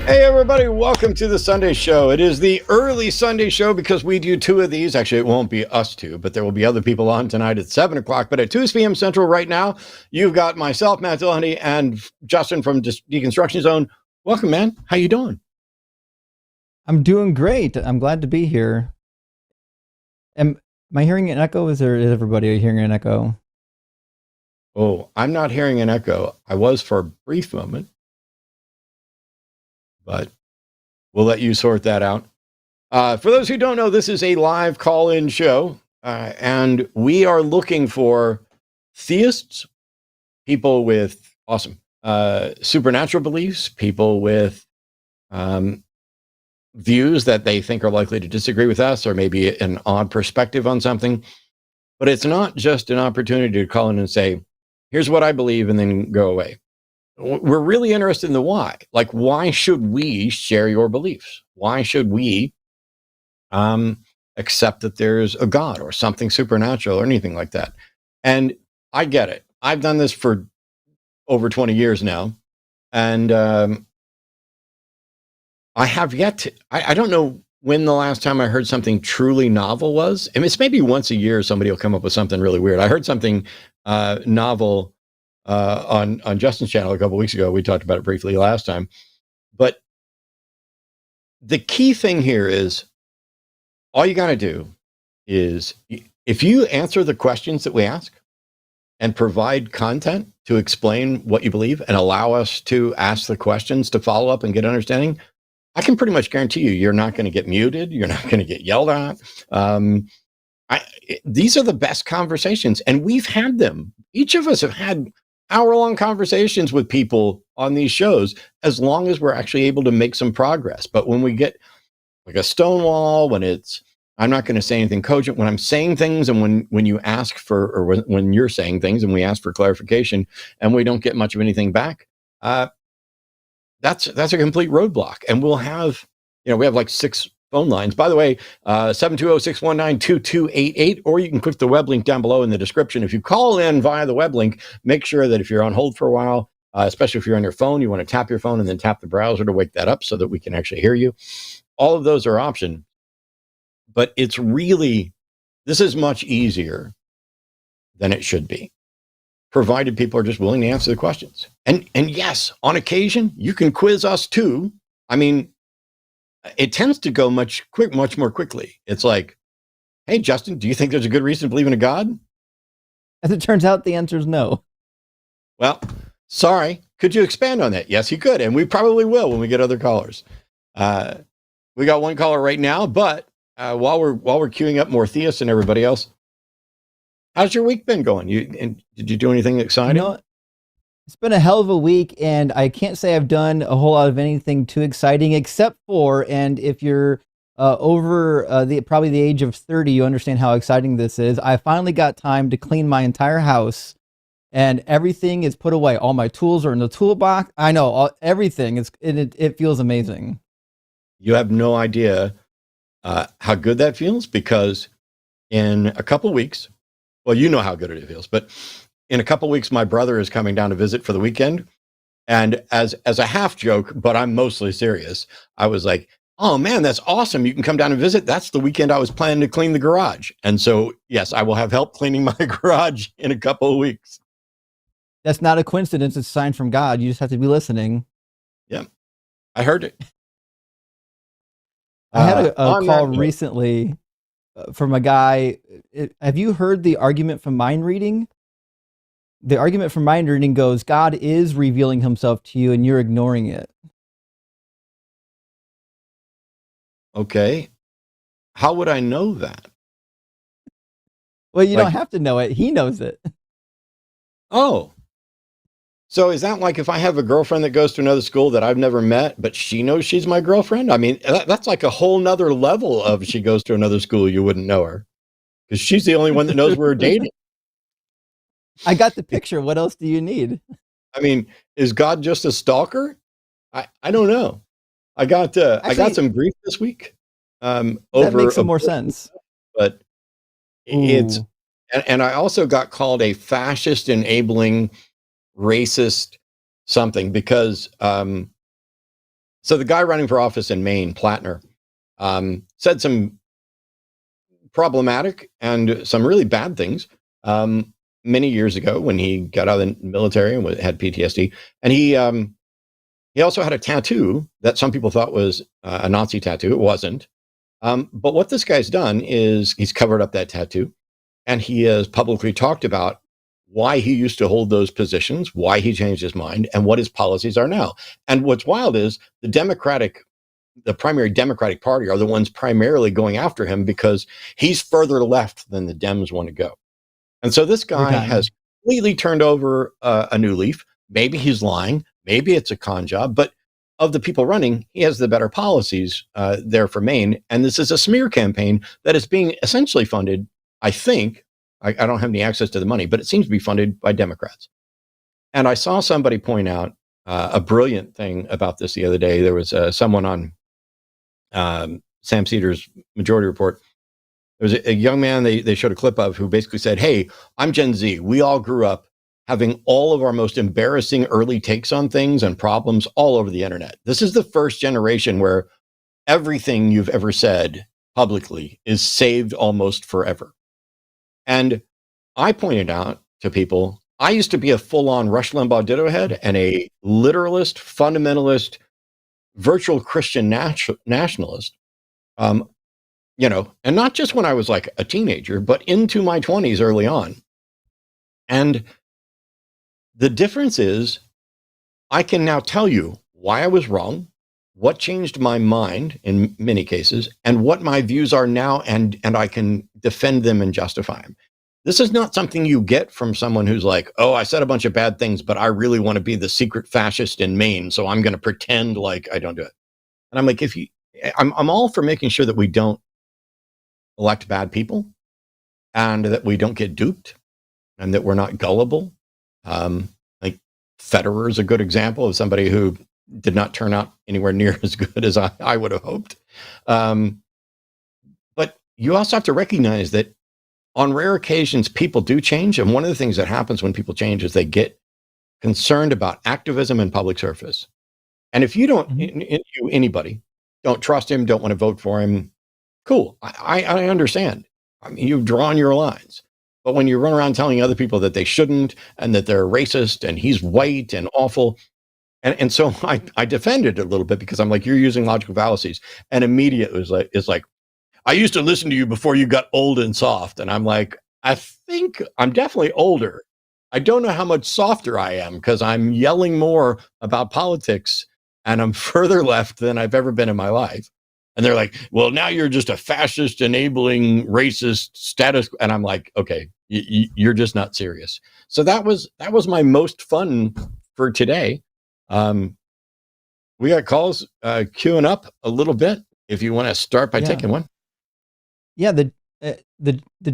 Hey everybody, welcome to the Sunday show. It is the early Sunday show because we do two of these. Actually, it won't be us two, but there will be other people on tonight at 7 o'clock. But at 2 p.m. Central right now, you've got myself, Matt Dillahunty, and Justin from Deconstruction Zone. Welcome, man. How you doing? I'm doing great. I'm glad to be here. Am I hearing an echo? Is everybody hearing an echo? Oh, I'm not hearing an echo. I was for a brief moment, but we'll let you sort that out. For those who don't know, this is a live call-in show, and we are looking for theists, people with awesome supernatural beliefs, people with views that they think are likely to disagree with us, or maybe an odd perspective on something. But it's not just an opportunity to call in and say, here's what I believe, and then go away. We're really interested in the why. Like, why should we share your beliefs? Why should we accept that there's a God or something supernatural or anything like that? And I get it. I've done this for over 20 years now. And I have yet to, I don't know when the last time I heard something truly novel was. I mean, it's maybe once a year somebody will come up with something really weird. I heard something novel on Justin's channel a couple weeks ago. We talked about it briefly last time. But the key thing here is all you got to do is, if you answer the questions that we ask and provide content to explain what you believe and allow us to ask the questions to follow up and get understanding, I can pretty much guarantee you, you're not going to get muted. You're not going to get yelled at. These are the best conversations, and we've had them. Each of us have had hour-long conversations with people on these shows, as long as we're actually able to make some progress. But when we get like a stonewall, when it's, I'm not going to say anything cogent, when I'm saying things, and when you ask for, or when you're saying things and we ask for clarification and we don't get much of anything back, that's a complete roadblock. And we'll have, we have like 6 phone lines. By the way, 720-619-2288, or you can click the web link down below in the description. If you call in via the web link, make sure that if you're on hold for a while, especially if you're on your phone, you want to tap your phone and then tap the browser to wake that up so that we can actually hear you. All of those are options. But it's really, this is much easier than it should be, provided people are just willing to answer the questions. And yes, on occasion, you can quiz us too. I mean, it tends to go much more quickly. It's like, hey, Justin, do you think there's a good reason to believe in a God? As it turns out, the answer is no. Well, sorry. Could you expand on that? Yes, you could. And we probably will when we get other callers. We got one caller right now, but while we're queuing up more theists and everybody else, how's your week been going? Did you do anything exciting? It's been a hell of a week, and I can't say I've done a whole lot of anything too exciting, except for, and if you're over probably the age of 30, you understand how exciting this is. I finally got time to clean my entire house, and everything is put away. All my tools are in the toolbox. I know everything. It feels amazing. You have no idea how good that feels, because in a couple weeks, well, you know how good it feels, but in a couple weeks, my brother is coming down to visit for the weekend. And as a half joke, but I'm mostly serious, I was like, oh man, that's awesome. You can come down and visit. That's the weekend I was planning to clean the garage. And so, yes, I will have help cleaning my garage in a couple of weeks. That's not a coincidence. It's a sign from God. You just have to be listening. Yeah, I heard it. I had a call recently from a guy. Have you heard the argument from mind reading? The argument from mind reading goes, God is revealing himself to you and you're ignoring it. Okay. How would I know that? Well, you don't have to know it. He knows it. Oh, so is that like if I have a girlfriend that goes to another school that I've never met, but she knows she's my girlfriend? I mean, that's like a whole nother level of she goes to another school, you wouldn't know her because she's the only one that knows we're dating. I got the picture. What else do you need? I mean, is God just a stalker? I don't know. I got Actually, some grief this week that over makes some more abortion, sense. but it's Ooh, and I also got called a fascist enabling racist something because so the guy running for office in Maine, Plattner, said some problematic and some really bad things many years ago when he got out of the military and had PTSD, and he also had a tattoo that some people thought was a Nazi tattoo. It wasn't. But what this guy's done is he's covered up that tattoo, and he has publicly talked about why he used to hold those positions, why he changed his mind, and what his policies are now. And what's wild is the primary Democratic Party are the ones primarily going after him because he's further left than the Dems want to go. And so this every guy has time. completely turned over a new leaf. Maybe he's lying. Maybe it's a con job. But of the people running, he has the better policies there for Maine. And this is a smear campaign that is being essentially funded, I think. I don't have any access to the money, but it seems to be funded by Democrats. And I saw somebody point out a brilliant thing about this the other day. There was someone on Sam Cedars' Majority Report. There was a young man they showed a clip of who basically said, "Hey, I'm Gen Z. We all grew up having all of our most embarrassing early takes on things and problems all over the internet. This is the first generation where everything you've ever said publicly is saved almost forever." And I pointed out to people, I used to be a full-on Rush Limbaugh ditto head and a literalist, fundamentalist, virtual Christian nationalist. Um, and not just when I was like a teenager, but into my 20s early on. And the difference is I can now tell you why I was wrong, what changed my mind in many cases, and what my views are now, and I can defend them and justify them. This is not something you get from someone who's like, "Oh, I said a bunch of bad things, but I really want to be the secret fascist in Maine, so I'm going to pretend like I don't do it." And I'm like, I'm all for making sure that we don't elect bad people and that we don't get duped and that we're not gullible. Like Federer is a good example of somebody who did not turn out anywhere near as good as I would have hoped. Um, but you also have to recognize that on rare occasions, people do change. And one of the things that happens when people change is they get concerned about activism and public service. And if you don't, Mhm. anybody, don't trust him, don't want to vote for him, cool. I understand. I mean, you've drawn your lines. But when you run around telling other people that they shouldn't and that they're racist and he's white and awful, and so I defended it a little bit because I'm like, you're using logical fallacies. And immediately it's like, I used to listen to you before you got old and soft. And I'm like, I think I'm definitely older. I don't know how much softer I am because I'm yelling more about politics and I'm further left than I've ever been in my life. And they're like, well, now you're just a fascist, enabling, racist status. And I'm like, okay, you're just not serious. So that was my most fun for today. Um, we got calls queuing up a little bit. If you want to start by Yeah. taking one. Yeah, the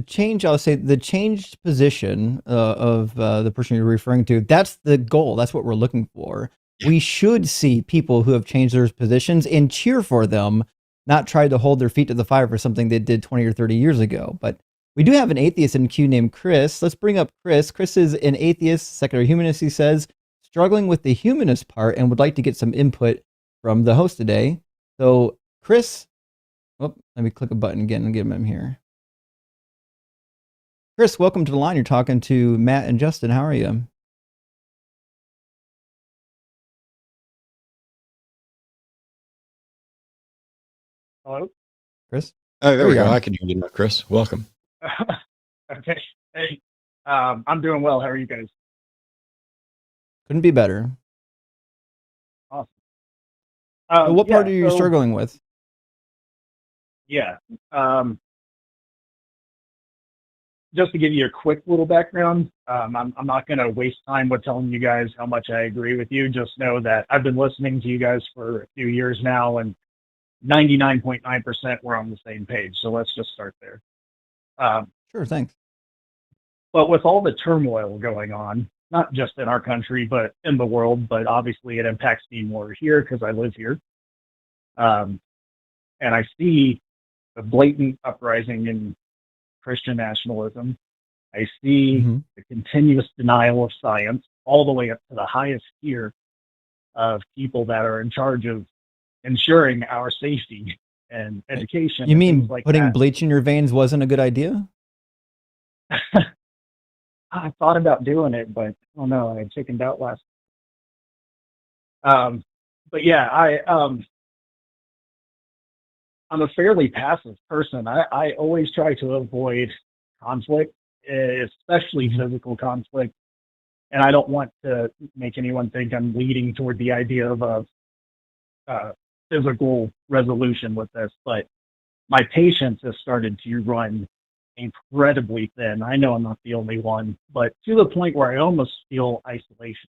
change, I'll say the changed position of the person you're referring to, that's the goal. That's what we're looking for. Yeah. We should see people who have changed their positions and cheer for them, not try to hold their feet to the fire for something they did 20 or 30 years ago. But we do have an atheist in queue named Chris. Let's bring up Chris. Chris is an atheist, secular humanist, he says, struggling with the humanist part and would like to get some input from the host today. So, Chris, oh, let me click a button again and get him in here. Chris, welcome to the line. You're talking to Matt and Justin. How are you? Hello? Chris? Oh, there There we you go. are. I can hear you now, Chris. Welcome. Okay. Hey, I'm doing well. How are you guys? Couldn't be better. Awesome. So what part Yeah, are you so struggling with? yeah. Um, just to give you a quick little background, I'm not going to waste time with telling you guys how much I agree with you. Just know that I've been listening to you guys for a few years now, and 99.9% we're on the same page. So let's just start there. Sure, thanks. But with all the turmoil going on, not just in our country, but in the world, but obviously it impacts me more here because I live here. And I see the blatant uprising in Christian nationalism. I see the continuous denial of science all the way up to the highest tier of people that are in charge of ensuring our safety and education. You mean like putting that. bleach in your veins wasn't a good idea? I thought about doing it, but I don't know. I chickened out last. But yeah, I'm a fairly passive person. I always try to avoid conflict, especially physical conflict. And I don't want to make anyone think I'm leading toward the idea of a physical resolution with this, but my patience has started to run incredibly thin. I know I'm not the only one, but to the point where I almost feel isolation.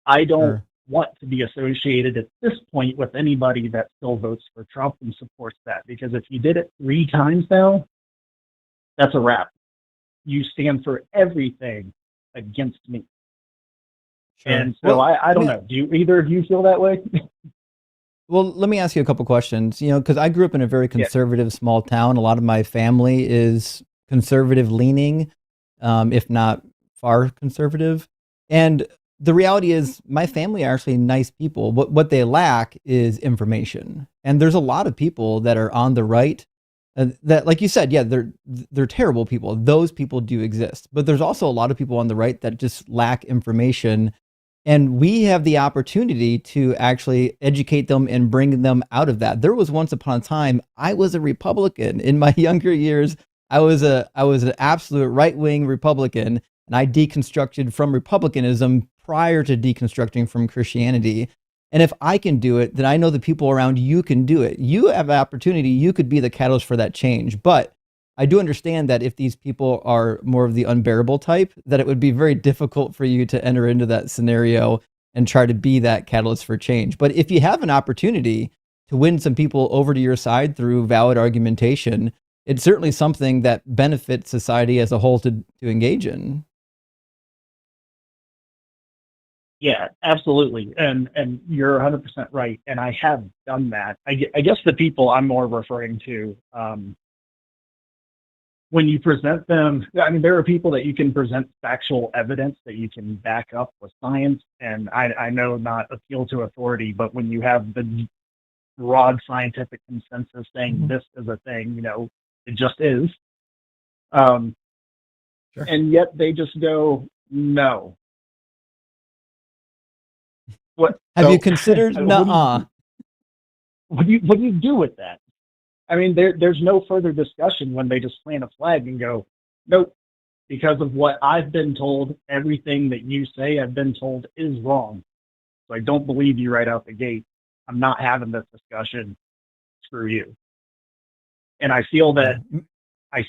I don't want to be associated at this point with anybody that still votes for Trump and supports that, because if you did it 3 times now, that's a wrap. You stand for everything against me. Sure. And so I don't know. Do either of you feel that way? Well, let me ask you a couple questions, because I grew up in a very conservative small town. A lot of my family is conservative leaning, if not far conservative. And the reality is my family are actually nice people. What they lack is information. And there's a lot of people that are on the right that, like you said, they're terrible people. Those people do exist. But there's also a lot of people on the right that just lack information. And we have the opportunity to actually educate them and bring them out of that. There was once upon a time, I was a Republican. In my younger years, I was an absolute right-wing Republican, and I deconstructed from Republicanism prior to deconstructing from Christianity. And if I can do it, then I know the people around you can do it. You have an opportunity. You could be the catalyst for that change. But I do understand that if these people are more of the unbearable type, that it would be very difficult for you to enter into that scenario and try to be that catalyst for change. But if you have an opportunity to win some people over to your side through valid argumentation, it's certainly something that benefits society as a whole to engage in. Yeah, absolutely. And you're 100% right. And I have done that. I guess the people I'm more referring to, when you present them, I mean, there are people that you can present factual evidence that you can back up with science. And I know not appeal to authority, but when you have the broad scientific consensus saying this is a thing, it just is. Sure. And yet they just go, no. What have you considered? Nuh-uh. What do you do with that? I mean, there's no further discussion when they just plant a flag and go, nope, because of what I've been told, everything that you say I've been told is wrong. So I don't believe you right out the gate. I'm not having this discussion. Screw you. And I feel that I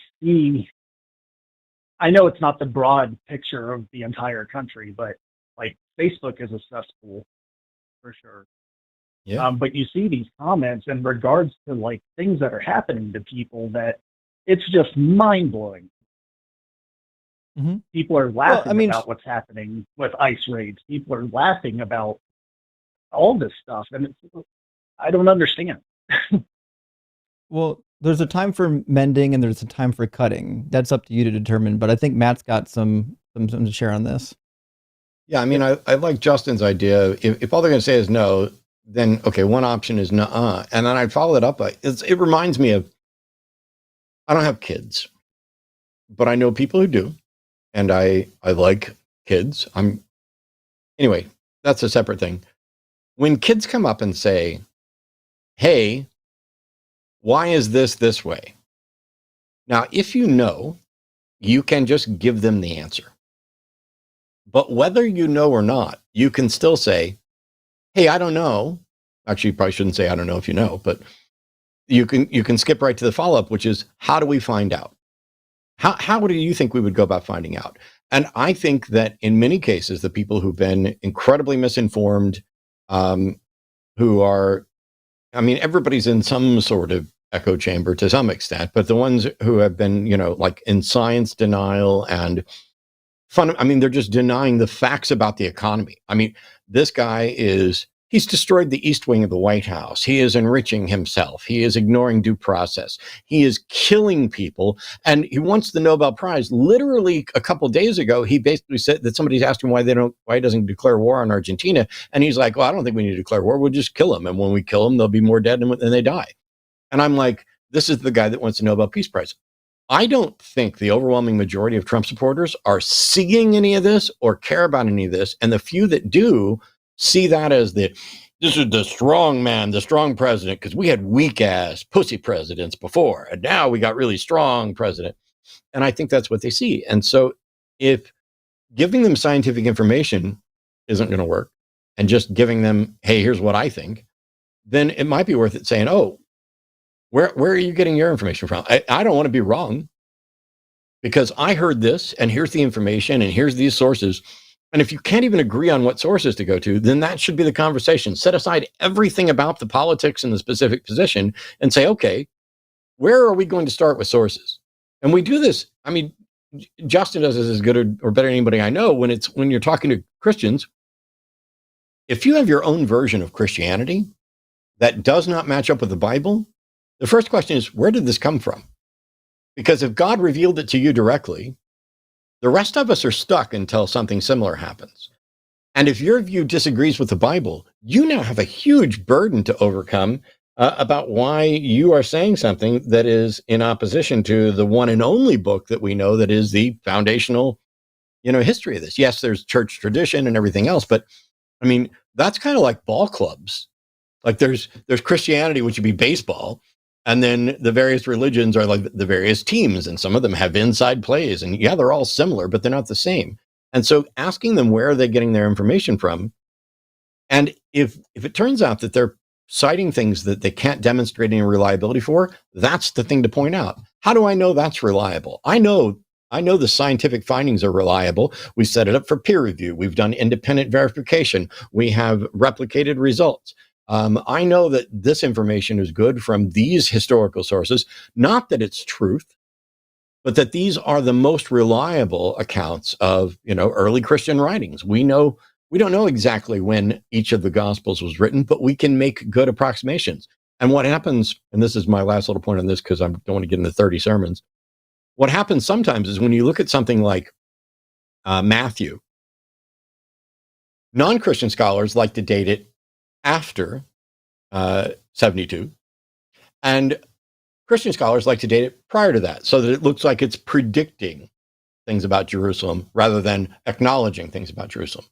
know it's not the broad picture of the entire country, but like Facebook is a cesspool for sure. Yeah. But you see these comments in regards to like things that are happening to people that it's just mind blowing. People are laughing about what's happening with ICE raids. People are laughing about all this stuff, and I don't understand. Well, there's a time for mending and there's a time for cutting. That's up to you to determine. But I think Matt's got something to share on this. Yeah, I mean, I like Justin's idea. If all they're going to say is no, then okay, one option is nuh-uh. And then I'd follow it up by, it reminds me of, I don't have kids, but I know people who do. And I like kids. Anyway, that's a separate thing. When kids come up and say, hey, why is this way? Now, if you know, you can just give them the answer. But whether you know or not, you can still say, hey, I don't know. Actually, you probably shouldn't say I don't know if you know, but you can skip right to the follow-up, which is, how do we find out? How do you think we would go about finding out? And I think that in many cases, the people who've been incredibly misinformed, um, who are, I mean, everybody's in some sort of echo chamber to some extent, but the ones who have been, like in science denial and I mean, they're just denying the facts about the economy. I mean, this guy he's destroyed the East Wing of the White House. He is enriching himself. He is ignoring due process. He is killing people. And he wants the Nobel Prize. Literally a couple of days ago, he basically said that somebody's asked him why he doesn't declare war on Argentina. And he's like, well, I don't think we need to declare war. We'll just kill them. And when we kill them, there'll be more dead than they die. And I'm like, this is the guy that wants the Nobel Peace Prize. I don't think the overwhelming majority of Trump supporters are seeing any of this or care about any of this. And the few that do see that as this is the strong man, the strong president, because we had weak ass pussy presidents before. And now we got really strong president. And I think that's what they see. And so if giving them scientific information isn't going to work and just giving them, hey, here's what I think, then it might be worth it saying, oh, where are you getting your information from? I don't want to be wrong because I heard this and here's the information and here's these sources. And if you can't even agree on what sources to go to, then that should be the conversation. Set aside everything about the politics and the specific position and say, okay, where are we going to start with sources? And we do this. I mean, Justin does this as good or better than anybody I know when you're talking to Christians. If you have your own version of Christianity that does not match up with the Bible, the first question is, where did this come from? Because if God revealed it to you directly, the rest of us are stuck until something similar happens. And if your view disagrees with the Bible, you now have a huge burden to overcome about why you are saying something that is in opposition to the one and only book that we know that is the foundational, history of this. Yes, there's church tradition and everything else, but I mean, that's kind of like ball clubs. Like there's Christianity, which would be baseball. And then the various religions are like the various teams, and some of them have inside plays. And yeah, they're all similar, but they're not the same. And so asking them where are they getting their information from? And if it turns out that they're citing things that they can't demonstrate any reliability for, that's the thing to point out. How do I know that's reliable? I know the scientific findings are reliable. We set it up for peer review. We've done independent verification. We have replicated results. I know that this information is good from these historical sources, not that it's truth, but that these are the most reliable accounts of, early Christian writings. We don't know exactly when each of the Gospels was written, but we can make good approximations. And what happens, and this is my last little point on this because I don't want to get into 30 sermons. What happens sometimes is when you look at something like Matthew, non-Christian scholars like to date it after 72, and Christian scholars like to date it prior to that, so that it looks like it's predicting things about Jerusalem rather than acknowledging things about Jerusalem.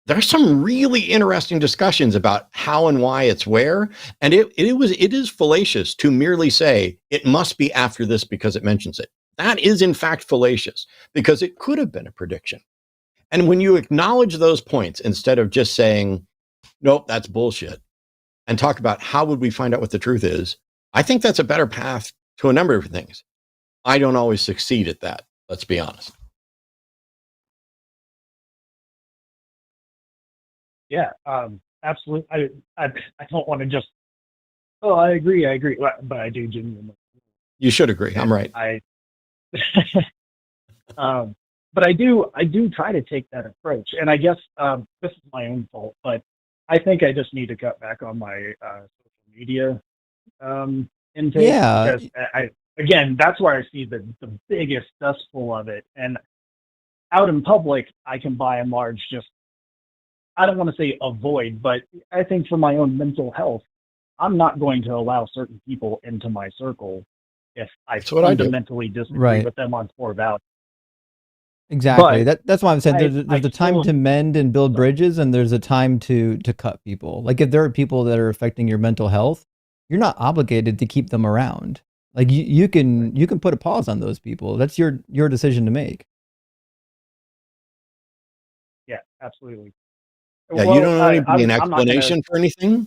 There are some really interesting discussions about how and why it's where, and it is fallacious to merely say it must be after this because it mentions it. That is in fact fallacious because it could have been a prediction. And when you acknowledge those points instead of just saying, nope, that's bullshit, and talk about how would we find out what the truth is, I think that's a better path to a number of things. I don't always succeed at that. Let's be honest. Yeah, absolutely. I don't want to just, oh, I agree, but I do genuinely. You should agree. I'm right. But I do try to take that approach, and I guess this is my own fault, but I think I just need to cut back on my social media intake. Yeah. Because again, that's where I see the biggest dustful of it, and out in public, I can by and large just, I don't want to say avoid, but I think for my own mental health, I'm not going to allow certain people into my circle if I fundamentally disagree with them on core values. Exactly. That's why I'm saying there's a time to mend and build bridges, and there's a time to cut people. Like if there are people that are affecting your mental health, you're not obligated to keep them around. Like you can put a pause on those people. That's your decision to make. Yeah, absolutely. Yeah, you don't owe anybody an explanation for anything,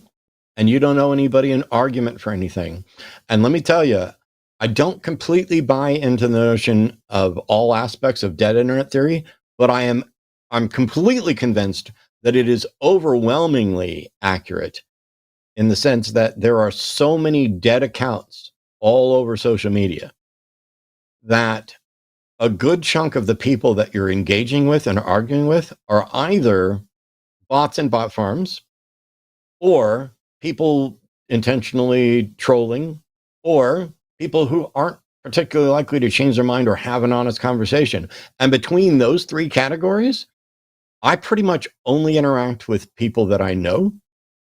and you don't owe anybody an argument for anything. And let me tell you, I don't completely buy into the notion of all aspects of dead internet theory, but I'm completely convinced that it is overwhelmingly accurate in the sense that there are so many dead accounts all over social media that a good chunk of the people that you're engaging with and arguing with are either bots and bot farms, or people intentionally trolling, or people who aren't particularly likely to change their mind or have an honest conversation. And between those three categories, I pretty much only interact with people that I know.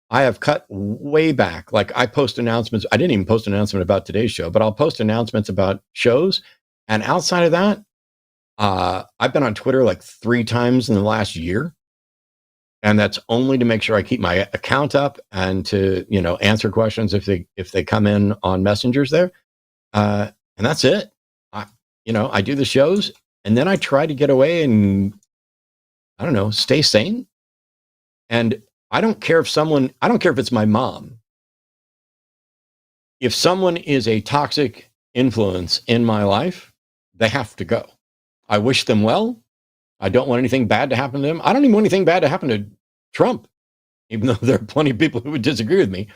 I have cut way back. Like, I post announcements. I didn't even post an announcement about today's show, but I'll post announcements about shows. And outside of that, I've been on Twitter like 3 times in the last year. And that's only to make sure I keep my account up and to, answer questions if they come in on messengers there. And that's it. I do the shows, and then I try to get away and, I don't know, stay sane. And I don't care if it's my mom. If someone is a toxic influence in my life, they have to go. I wish them well. I don't want anything bad to happen to them. I don't even want anything bad to happen to Trump, even though there are plenty of people who would disagree with me.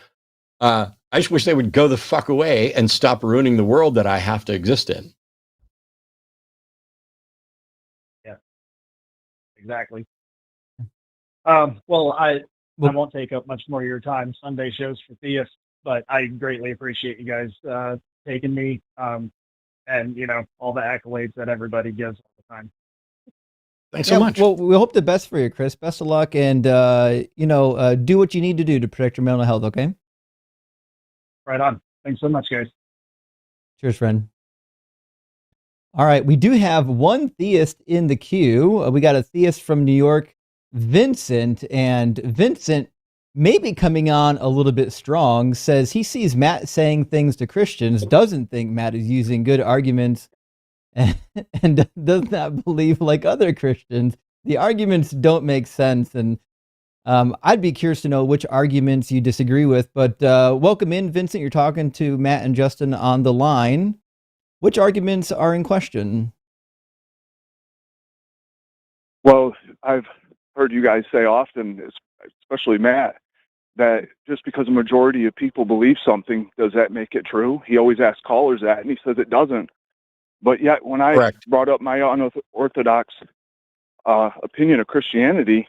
I just wish they would go the fuck away and stop ruining the world that I have to exist in. Yeah, exactly. Well, I won't take up much more of your time. Sunday shows for theists, but I greatly appreciate you guys taking me, and all the accolades that everybody gives all the time. Thanks so much. Well, we hope the best for you, Chris. Best of luck, and do what you need to do to protect your mental health. Okay. Right on. Thanks so much, guys. Cheers, friend. All right, we do have one theist in the queue. We got a theist from New York, Vincent, and Vincent may be coming on a little bit strong. Says he sees Matt saying things to Christians, doesn't think Matt is using good arguments, and does not believe like other Christians. The arguments don't make sense, and I'd be curious to know which arguments you disagree with. But welcome in, Vincent. You're talking to Matt and Justin on the line. Which arguments are in question? Well, I've heard you guys say often, especially Matt, that just because a majority of people believe something, does that make it true? He always asks callers that, and he says it doesn't. But yet, when I brought up my unorthodox opinion of Christianity,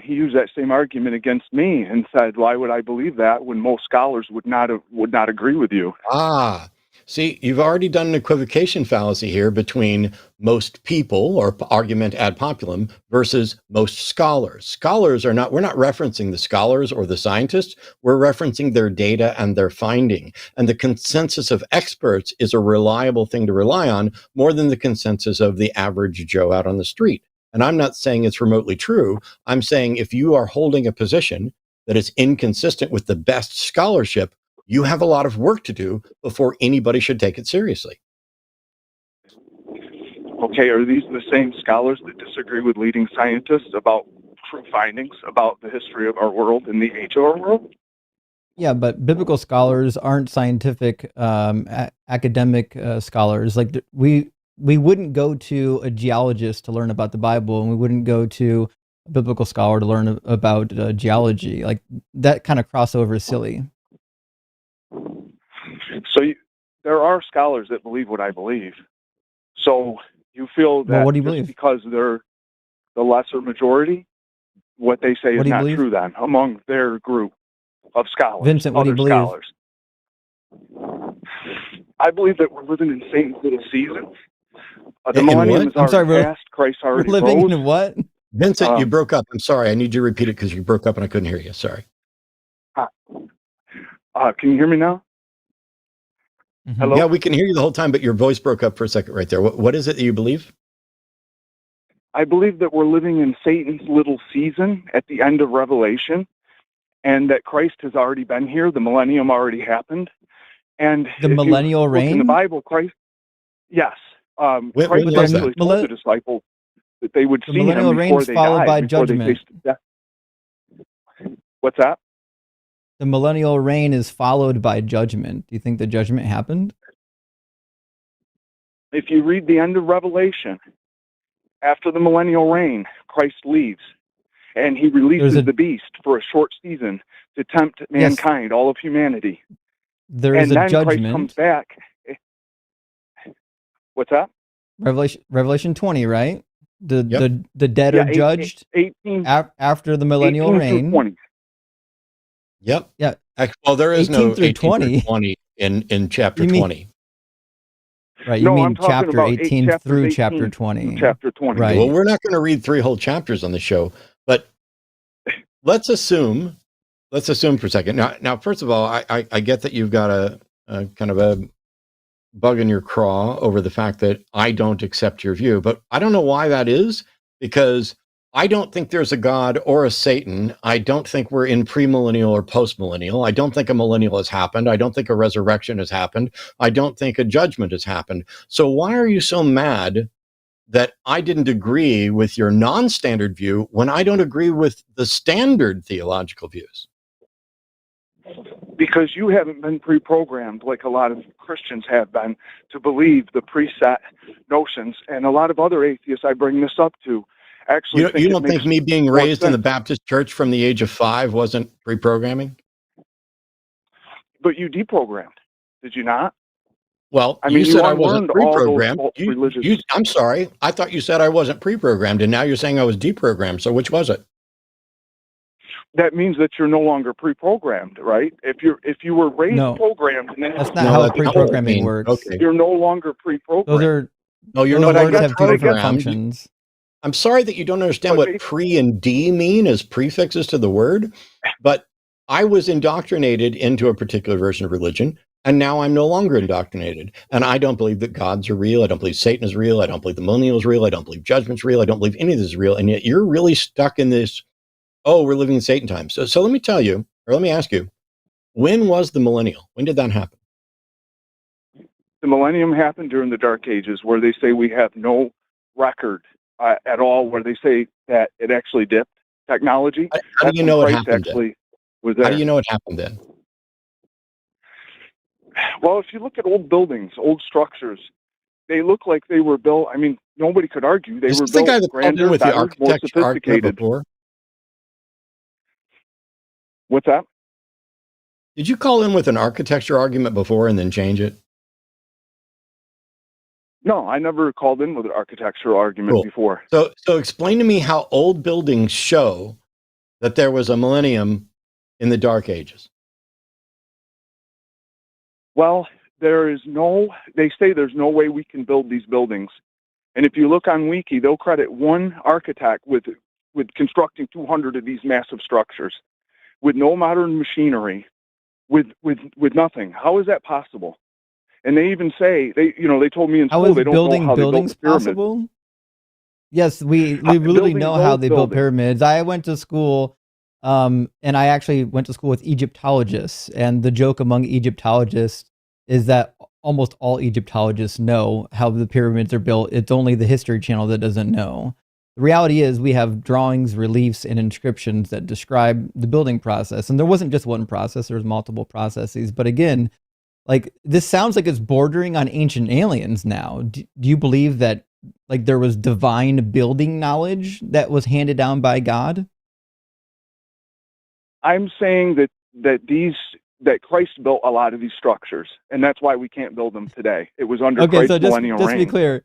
he used that same argument against me and said, "Why would I believe that when most scholars would not agree with you?" See, you've already done an equivocation fallacy here between most people, or argument ad populum, versus most scholars. Scholars we're not referencing the scholars or the scientists, we're referencing their data and their finding. And the consensus of experts is a reliable thing to rely on more than the consensus of the average Joe out on the street. And I'm not saying it's remotely true. I'm saying if you are holding a position that is inconsistent with the best scholarship, you have a lot of work to do before anybody should take it seriously. Okay, are these the same scholars that disagree with leading scientists about true findings about the history of our world and the age of our world? Yeah, but biblical scholars aren't scientific academic scholars. Like we wouldn't go to a geologist to learn about the Bible, and we wouldn't go to a biblical scholar to learn about geology. Like that kind of crossover is silly. So there are scholars that believe what I believe. So you feel that what do you believe? Because they're the lesser majority, what they say is not true then among their group of scholars. Vincent, what do you believe? Scholars. I believe that we're living in Satan's little season. The millennium is already past. Christ already rose. We're living in what? Vincent, you broke up. I'm sorry. I need you to repeat it because you broke up and I couldn't hear you. Sorry. Can you hear me now? Mm-hmm. Hello? Yeah, we can hear you the whole time, but your voice broke up for a second right there. What is it that you believe? I believe that we're living in Satan's little season at the end of Revelation, and that Christ has already been here. The millennium already happened. And the millennial reign? In the Bible, Christ, yes. Christ actually told the disciples that they would see him before they died, by before judgment. they faced death. What's that? The millennial reign is followed by judgment. Do you think the judgment happened? If you read the end of Revelation, after the millennial reign, Christ leaves, and he releases the beast for a short season to tempt mankind, all of humanity. There is and a then judgment. Christ comes back. What's that? Revelation 20, right? The dead Yeah, are judged 18 after the millennial 18 reign. through 20. Yep. Yeah. Well, there is 18 no through 18 20. through 20 in chapter You mean- 20. Right, you No, mean I'm talking chapter about 18 chapters through 18 chapter through 20. chapter 20. Right. Well, we're not going to read 3 whole chapters on the show, but let's assume for a second. Now, first of all, I get that you've got a kind of a bug in your craw over the fact that I don't accept your view, but I don't know why that is, because I don't think there's a God or a Satan. I don't think we're in premillennial or postmillennial. I don't think a millennial has happened. I don't think a resurrection has happened. I don't think a judgment has happened. So why are you so mad that I didn't agree with your non-standard view when I don't agree with the standard theological views? Because you haven't been pre-programmed like a lot of Christians have been to believe the preset notions, and a lot of other atheists I bring this up to actually You don't think me being more raised in the sense. Baptist church from the age of 5 wasn't pre-programming? But you deprogrammed, did you not? Well, I mean, you said I unlearned wasn't all those pre-programmed. false religious. I'm sorry. I thought you said I wasn't pre-programmed, and now you're saying I was deprogrammed. So which was it? That means that you're no longer pre-programmed, right? If you were raised programmed, and then that's not how pre-programming works. Okay. You're no longer pre-programmed. Those are you're those no words longer have two different programmed. functions. I'm sorry that you don't understand what pre and d mean as prefixes to the word, but I was indoctrinated into a particular version of religion, and now I'm no longer indoctrinated. And I don't believe that gods are real. I don't believe Satan is real. I don't believe the millennial is real. I don't believe judgment's real. I don't believe any of this is real. And yet you're really stuck in this, oh, we're living in Satan times. So let me tell you, or let me ask you, when was the millennial? When did that happen? The millennium happened during the Dark Ages, where they say we have no record at all, where they say that it actually dipped technology. How do you know it happened then? How do you know it happened then? Well, if you look at old buildings, old structures, they look like they were built. I mean, nobody could argue they were built the guy that grander, with better, the more architecture sophisticated. Before? What's that? Did you call in with an architecture argument before and then change it? No, I never called in with an architectural argument before. So explain to me how old buildings show that there was a millennium in the Dark Ages. Well, they say there's no way we can build these buildings. And if you look on Wiki, they'll credit one architect with constructing 200 of these massive structures with no modern machinery, with nothing. How is that possible? And they even say they told me in school they don't know how they built the pyramids. Possible? Yes, we really know how they built pyramids. I went to school, and I actually went to school with Egyptologists. And the joke among Egyptologists is that almost all Egyptologists know how the pyramids are built. It's only the History Channel that doesn't know. The reality is we have drawings, reliefs, and inscriptions that describe the building process. And there wasn't just one process, there was multiple processes. But again, like, this sounds like it's bordering on Ancient Aliens now. Do you believe that, like, there was divine building knowledge that was handed down by God? I'm saying that Christ built a lot of these structures, and that's why we can't build them today. It was under Christ's millennial reign. Just to be clear,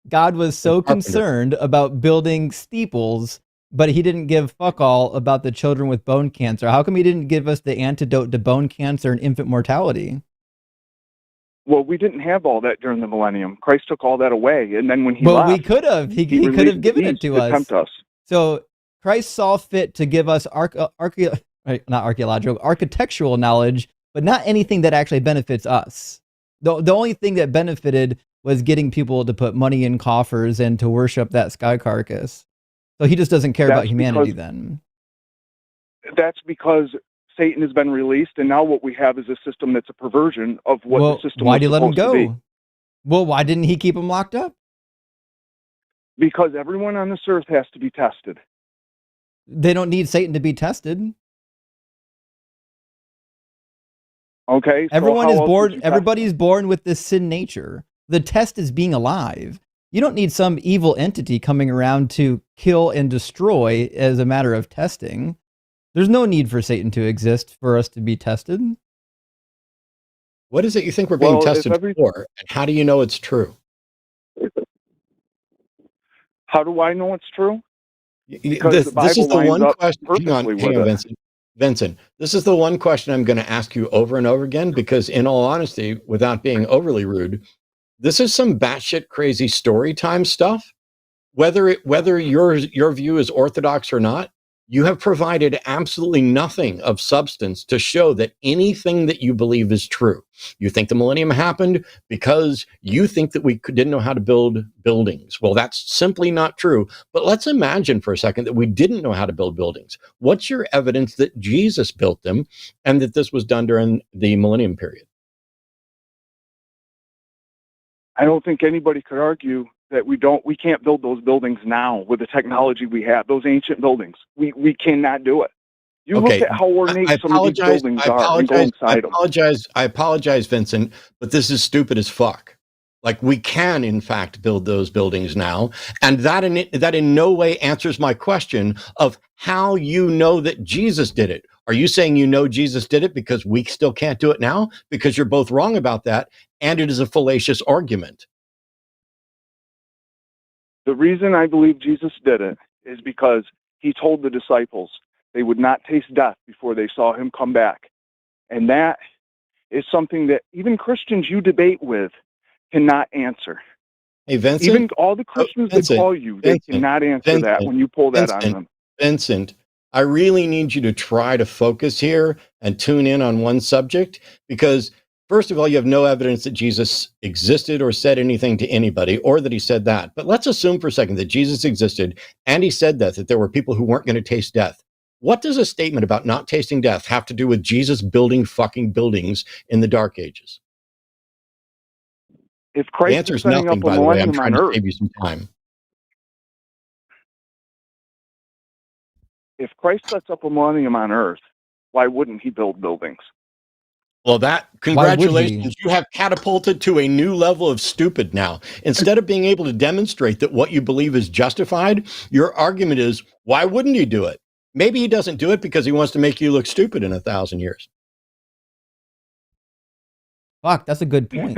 God was so concerned about building steeples, but he didn't give fuck all about the children with bone cancer. How come he didn't give us the antidote to bone cancer and infant mortality? Well, we didn't have all that during the millennium. Christ took all that away, and then when he left, we could have. He could have given it to us. Tempt us. So Christ saw fit to give us architectural knowledge, but not anything that actually benefits us. The only thing that benefited was getting people to put money in coffers and to worship that sky carcass. So he just doesn't care about humanity then. That's because Satan has been released, and now what we have is a system that's a perversion of what the system why did he let him go? Be. Well, why didn't he keep him locked up? Because everyone on this earth has to be tested. They don't need Satan to be tested. Okay. Everyone is born. Everybody's born with this sin nature. The test is being alive. You don't need some evil entity coming around to kill and destroy as a matter of testing. There's no need for Satan to exist for us to be tested. What is it you think we're being Well, if tested for? And how do you know it's true? How do I know it's true? Because This the Bible is the lines one up question. Hang on, perfectly with it. Vincent. Vincent, this is the one question I'm going to ask you over and over again, because in all honesty, without being overly rude, this is some batshit crazy story time stuff. Whether your view is orthodox or not, you have provided absolutely nothing of substance to show that anything that you believe is true. You think the millennium happened because you think that we didn't know how to build buildings. Well, that's simply not true. But let's imagine for a second that we didn't know how to build buildings. What's your evidence that Jesus built them and that this was done during the millennium period? I don't think anybody could argue that we can't build those buildings now with the technology we have, those ancient buildings. We cannot do it. You look at how ornate some of these buildings are and go inside them. I apologize, Vincent, but this is stupid as fuck. Like, we can, in fact, build those buildings now. And that in no way answers my question of how you know that Jesus did it. Are you saying you know Jesus did it because we still can't do it now? Because you're both wrong about that, and it is a fallacious argument. The reason I believe Jesus did it is because he told the disciples they would not taste death before they saw him come back. And that is something that even Christians you debate with cannot answer. Hey, Vincent. Even all the Christians that call you, they cannot answer that when you pull that on them. Vincent, I really need you to try to focus here and tune in on one subject, because first of all, you have no evidence that Jesus existed or said anything to anybody, or that he said that. But let's assume for a second that Jesus existed and he said that there were people who weren't going to taste death. What does a statement about not tasting death have to do with Jesus building fucking buildings in the Dark Ages? If Christ the answer is is setting nothing, up a by the way. I'm millennium trying on to earth, save you some time. if Christ sets up a millennium on earth, why wouldn't he build buildings? Well, congratulations, you have catapulted to a new level of stupid now. Instead of being able to demonstrate that what you believe is justified, your argument is, why wouldn't he do it? Maybe he doesn't do it because he wants to make you look stupid in 1,000 years. Fuck, that's a good point.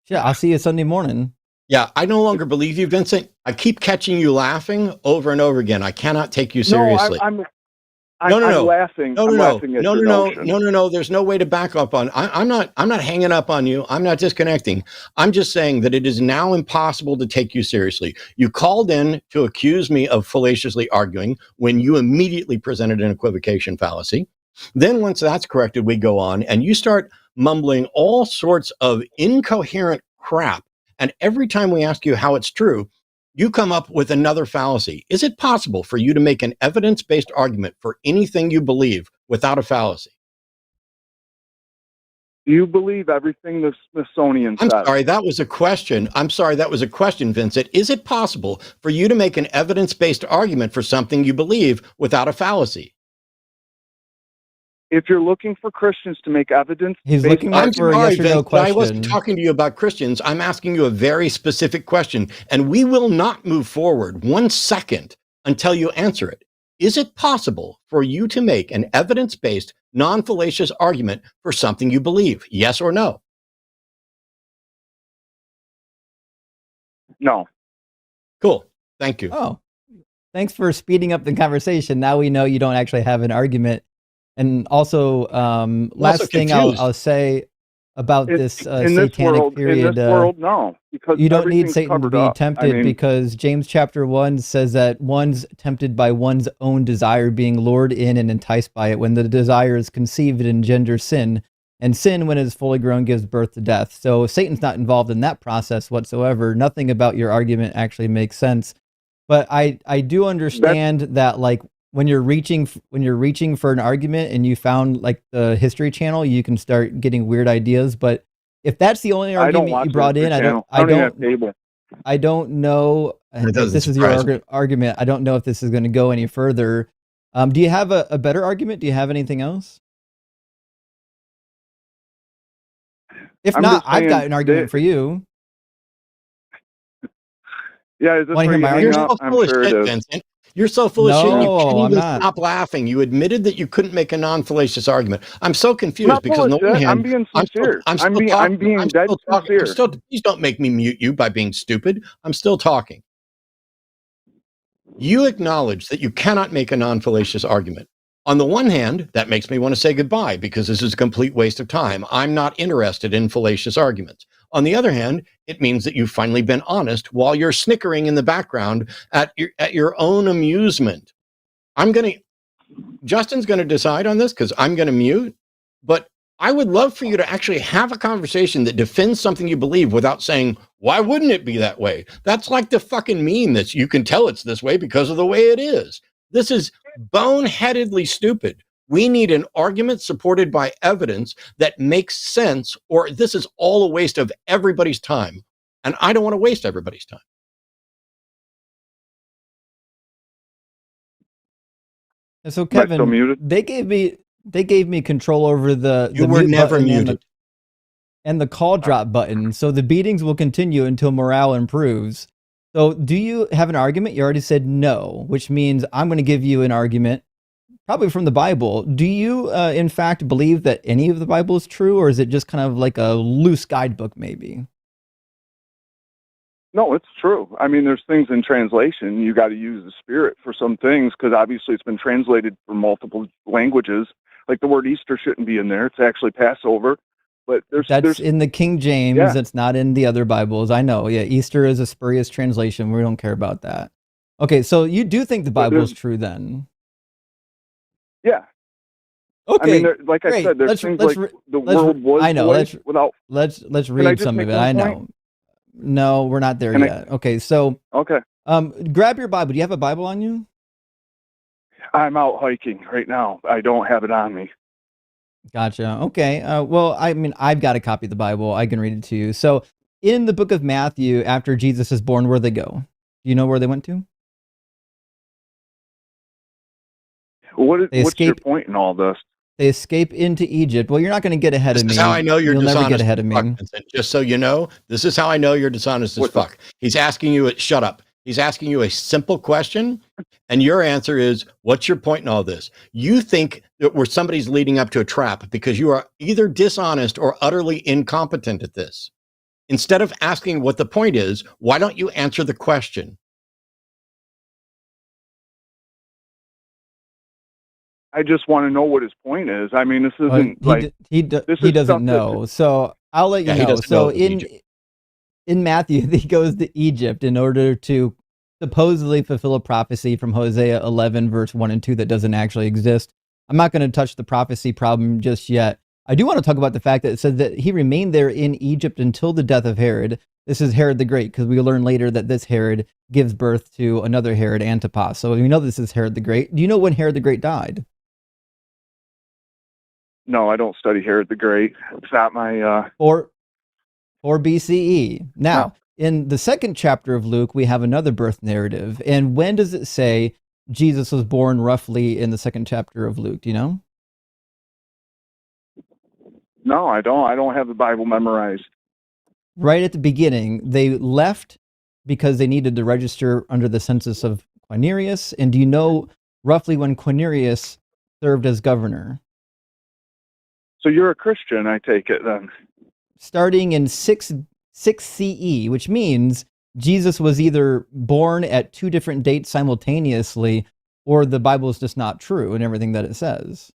Yeah, I'll see you Sunday morning. Yeah, I no longer believe you, Vincent. I keep catching you laughing over and over again. I cannot take you seriously. No, I'm laughing. No. There's no way to back up on. I'm not hanging up on you. I'm not disconnecting. I'm just saying that it is now impossible to take you seriously. You called in to accuse me of fallaciously arguing when you immediately presented an equivocation fallacy. Then once that's corrected, we go on and you start mumbling all sorts of incoherent crap. And every time we ask you how it's true, you come up with another fallacy. Is it possible for you to make an evidence-based argument for anything you believe without a fallacy? Do you believe everything the Smithsonian says? I'm sorry, that was a question, Vincent. Is it possible for you to make an evidence-based argument for something you believe without a fallacy? If you're looking for Christians to make evidence, he's looking for a yes or no question. I wasn't talking to you about Christians. I'm asking you a very specific question, and we will not move forward 1 second until you answer it. Is it possible for you to make an evidence-based, non-fallacious argument for something you believe? Yes or no? No. Cool. Thank you. Oh, thanks for speeding up the conversation. Now we know you don't actually have an argument. And also, last thing I'll say about this satanic period. In this world, no. Because you don't need Satan to be tempted, because James chapter 1 says that one's tempted by one's own desire, being lured in and enticed by it. When the desire is conceived, it engenders sin. And sin, when it is fully grown, gives birth to death. So Satan's not involved in that process whatsoever. Nothing about your argument actually makes sense. But I do understand that, like, when you're reaching for an argument and you found like the History Channel, you can start getting weird ideas. But if that's the only argument you brought in, I don't know if this is your argument. I don't know if this is going to go any further. Do you have a better argument? Do you have anything else? If not, I've got an argument for you. Yeah, is this Wanna where hear you my hang You're argument? out? so I'm full of sure it shit, is. Vincent. You're so full of shit. You No, can't I'm even not. stop laughing. You admitted that you couldn't make a non-fallacious argument. I'm so I'm confused not because full on of the one shit. I'm hand, being I'm still, sincere. I'm I'm still being I'm talking. being dead sincere. Please don't make me mute you by being stupid. I'm still talking. You acknowledge that you cannot make a non-fallacious argument. On the one hand, that makes me want to say goodbye because this is a complete waste of time. I'm not interested in fallacious arguments. On the other hand, it means that you've finally been honest while you're snickering in the background at your own amusement. Justin's going to decide on this because I'm going to mute, but I would love for you to actually have a conversation that defends something you believe without saying, why wouldn't it be that way? That's like the fucking meme that you can tell it's this way because of the way it is. This is boneheadedly stupid. We need an argument supported by evidence that makes sense, or this is all a waste of everybody's time. And I don't want to waste everybody's time. And so Am I still Kevin, muted? they gave me control over the You were mute never button muted. and the call drop button. So the beatings will continue until morale improves. So do you have an argument? You already said no, which means I'm going to give you an argument, probably from the Bible. Do you, in fact, believe that any of the Bible is true, or is it just kind of like a loose guidebook, maybe? No, it's true. I mean, there's things in translation. You got to use the Spirit for some things because obviously it's been translated for multiple languages. Like the word Easter shouldn't be in there. It's actually Passover. But That's in the King James. Yeah. It's not in the other Bibles. I know. Yeah, Easter is a spurious translation. We don't care about that. Okay, so you do think the Bible is true then? Yeah. Okay. I mean, like I said, there's things like the world was I know. void without. Let's Can I read just some make of it. one I know. point? No, we're not there Can I- yet. Okay, so Okay. grab your Bible. Do you have a Bible on you? I'm out hiking right now. I don't have it on me. Gotcha. Okay. Well, I mean, I've got a copy of the Bible. I can read it to you. So, in the book of Matthew, after Jesus is born, where'd they go? Do you know where they went to? What's your point in all this? They escape into Egypt. Well, you're not going to get ahead of me. This is how I know you're You'll dishonest. never get ahead of me. Fuck, Vincent. Just so you know, this is how I know you're dishonest as fuck. He's asking you, shut up. He's asking you a simple question, and your answer is, what's your point in all this? You think that where somebody's leading up to a trap because you are either dishonest or utterly incompetent at this. Instead of asking what the point is, why don't you answer the question? Oh, I just want to know what his point is. I mean, this isn't he doesn't know. So I'll let you know. So in Matthew, he goes to Egypt in order to supposedly fulfill a prophecy from Hosea 11, verse 1 and 2 that doesn't actually exist. I'm not going to touch the prophecy problem just yet. I do want to talk about the fact that it says that he remained there in Egypt until the death of Herod. This is Herod the Great, because we learn later that this Herod gives birth to another Herod, Antipas. So we know this is Herod the Great. Do you know when Herod the Great died? No, I don't study Herod the Great. It's not my... 4 BCE. Now, in the second chapter of Luke, we have another birth narrative. And when does it say Jesus was born roughly in the second chapter of Luke? Do you know? No, I don't. I don't have the Bible memorized. Right at the beginning, they left because they needed to register under the census of Quirinius. And do you know roughly when Quirinius served as governor? So you're a Christian, I take it then. Starting in 6 CE, which means Jesus was either born at two different dates simultaneously, or the Bible is just not true in everything that it says.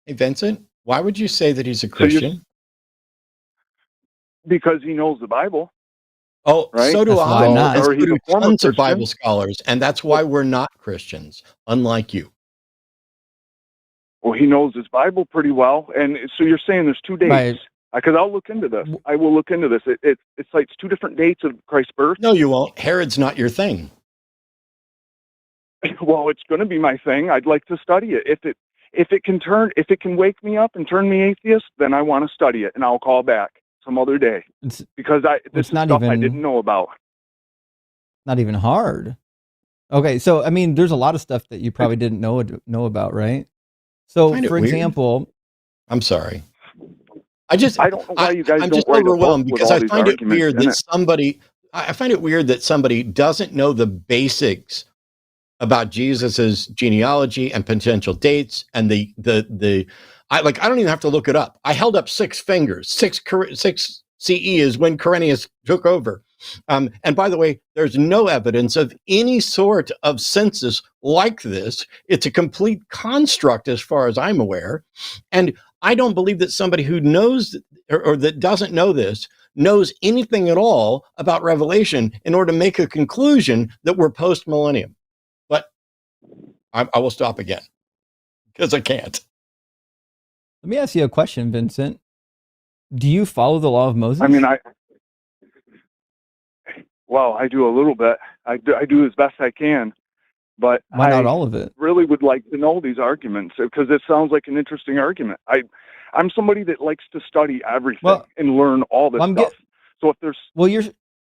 Hey, Vincent, why would you say that he's a Christian? Because he knows the Bible. Oh, right? So do That's why I. I'm not. And so Or he's do a former tons of Christian. Bible scholars, and that's why we're not Christians, unlike you. Well, he knows his Bible pretty well. And so you're saying there's two dates. Right. Because I'll look into this. I will look into this. It cites two different dates of Christ's birth. No, you won't. Herod's not your thing. Well, it's going to be my thing. I'd like to study it. If it can wake me up and turn me atheist, then I want to study it, and I'll call back some other day because this is stuff I didn't know about. Not even hard. Okay, so I mean, there's a lot of stuff that you probably didn't know about, right? So, for example, I'm sorry. I don't know why you guys I'm don't just write a book overwhelmed with because all I these find it arguments weird in that it. somebody. I find it weird that somebody doesn't know the basics about Jesus's genealogy and potential dates and I don't even have to look it up. I held up 6 fingers. 6 CE is when Quirinius took over. And by the way, there's no evidence of any sort of census like this. It's a complete construct as far as I'm aware. And I don't believe that somebody who knows or that doesn't know this knows anything at all about Revelation in order to make a conclusion that we're post-millennium. But I will stop again because I can't. Let me ask you a question, Vincent. Do you follow the law of Moses? I mean, I do a little bit. I do as best I can, but why not all of it? Really would like to know these arguments because it sounds like an interesting argument. I'm somebody that likes to study everything and learn all this stuff. So if there's you're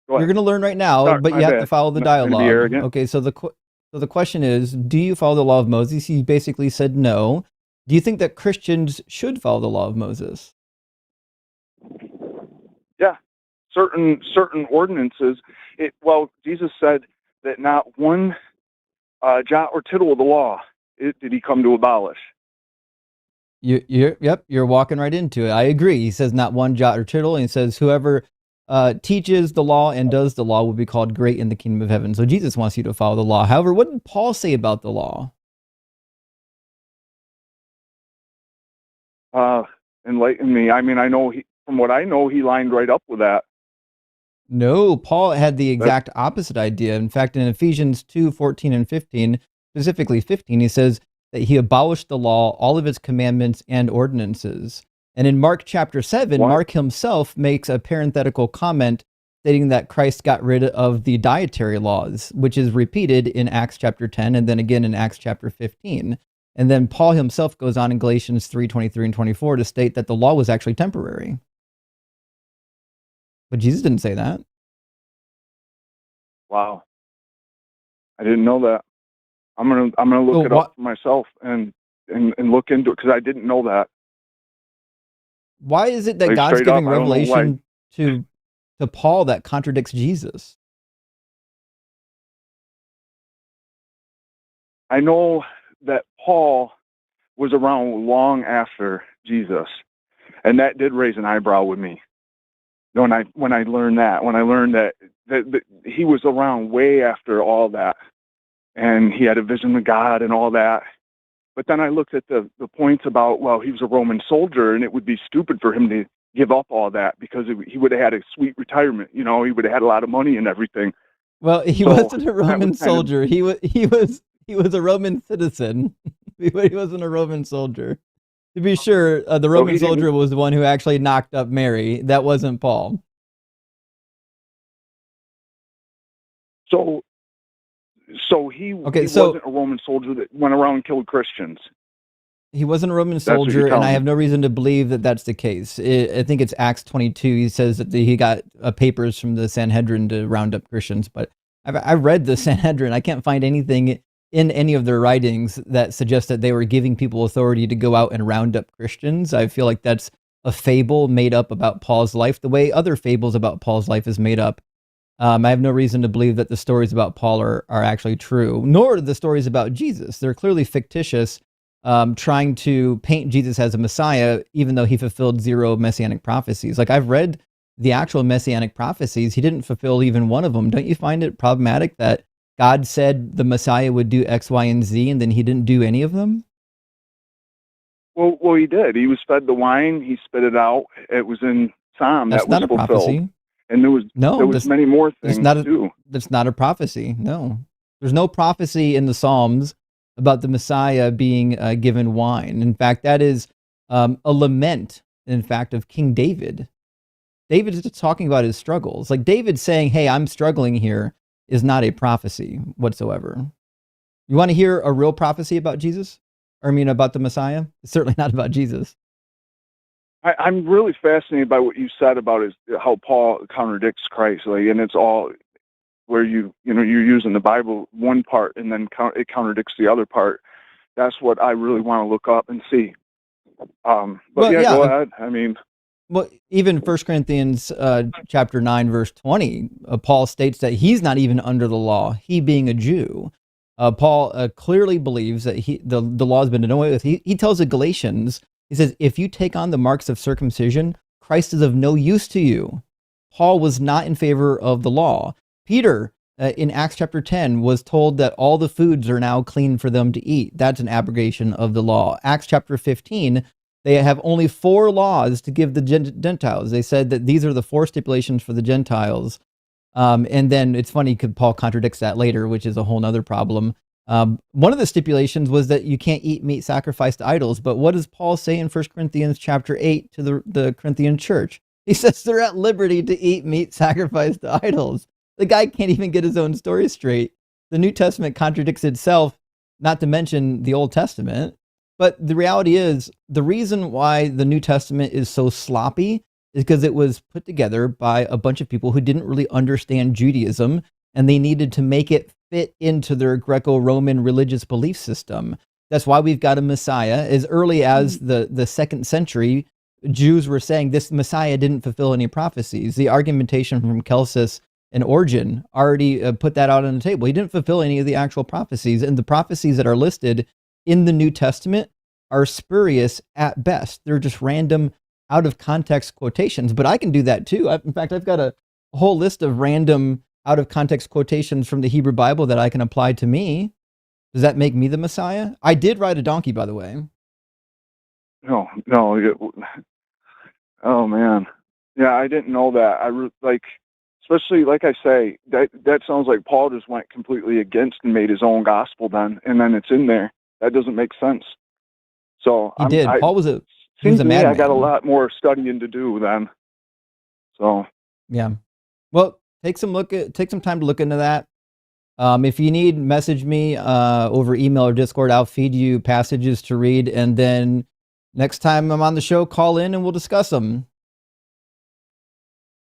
going to learn right now, but you have to follow the dialogue. Okay, so the question is, do you follow the law of Moses? You basically said no. Do you think that Christians should follow the law of Moses? Yeah, certain ordinances. Jesus said that not one jot or tittle of the law did he come to abolish. You're walking right into it. I agree. He says not one jot or tittle, and he says whoever teaches the law and does the law will be called great in the kingdom of heaven. So Jesus wants you to follow the law. However, what did Paul say about the law? Enlighten me. I mean, I know from what I know, he lined right up with that. No, Paul had the exact opposite idea. In fact, in Ephesians 2:14 and 15, specifically 15, he says that he abolished the law, all of its commandments and ordinances. And in Mark chapter 7, Mark himself makes a parenthetical comment stating that Christ got rid of the dietary laws, which is repeated in Acts chapter 10 and then again in Acts chapter 15. And then Paul himself goes on in Galatians 3:23 and 24 to state that the law was actually temporary. But Jesus didn't say that. Wow. I didn't know that. I'm gonna look it up for myself and look into it because I didn't know that. Why is it that God's giving revelation to Paul that contradicts Jesus? I know that Paul was around long after Jesus, and that did raise an eyebrow with me. When I learned that he was around way after all that, and he had a vision of God and all that. But then I looked at the points about, he was a Roman soldier, and it would be stupid for him to give up all that because he would have had a sweet retirement. You know, he would have had a lot of money and everything. Well, he wasn't a Roman soldier. He was a Roman citizen, but he wasn't a Roman soldier. To be sure, the Roman soldier was the one who actually knocked up Mary. That wasn't Paul. So he wasn't a Roman soldier that went around and killed Christians. He wasn't a Roman soldier, and I have no reason to believe that that's the case. I think it's Acts 22. He says that he got papers from the Sanhedrin to round up Christians, but I read the Sanhedrin. I can't find anything in any of their writings that suggests that they were giving people authority to go out and round up Christians. I feel like that's a fable made up about Paul's life, the way other fables about Paul's life is made up. I have no reason to believe that the stories about Paul are actually true, nor the stories about Jesus. They're clearly fictitious, trying to paint Jesus as a Messiah, even though he fulfilled 0 messianic prophecies. Like, I've read the actual messianic prophecies. He didn't fulfill even one of them. Don't you find it problematic that God said the Messiah would do X, Y, and Z, and then he didn't do any of them? Well, he did. He was fed the wine. He spit it out. It was in Psalm. That's that was not a fulfilled. prophecy. And there was many more things too. That's not a prophecy. No, there's no prophecy in the Psalms about the Messiah being given wine. In fact, that is a lament, in fact, of King David. David is just talking about his struggles. Like, David saying, hey, I'm struggling here, is not a prophecy whatsoever. You want to hear a real prophecy about Jesus? Or, I mean, about the Messiah? It's certainly not about Jesus. I'm really fascinated by what you said about how Paul contradicts Christ, and it's all where you're using the Bible one part and then it contradicts the other part. That's what I really want to look up and see. Go ahead. I mean, Well, even 1 Corinthians chapter 9, verse 20, Paul states that he's not even under the law, he being a Jew. Paul clearly believes that the law has been done away with. He tells the Galatians, he says, if you take on the marks of circumcision, Christ is of no use to you. Paul was not in favor of the law. Peter, in Acts chapter 10, was told that all the foods are now clean for them to eat. That's an abrogation of the law. Acts chapter 15, they have only 4 laws to give the Gentiles. They said that these are the 4 stipulations for the Gentiles. And then it's funny because Paul contradicts that later, which is a whole nother problem. One of the stipulations was that you can't eat meat sacrificed to idols. But what does Paul say in 1 Corinthians chapter 8 to the Corinthian church? He says they're at liberty to eat meat sacrificed to idols. The guy can't even get his own story straight. The New Testament contradicts itself, not to mention the Old Testament. But the reality is, the reason why the New Testament is so sloppy is because it was put together by a bunch of people who didn't really understand Judaism, and they needed to make it fit into their Greco-Roman religious belief system. That's why we've got a Messiah. As early as the 2nd century, Jews were saying this Messiah didn't fulfill any prophecies. The argumentation from Celsus and Origen already put that out on the table. He didn't fulfill any of the actual prophecies, and the prophecies that are listed in the New Testament are spurious at best. They're just random, out of context quotations, but I can do that too. In fact, I've got a whole list of random, out of context quotations from the Hebrew Bible that I can apply to me. Does that make me the Messiah? I did ride a donkey, by the way. No. Oh man, yeah, I didn't know that. Especially like I say, that sounds like Paul just went completely against and made his own gospel then, and then it's in there. That doesn't make sense. So He did. Paul was a seems to me madman. I got a lot more studying to do then. So yeah. Well, take some time to look into that. If you need, message me over email or Discord. I'll feed you passages to read, and then next time I'm on the show, call in and we'll discuss them.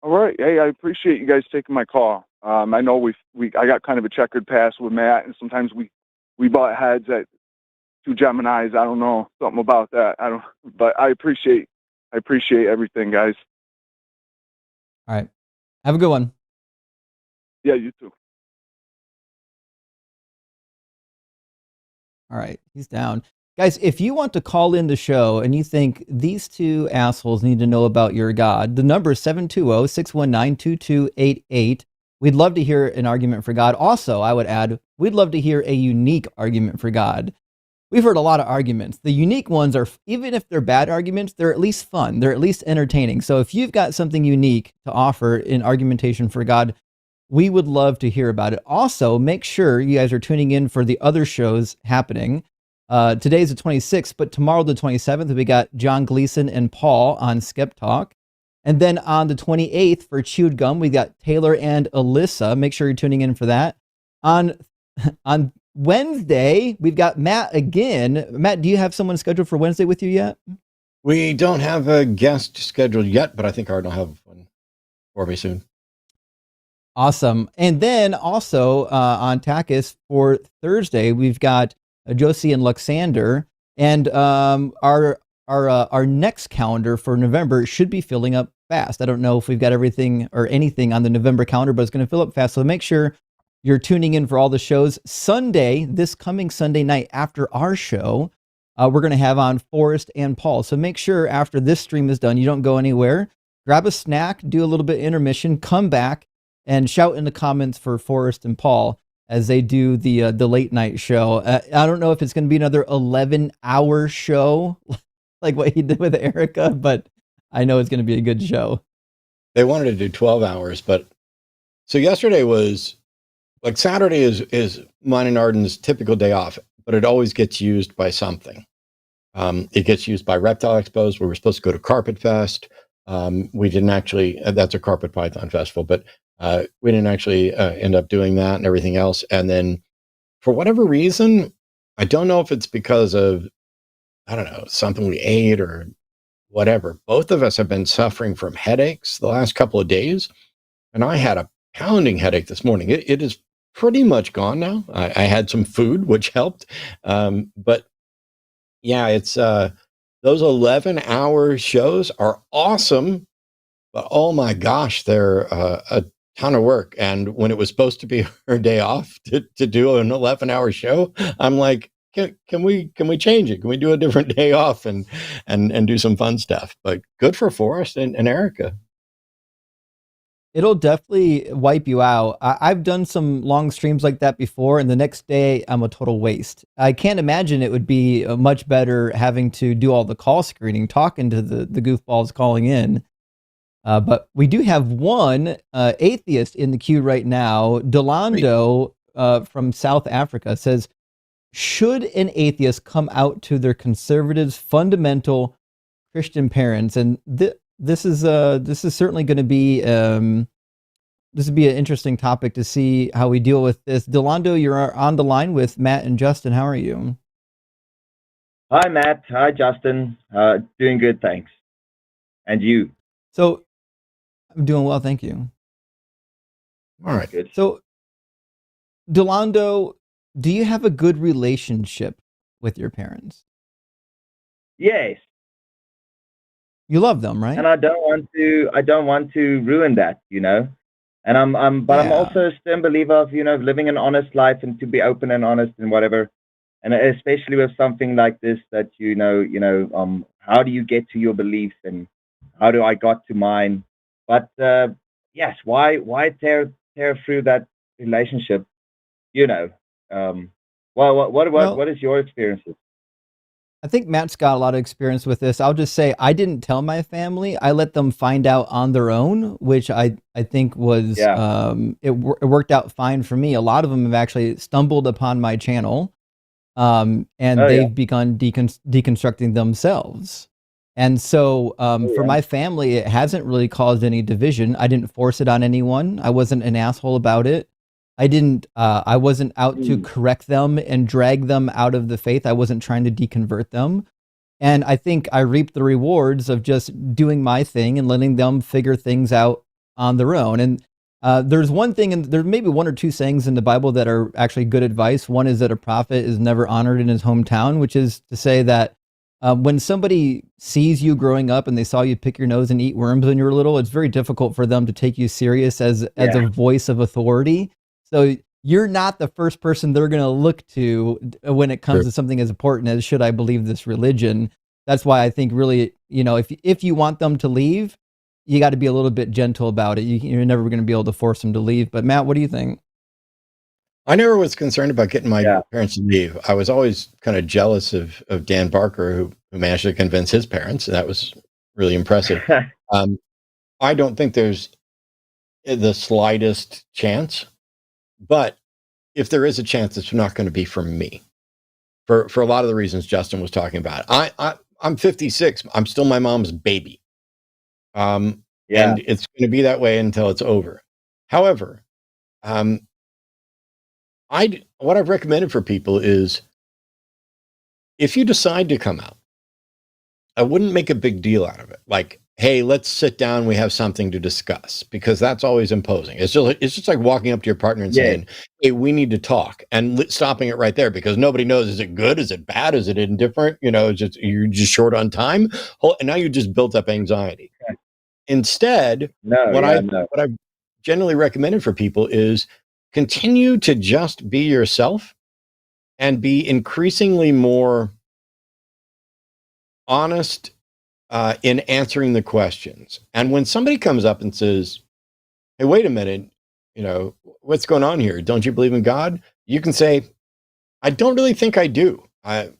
All right. Hey, I appreciate you guys taking my call. I know I got kind of a checkered past with Matt, and sometimes we butt heads at 2 Geminis. I don't know, something about that. But I appreciate everything, guys. All right. Have a good one. Yeah, you too. All right. He's down. Guys, if you want to call in the show and you think these 2 assholes need to know about your God, the number is 720-619-2288. We'd love to hear an argument for God. Also, I would add, we'd love to hear a unique argument for God. We've heard a lot of arguments. The unique ones are, even if they're bad arguments, they're at least fun. They're at least entertaining. So if you've got something unique to offer in argumentation for God, we would love to hear about it. Also, make sure you guys are tuning in for the other shows happening. Today's the 26th, but tomorrow the 27th, we got John Gleason and Paul on Skeptalk. And then on the 28th for Chewed Gum, we got Taylor and Alyssa. Make sure you're tuning in for that. On Wednesday, we've got Matt again. Matt, do you have someone scheduled for Wednesday with you yet? We don't have a guest scheduled yet, but I think Art will have one for me soon. Awesome. And then also on TACIS for Thursday, we've got Josie and Luxander. And our next calendar for November should be filling up fast. I don't know if we've got everything or anything on the November calendar, but it's going to fill up fast. So make sure you're tuning in for all the shows. Sunday, this coming Sunday night after our show, we're going to have on Forrest and Paul. So make sure after this stream is done, you don't go anywhere. Grab a snack, do a little bit of intermission, come back, and shout in the comments for Forrest and Paul as they do the late night show. I don't know if it's going to be another 11-hour show like what he did with Erica, but I know it's going to be a good show. They wanted to do 12 hours, but so yesterday was like Saturday is mine and Arden's typical day off, but it always gets used by something. It gets used by Reptile Expos, where we're supposed to go to Carpet Fest. We didn't actually, that's a carpet python festival, but we didn't actually end up doing that and everything else. And then for whatever reason, I don't know if it's because of, I don't know, something we ate or whatever. Both of us have been suffering from headaches the last couple of days. And I had a pounding headache this morning. It is pretty much gone now. I had some food, which helped. But yeah, it's those 11-hour shows are awesome, but oh my gosh, they're a ton of work. And when it was supposed to be her day off to do an 11-hour show, I'm like, can we change it? Can we do a different day off and do some fun stuff? But good for Forrest and Erica. It'll definitely wipe you out. I've done some long streams like that before, and the next day I'm a total waste. I can't imagine it would be much better having to do all the call screening, talking to the goofballs calling in. But we do have one atheist in the queue right now. Delando from South Africa says, should an atheist come out to their conservatives' fundamental Christian parents? And this is certainly going to be this would be an interesting topic to see how we deal with this. Delando, you're on the line with Matt and Justin. How are you? Hi, Matt. Hi, Justin. Doing good, thanks. And you? So I'm doing well, thank you. All right. Good. So, Delando, do you have a good relationship with your parents? Yes. You love them, right? And I don't want to ruin that, you know. And I'm also a stern believer of, you know, living an honest life and to be open and honest and whatever. And especially with something like this, that how do you get to your beliefs and how do I got to mine? But yes, why tear through that relationship? You know, what is your experiences? I think Matt's got a lot of experience with this. I'll just say I didn't tell my family. I let them find out on their own, which I think was it worked out fine for me. A lot of them have actually stumbled upon my channel, and they've begun deconstructing themselves. And so for my family, it hasn't really caused any division. I didn't force it on anyone. I wasn't an asshole about it. I wasn't out to correct them and drag them out of the faith. I wasn't trying to deconvert them. And I think I reaped the rewards of just doing my thing and letting them figure things out on their own. And there's one thing, and there may be one or two sayings in the Bible that are actually good advice. One is that a prophet is never honored in his hometown, which is to say that when somebody sees you growing up and they saw you pick your nose and eat worms when you were little, it's very difficult for them to take you serious as a voice of authority. So you're not the first person they're going to look to when it comes to something as important as, should I believe this religion? That's why I think really, you know, if you want them to leave, you got to be a little bit gentle about it. You're never going to be able to force them to leave. But Matt, what do you think? I never was concerned about getting my parents to leave. I was always kind of jealous of Dan Barker, who managed to convince his parents. That was really impressive. I don't think there's the slightest chance. But if there is a chance, it's not going to be from me, for a lot of the reasons Justin was talking about. I'm 56. I'm still my mom's baby, and it's going to be that way until it's over. However, what I've recommended for people is, if you decide to come out, I wouldn't make a big deal out of it. Like, hey, let's sit down. We have something to discuss, because that's always imposing. It's just like walking up to your partner and saying, hey, we need to talk, and stopping it right there, because nobody knows, is it good? Is it bad? Is it indifferent? You know, you're just short on time. And now you just built up anxiety. Okay. Instead, what I've generally recommended for people is continue to just be yourself and be increasingly more honest in answering the questions. And when somebody comes up and says, hey, wait a minute, you know, what's going on here? Don't you believe in God? You can say, I don't really think I do. I'm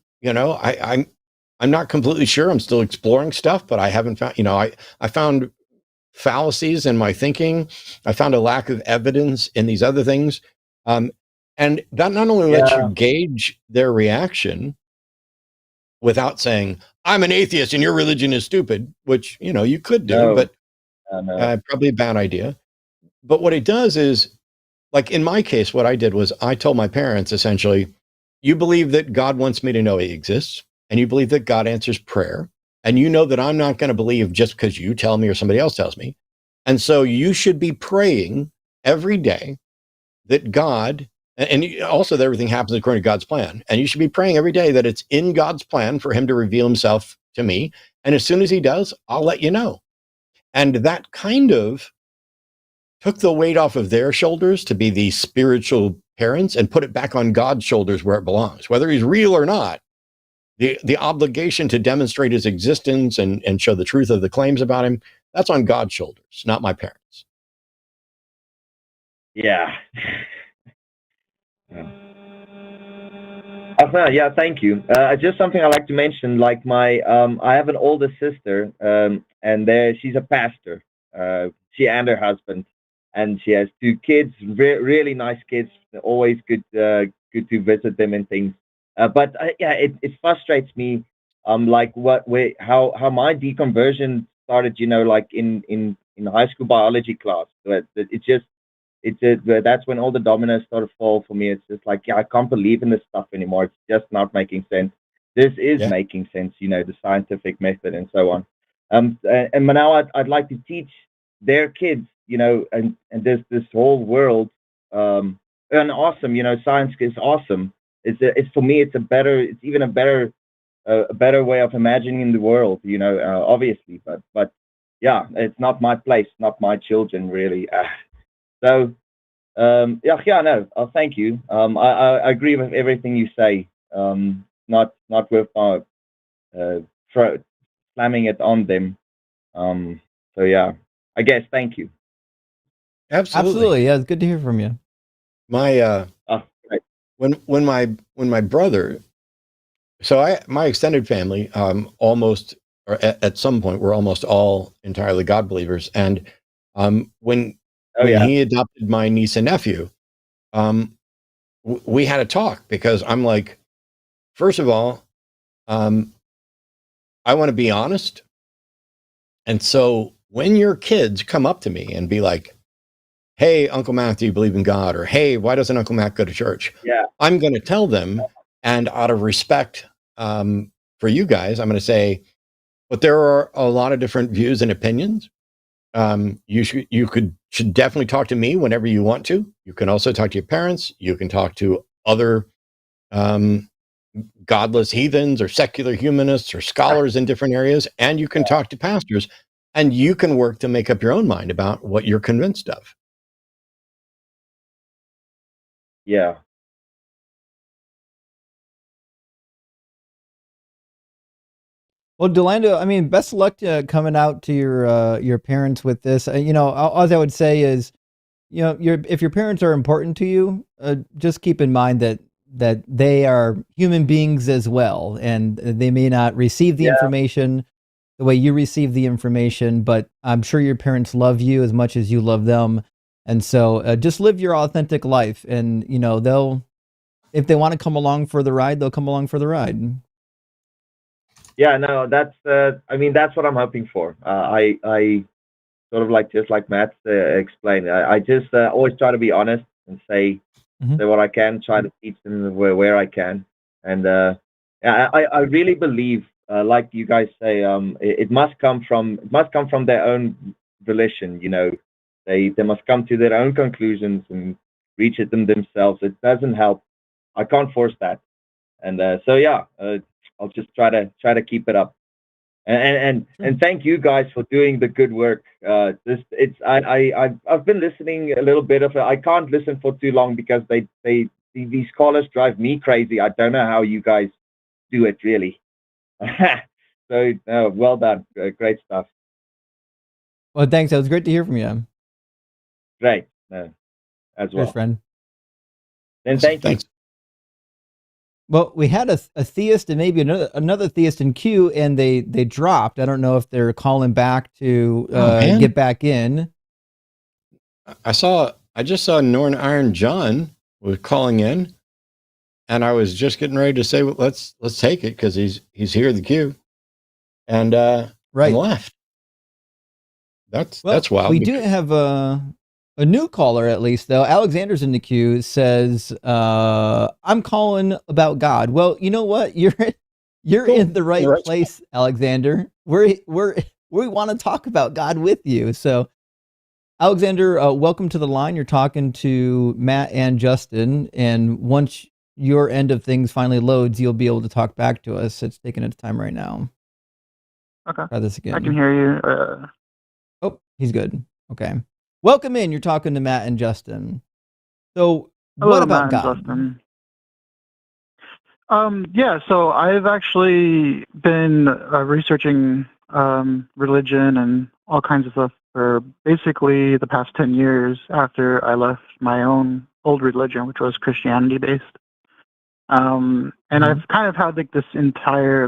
not completely sure. I'm still exploring stuff, but I haven't found, I found fallacies in my thinking. I found a lack of evidence in these other things. And that not only lets you gauge their reaction without saying, I'm an atheist and your religion is stupid, which, you could do, but probably a bad idea. But what it does is, like in my case, what I did was I told my parents, essentially, you believe that God wants me to know he exists, and you believe that God answers prayer, and you know that I'm not going to believe just because you tell me or somebody else tells me. And so you should be praying every day that God, and also that everything happens according to God's plan. And you should be praying every day that it's in God's plan for him to reveal himself to me. And as soon as he does, I'll let you know. And that kind of took the weight off of their shoulders to be the spiritual parents and put it back on God's shoulders where it belongs. Whether he's real or not, the obligation to demonstrate his existence and show the truth of the claims about him, that's on God's shoulders, not my parents. Yeah. Yeah, thank you. Just something I like to mention, like I have an older sister, and she's a pastor. She and her husband, and she has 2 kids, really nice kids. Always good to visit them and things. But yeah, it frustrates me, like how my deconversion started. Like in high school biology class. That's when all the dominoes started to fall for me. It's just like, yeah, I can't believe in this stuff anymore. It's just not making sense. This is making sense, the scientific method and so on. And now I'd like to teach their kids, and this whole world, and awesome, science is awesome. It's for me, it's even a better way of imagining the world, obviously, but yeah, it's not my place, not my children, really. So, no. Thank you. I agree with everything you say. Not with slamming it on them. So yeah, I guess. Thank you. Absolutely. Yeah, it's good to hear from you. My right. when my brother, my extended family, almost, or at some point, we're almost all entirely God believers, and when he adopted my niece and nephew, we had a talk, because I'm like, first of all, I want to be honest. And so when your kids come up to me and be like, hey, Uncle Matt, do you believe in God? Or, hey, why doesn't Uncle Matt go to church? Yeah. I'm going to tell them, and out of respect for you guys, I'm going to say, but there are a lot of different views and opinions. You should definitely talk to me whenever you want to. You can also talk to your parents. You can talk to other godless heathens or secular humanists or scholars in different areas, and you can talk to pastors, and you can work to make up your own mind about what you're convinced of. Yeah. Well, Delando, I mean, best of luck to coming out to your parents with this. All I would say is, if your parents are important to you, just keep in mind that they are human beings as well, and they may not receive the information the way you receive the information, but I'm sure your parents love you as much as you love them, and so just live your authentic life, and they'll, if they want to come along for the ride, they'll come along for the ride. Yeah, no, that's that's what I'm hoping for. I sort of just like Matt explained. I just always try to be honest and say what I can, try to teach them where I can, and I really believe, like you guys say, it must come from their own volition. They must come to their own conclusions and reach it themselves. It doesn't help. I can't force that, and so yeah. I'll just try to keep it up, and thank you guys for doing the good work. I've been listening a little bit of it. I can't listen for too long because these callers drive me crazy. I don't know how you guys do it, really. So well done, great stuff. Well, thanks. It was great to hear from you. Great, as well. Cheers, friend. And thank you. Well, we had a theist and maybe another theist in queue, and they dropped. I don't know if they're calling back to get back in. I just saw Norn Iron John was calling in, and I was just getting ready to say, well, let's take it, because he's here in the queue, and and left. That's wild. We do have a new caller, at least, though. Alexander's in the queue. Says, "I'm calling about God." Well, you know what? You're in the right place, Alexander. We want to talk about God with you. So, Alexander, welcome to the line. You're talking to Matt and Justin, and once your end of things finally loads, you'll be able to talk back to us. It's taking its time right now. Okay. Try this again. I can hear you. Oh, he's good. Okay. Welcome in. You're talking to Matt and Justin. So, Hello, what about Matt God? and Justin. Yeah, so I've actually been researching religion and all kinds of stuff for basically the past 10 years after I left my own old religion, which was Christianity based. And I've kind of had like this entire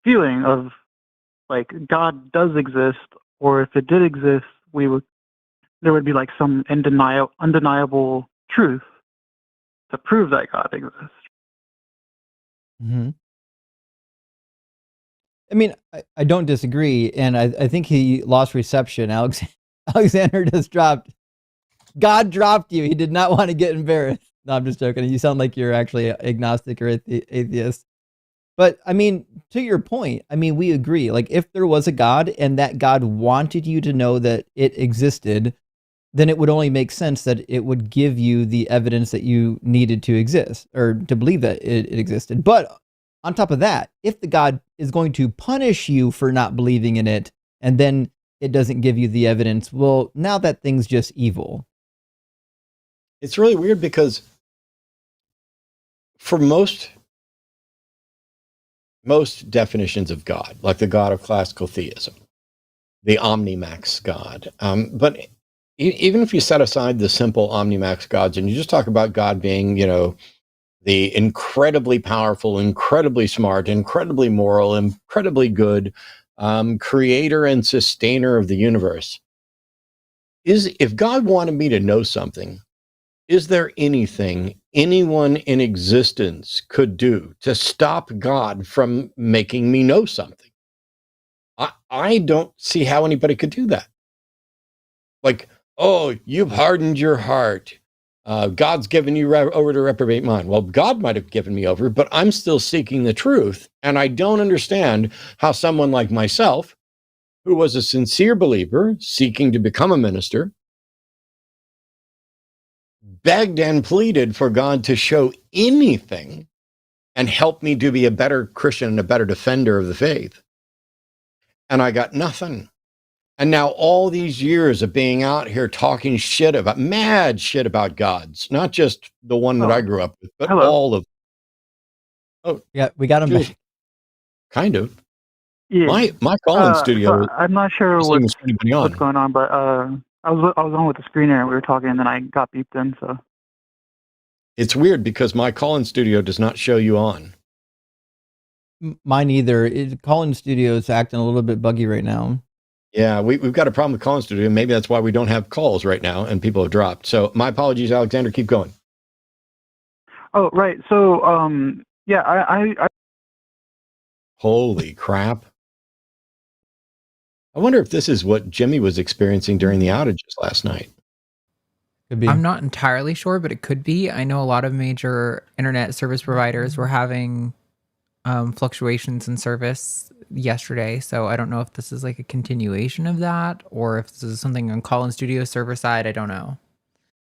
feeling of like God does exist, or if it did exist, there would be like some undeniable truth to prove that God exists. Mm-hmm. I mean, I don't disagree, and I think he lost reception. Alexander just dropped. God dropped you. He did not want to get embarrassed. No, I'm just joking. You sound like you're actually agnostic or atheist. But I mean, to your point, I mean, we agree. Like, if there was a God and that God wanted you to know that it existed, then it would only make sense that it would give you the evidence that you needed to exist or to believe that it existed. But on top of that, if the God is going to punish you for not believing in it, and then it doesn't give you the evidence, well, now that thing's just evil. It's really weird because for most definitions of God, like the God of classical theism, the Omnimax God, but even if you set aside the simple Omnimax gods and you just talk about God being, the incredibly powerful, incredibly smart, incredibly moral, incredibly good creator and sustainer of the universe, if God wanted me to know something, is there anything anyone in existence could do to stop God from making me know something? I don't see how anybody could do that. Like, oh, you've hardened your heart. God's given you over to reprobate mind. Well, God might have given me over, but I'm still seeking the truth. And I don't understand how someone like myself, who was a sincere believer seeking to become a minister, begged and pleaded for God to show anything and help me to be a better Christian and a better defender of the faith. And I got nothing. And now all these years of being out here talking mad shit about gods, not just the one that I grew up with, but all of them. Oh, yeah, we got him back. Kind of. Yeah. My call-in studio. So I'm not sure what's going on, but I was on with the screener and we were talking, and then I got beeped in. So it's weird because my call-in studio does not show you on. Mine either. Call-in studio is acting a little bit buggy right now. Yeah, we've got a problem with call-in studio. Maybe that's why we don't have calls right now and people have dropped. So my apologies, Alexander. Keep going. Oh, right. So yeah, I Holy crap. I wonder if this is what Jimmy was experiencing during the outages last night. Could be. I'm not entirely sure, but it could be. I know a lot of major internet service providers were having fluctuations in service yesterday, so I don't know if this is like a continuation of that or if this is something on Call-in Studio server side. I don't know.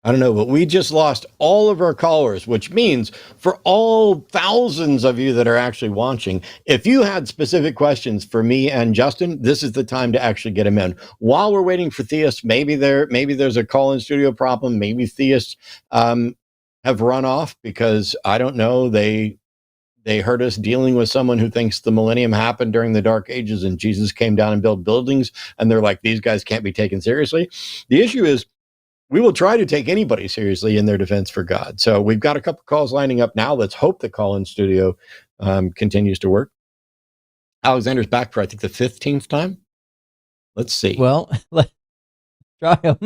But we just lost all of our callers, which means for all thousands of you that are actually watching, if you had specific questions for me and Justin, this is the time to actually get them in. While we're waiting for theists, maybe there's a call-in studio problem. Maybe theists have run off because, I don't know, they heard us dealing with someone who thinks the millennium happened during the Dark Ages and Jesus came down and built buildings, and they're like, these guys can't be taken seriously. The issue is, we will try to take anybody seriously in their defense for God. So we've got a couple calls lining up now. Let's hope the call-in studio continues to work. Alexander's back for, I think, the 15th time. Let's see. Well, let's try him.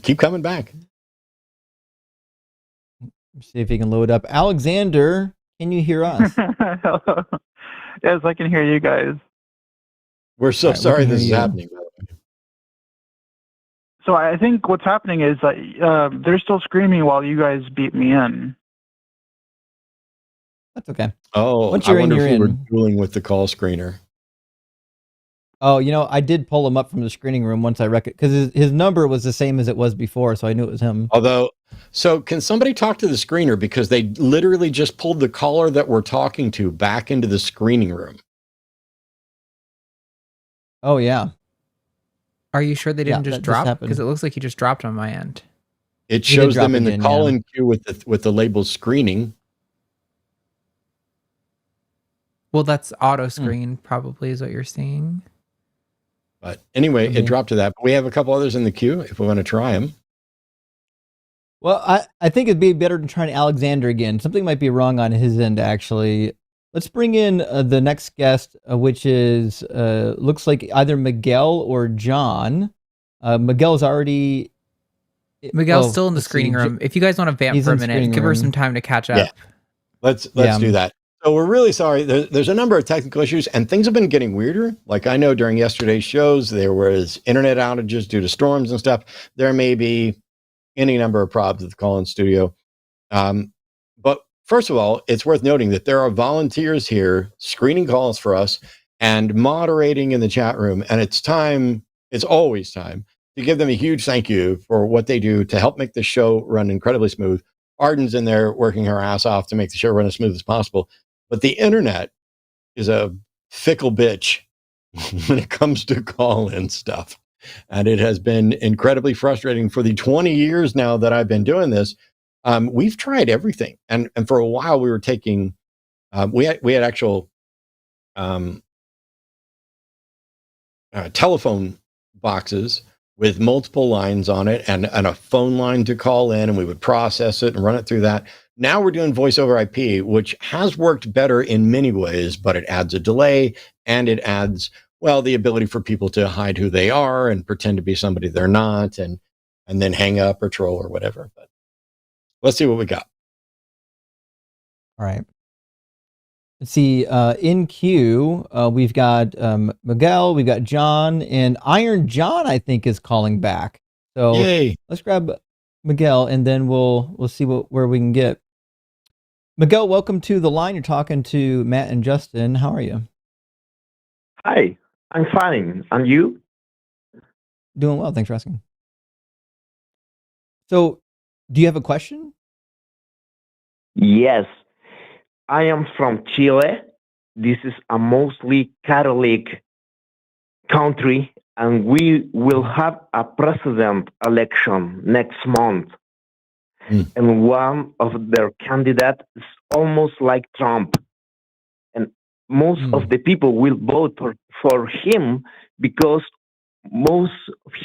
Keep coming back. See if he can load up. Alexander, can you hear us? Yes, I can hear you guys. We're so sorry this is happening. So I think what's happening is that they're still screaming while you guys beat me in. That's okay. Oh, once you're I wonder in, if we were dueling with the call screener. Oh, I did pull him up from the screening room once I because his number was the same as it was before, so I knew it was him. So can somebody talk to the screener, because they literally just pulled the caller that we're talking to back into the screening room. Oh yeah. Are you sure they didn't Yeah, just that just drop? happened. Because it looks like he just dropped on my end. It He did shows drop them in the again, call-in queue with the label screening. Well, that's auto screen, probably is what you're seeing. But anyway, Okay. it dropped to that. But we have a couple others in the queue if we want to try them. Well, I think it'd be better than trying Alexander again. Something might be wrong on his end, actually. Let's bring in the next guest, which is looks like either Miguel or John. Miguel's already. Miguel's still in the screening room. If you guys want to vamp He's for a in the minute, screening give her room. some time to catch up. Yeah. Let's do that. So we're really sorry. There's a number of technical issues, and things have been getting weirder. Like I know during yesterday's shows, there was internet outages due to storms and stuff. There may be any number of problems at the call-in studio. But first of all, it's worth noting that there are volunteers here screening calls for us and moderating in the chat room. And it's always time to give them a huge thank you for what they do to help make the show run incredibly smooth. Arden's in there working her ass off to make the show run as smooth as possible. But the internet is a fickle bitch when it comes to call-in stuff. And it has been incredibly frustrating for the 20 years now that I've been doing this. We've tried everything. And for a while we were taking, we had actual telephone boxes with multiple lines on it and a phone line to call in, and we would process it and run it through that. Now we're doing voice over IP, which has worked better in many ways, but it adds a delay and it adds, well, the ability for people to hide who they are and pretend to be somebody they're not, and then hang up or troll or whatever. But let's see what we got. All right. Let's see. In queue, we've got Miguel, we've got John, and Iron John, I think, is calling back. So Yay. Let's grab Miguel, and then we'll see where we can get. Miguel, welcome to the line. You're talking to Matt and Justin. How are you? Hi, I'm fine. And you? Doing well. Thanks for asking. So, do you have a question? Yes. I am from Chile. This is a mostly Catholic country, and we will have a president election next month. And one of their candidates is almost like Trump. And most of the people will vote for him because most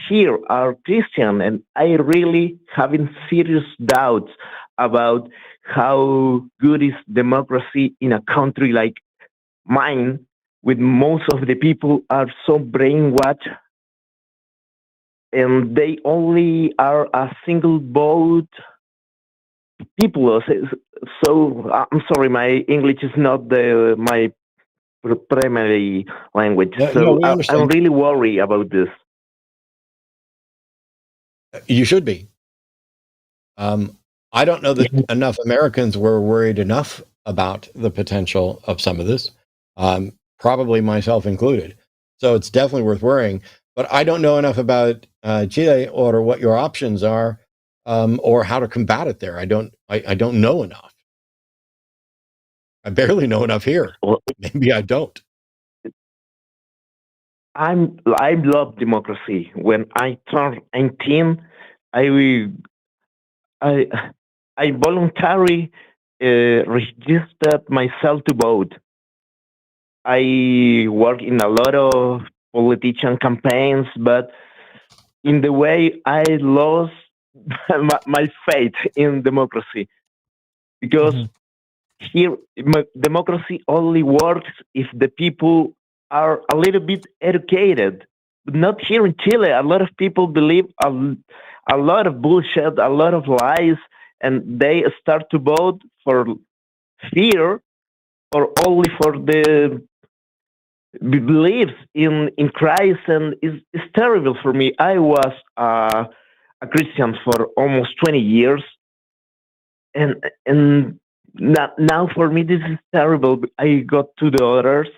here are Christian, and I really having serious doubts about how good is democracy in a country like mine, with most of the people are so brainwashed, and they only are a single vote people. So I'm sorry, my English is not my primary language. I'm really worried about this. You should be. I don't know that enough Americans were worried enough about the potential of some of this, probably myself included. So it's definitely worth worrying. But I don't know enough about Chile or what your options are, or how to combat it there. I don't know enough. I barely know enough here. Maybe I don't. I love democracy. When I turned 18, I voluntarily registered myself to vote. I work in a lot of politician campaigns, but in the way I lost my faith in democracy, because here democracy only works if the people are a little bit educated. But not here in Chile. A lot of people believe a lot of bullshit, a lot of lies, and they start to vote for fear or only for the beliefs in Christ, and it's terrible for me. I was a Christian for almost 20 years, and now for me this is terrible. I got two daughters,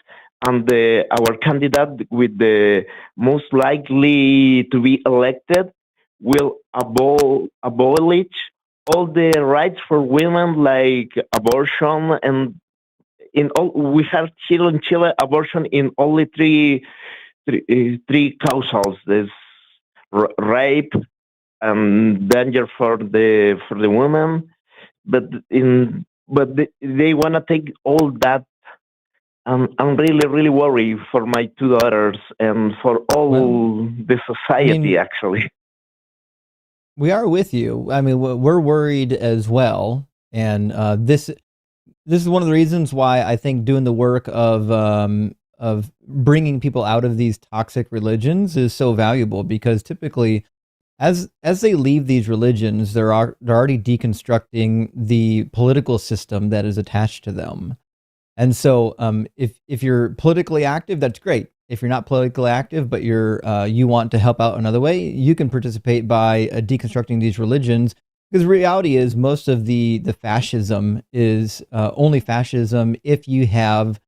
and our candidate with the most likely to be elected will abolish all the rights for women, like abortion, and we have Chile, abortion in only 3 three causals. There's rape and danger for the woman, but they want to take all that. I'm really, really worried for my two daughters and for all the society, actually. We are with you. I mean, we're worried as well. And this is one of the reasons why I think doing the work of bringing people out of these toxic religions is so valuable, because typically as they leave these religions, they're already deconstructing the political system that is attached to them. And so if you're politically active, that's great. If you're not politically active, but you want to help out another way, you can participate by deconstructing these religions. Because the reality is, most of the fascism is only fascism if you have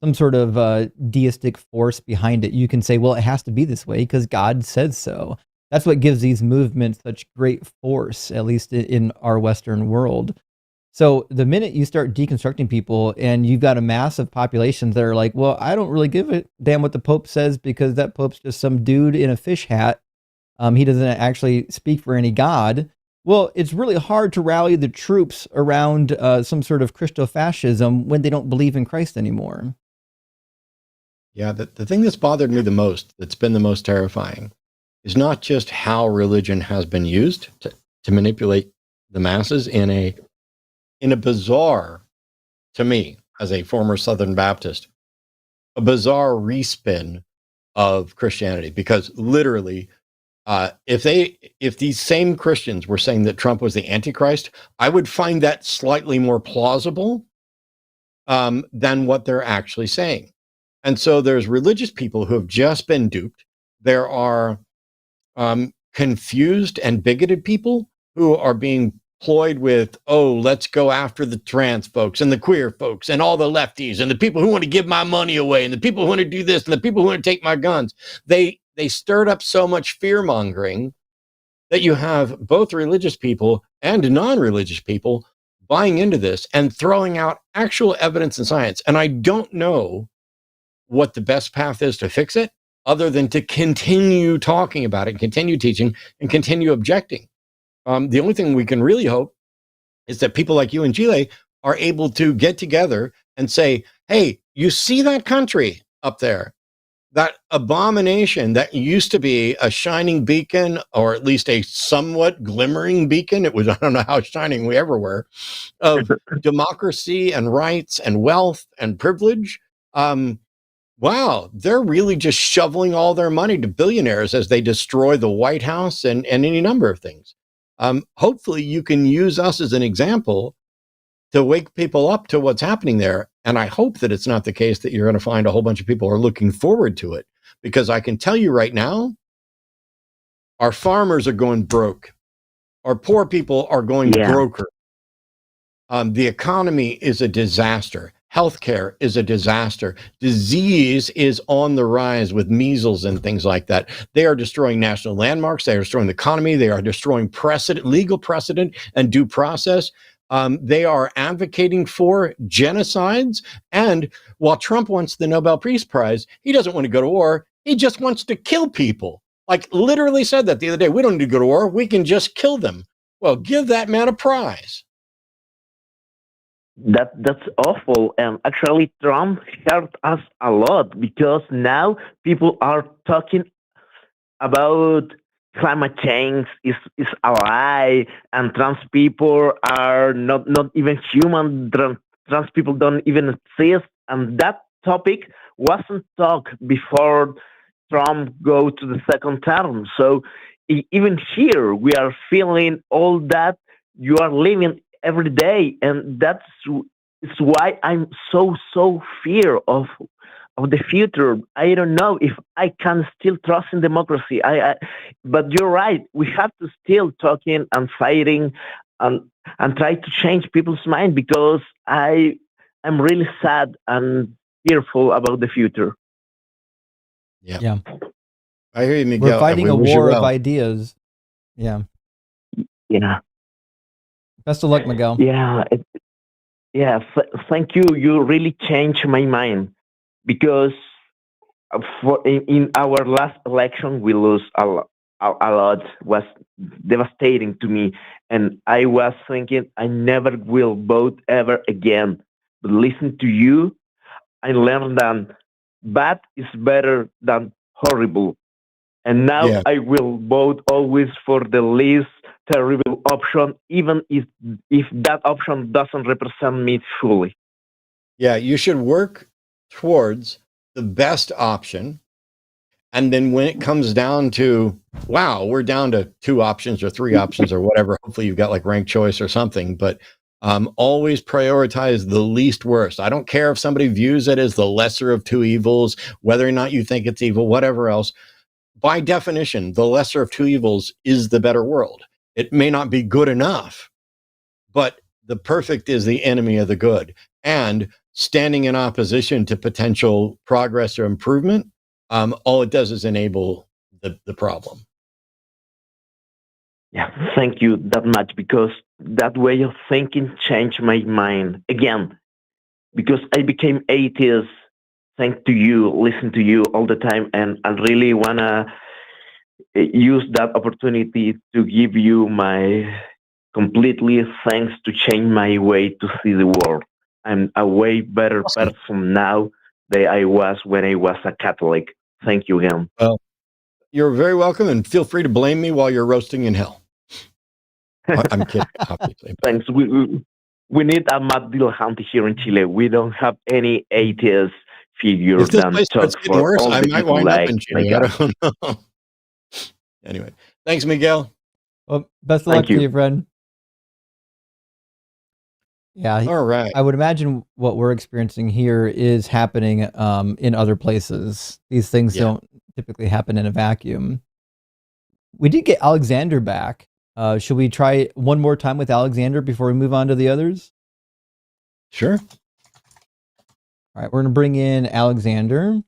some sort of deistic force behind it. You can say, well, it has to be this way because God said so. That's what gives these movements such great force, at least in our Western world. So the minute you start deconstructing people and you've got a massive population that are like, well, I don't really give a damn what the Pope says because that Pope's just some dude in a fish hat. He doesn't actually speak for any God. Well, it's really hard to rally the troops around some sort of Christo-fascism when they don't believe in Christ anymore. Yeah, the thing that's bothered me the most, that's been the most terrifying, is not just how religion has been used to manipulate the masses in a bizarre, to me, as a former Southern Baptist, a bizarre respin of Christianity. Because literally, if these same Christians were saying that Trump was the Antichrist, I would find that slightly more plausible than what they're actually saying. And so there's religious people who have just been duped. There are confused and bigoted people who are being ployed with, oh, let's go after the trans folks and the queer folks and all the lefties and the people who want to give my money away and the people who want to do this and the people who want to take my guns. They stirred up so much fear mongering that you have both religious people and non-religious people buying into this and throwing out actual evidence and science. And I don't know what the best path is to fix it, other than to continue talking about it, continue teaching, and continue objecting. The only thing we can really hope is that people like you and Gile are able to get together and say, hey, you see that country up there, that abomination that used to be a shining beacon, or at least a somewhat glimmering beacon. It was, I don't know how shining we ever were, of democracy and rights and wealth and privilege. Wow, they're really just shoveling all their money to billionaires as they destroy the White House and any number of things. Hopefully you can use us as an example to wake people up to what's happening there. And I hope that it's not the case that you're going to find a whole bunch of people who are looking forward to it, because I can tell you right now, our farmers are going broke. Our poor people are going broker. The economy is a disaster. Healthcare is a disaster. Disease is on the rise with measles and things like that. They are destroying national landmarks. They are destroying the economy. They are destroying precedent, legal precedent, and due process. They are advocating for genocides. And while Trump wants the Nobel Peace Prize, he doesn't want to go to war. He just wants to kill people. Like, literally said that the other day. We don't need to go to war. We can just kill them. Well, give that man a prize. That's awful, and actually Trump hurt us a lot, because now people are talking about climate change is a lie, and trans people are not even human. Trans people don't even exist, and that topic wasn't talked before Trump go to the second term. So even here we are feeling all that you are living every day, and that's why I'm so fear of the future. I don't know if I can still trust in democracy. But you're right. We have to still talking and fighting and try to change people's mind, because I'm really sad and fearful about the future. Yeah. I hear you, Miguel. We're fighting a war of ideas. Yeah. Yeah. Best of luck, Miguel. Yeah. Thank you. You really changed my mind, because in our last election, we lost a lot. Was devastating to me, and I was thinking I never will vote ever again. But listen to you, I learned that bad is better than horrible. And now Yeah. I will vote always for the least terrible option, even if that option doesn't represent me fully. Yeah, you should work towards the best option. And then when it comes down to, wow, we're down to 2 options or 3 options or whatever, hopefully you've got like ranked choice or something, but always prioritize the least worst. I don't care if somebody views it as the lesser of 2 evils, whether or not you think it's evil, whatever else. By definition, the lesser of 2 evils is the better world. It may not be good enough, but the perfect is the enemy of the good. And standing in opposition to potential progress or improvement, all it does is enable the problem. Yeah, thank you that much, because that way of thinking changed my mind again. Because I became atheist thanks to you, listen to you all the time, and I really wanna use that opportunity to give you my completely thanks to change my way to see the world. I'm a way better person now than I was when I was a Catholic. Thank you again. Well, you're very welcome, and feel free to blame me while you're roasting in hell. I'm kidding, obviously. Thanks. We need a Matt Dillahunty here in Chile. We don't have any atheist figure If this that place starts talks getting for worse, all I the might people wind up like, in Chile. like I us. don't know. Anyway, thanks, Miguel. Well, best of Thank luck to you. you, friend. Yeah, All right. I would imagine what we're experiencing here is happening in other places. These things Yeah. don't typically happen in a vacuum. We did get Alexander back. Should we try one more time with Alexander before we move on to the others? Sure. All right, we're going to bring in Alexander.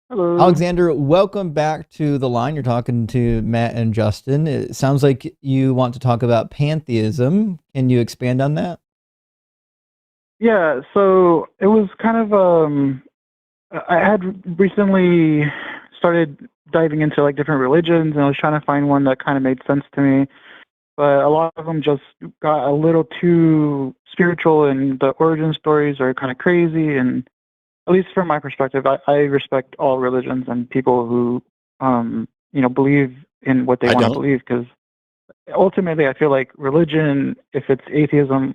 Hello. Alexander, welcome back to the line. You're talking to Matt and Justin. It sounds like you want to talk about pantheism. Can you expand on that? Yeah, so it was kind of I had recently started diving into like different religions, and I was trying to find one that kind of made sense to me. But a lot of them just got a little too spiritual, and the origin stories are kind of crazy. And at least from my perspective, I respect all religions and people who, believe in what they I want to don't. believe. Because ultimately, I feel like religion, if it's atheism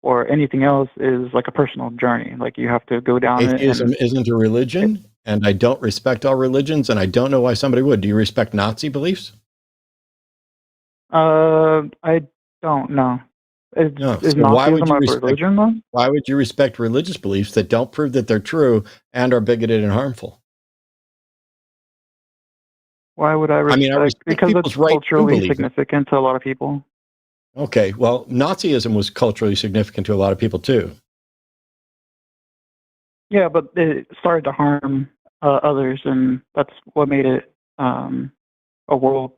or anything else, is like a personal journey. Like you have to go down it. Atheism And isn't a religion, and I don't respect all religions, and I don't know why somebody would. Do you respect Nazi beliefs? I don't know. No. Is So why would Nazism you a respect? religion though? Why would you respect religious beliefs that don't prove that they're true and are bigoted and harmful? Why would I I mean, I respect Because it's people's right to culturally believe it. significant to a lot of people. Okay, well, Nazism was culturally significant to a lot of people too. Yeah, but it started to harm others, and that's what made it a world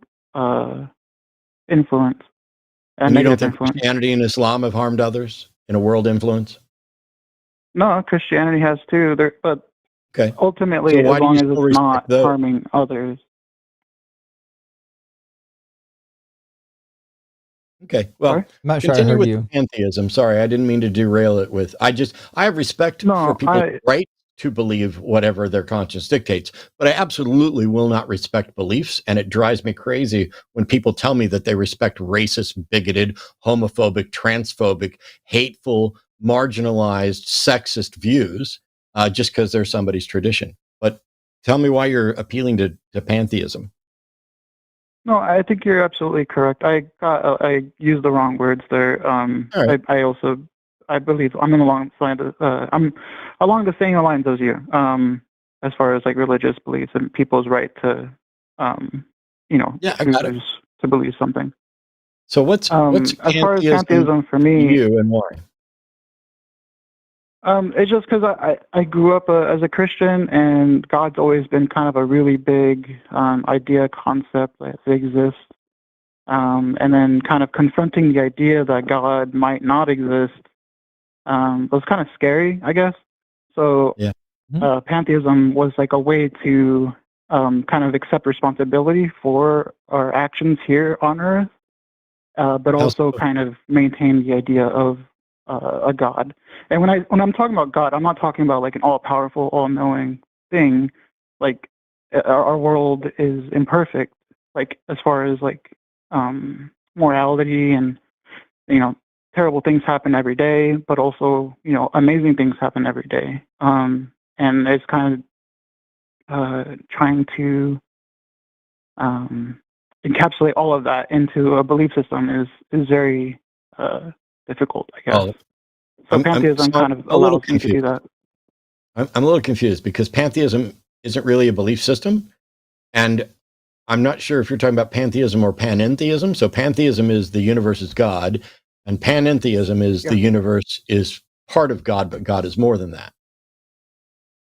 influence, a And you don't negative think influence. Christianity and Islam have harmed others in a world influence? No, Christianity has too. But Okay. ultimately, So as why do you long as still it's respect not those? harming others. Okay, well, Sorry? I'm not sure I continue heard with you. the pantheism. Sorry, I didn't mean to derail it with. I have respect for No, people's right to believe whatever their conscience dictates, but I absolutely will not respect beliefs, and it drives me crazy when people tell me that they respect racist, bigoted, homophobic, transphobic, hateful, marginalized, sexist views just because they're somebody's tradition. But tell me why you're appealing to pantheism. No, I think you're absolutely correct. I used the wrong words there. All right. I believe I'm along the same lines as you. As far as like religious beliefs and people's right to, Yeah, I got it. choose to believe something. So what's As far as pantheism for to me, you, and why? it's just because I grew up as a Christian, and God's always been kind of a really big idea, concept that exists. And then kind of confronting the idea that God might not exist was kind of scary, I guess. So Yeah. pantheism was like a way to kind of accept responsibility for our actions here on Earth, but also kind of maintain the idea of a God. And when I'm talking about God, I'm not talking about like an all-powerful, all-knowing thing. Like our world is imperfect, like as far as like morality, and terrible things happen every day, but also amazing things happen every day. And it's kind of trying to encapsulate all of that into a belief system is very difficult, I guess. So pantheism kind of allows me to do that. I'm a little confused because pantheism isn't really a belief system, and I'm not sure if you're talking about pantheism or panentheism. So pantheism is the universe is God, and panentheism is the universe is part of God, but God is more than that.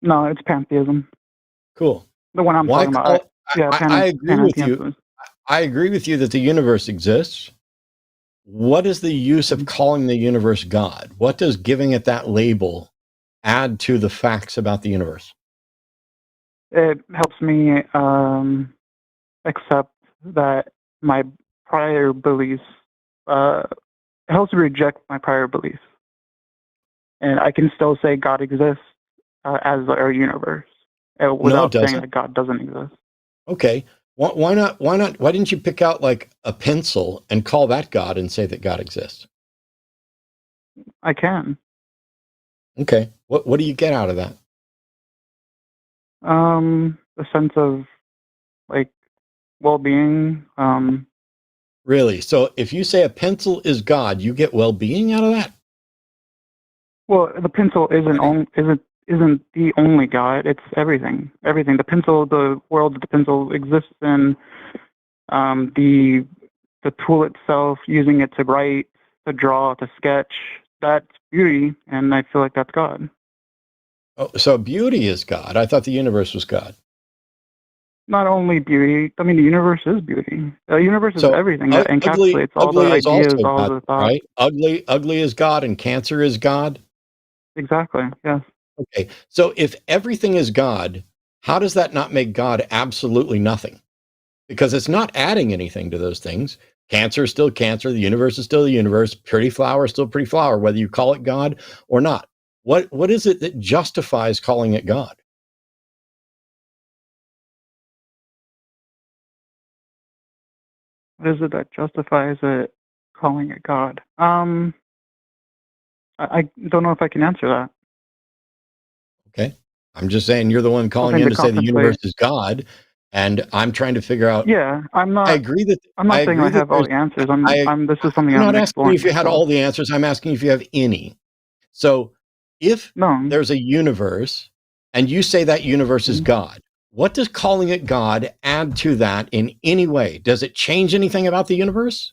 No, it's pantheism. Cool. The one I'm talking about. I agree with you. I agree with you that the universe exists. What is the use of calling the universe God? What does giving it that label add to the facts about the universe? It helps me accept that my prior beliefs, it helps me reject my prior beliefs. And I can still say God exists as our universe without saying that God doesn't exist. Okay. Why not? Why didn't you pick out like a pencil and call that God and say that God exists? I can. Okay. What do you get out of that? A sense of like well-being. Really? So if you say a pencil is God, you get well-being out of that? Well, the pencil isn't the only God. It's everything. Everything. The pencil, the world that the pencil exists in, the tool itself, using it to write, to draw, to sketch, that's beauty, and I feel like that's God. Oh, so beauty is God. I thought the universe was God. Not only beauty, I mean, the universe is beauty. The universe is everything that encapsulates all the ideas, all the thoughts. Right? Ugly is God and cancer is God. Exactly, yes. Okay, so if everything is God, how does that not make God absolutely nothing? Because it's not adding anything to those things. Cancer is still cancer. The universe is still the universe. Pretty flower is still pretty flower, whether you call it God or not. What is it that justifies calling it God? What is it that justifies it calling it God? I don't know if I can answer that. Okay. I'm just saying you're the one calling in to say the universe is God, and I'm trying to figure out. Yeah, I'm not. I agree that I'm not saying I have all the answers. This is something I'm I'm not asking you if you had myself. all the answers. I'm asking if you have any. So if there's a universe and you say that universe is God, what does calling it God add to that in any way? Does it change anything about the universe?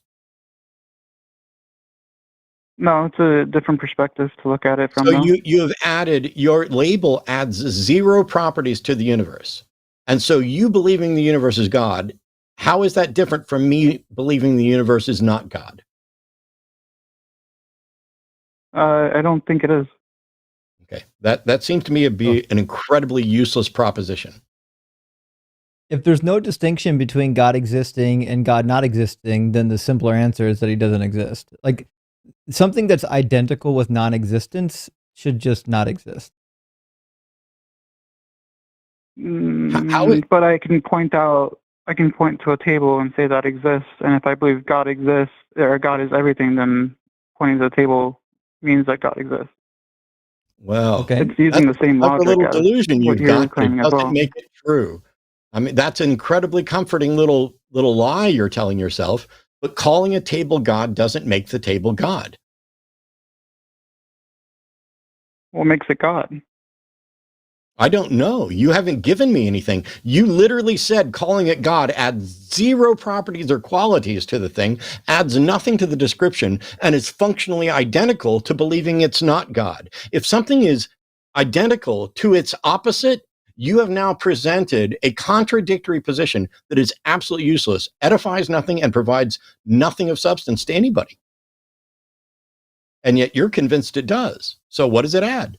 No, it's a different perspective to look at it from. So you have added, your label adds 0 properties to the universe. And so you believing the universe is God, how is that different from me believing the universe is not God? I don't think it is. Okay. That seems to me to be an incredibly useless proposition. If there's no distinction between God existing and God not existing, then the simpler answer is that he doesn't exist. Like, something that's identical with non-existence should just not exist. But I can point to a table and say that exists, and if I believe God exists, or God is everything, then pointing to the table means that God exists. Well, it's using the same logic. A little delusion you've got claiming that doesn't make it true. I mean, that's an incredibly comforting little lie you're telling yourself, but calling a table God doesn't make the table God. What makes it God? I don't know. You haven't given me anything. You literally said calling it God adds 0 properties or qualities to the thing, adds nothing to the description, and is functionally identical to believing it's not God. If something is identical to its opposite, you have now presented a contradictory position that is absolutely useless, edifies nothing, and provides nothing of substance to anybody. And yet you're convinced it does. So what does it add?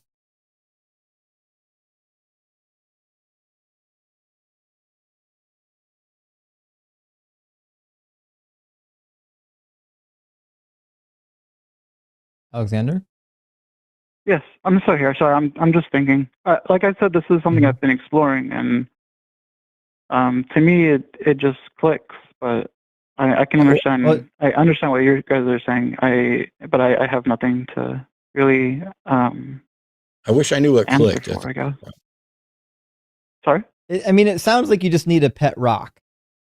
Alexander? Yes, I'm still here. Sorry, I'm just thinking. Like I said, this is something I've been exploring, and to me, it just clicks. But I can understand. Well, I understand what you guys are saying. But I have nothing to really I wish I knew what answer clicked. for, I guess. Sorry? I mean, it sounds like you just need a pet rock.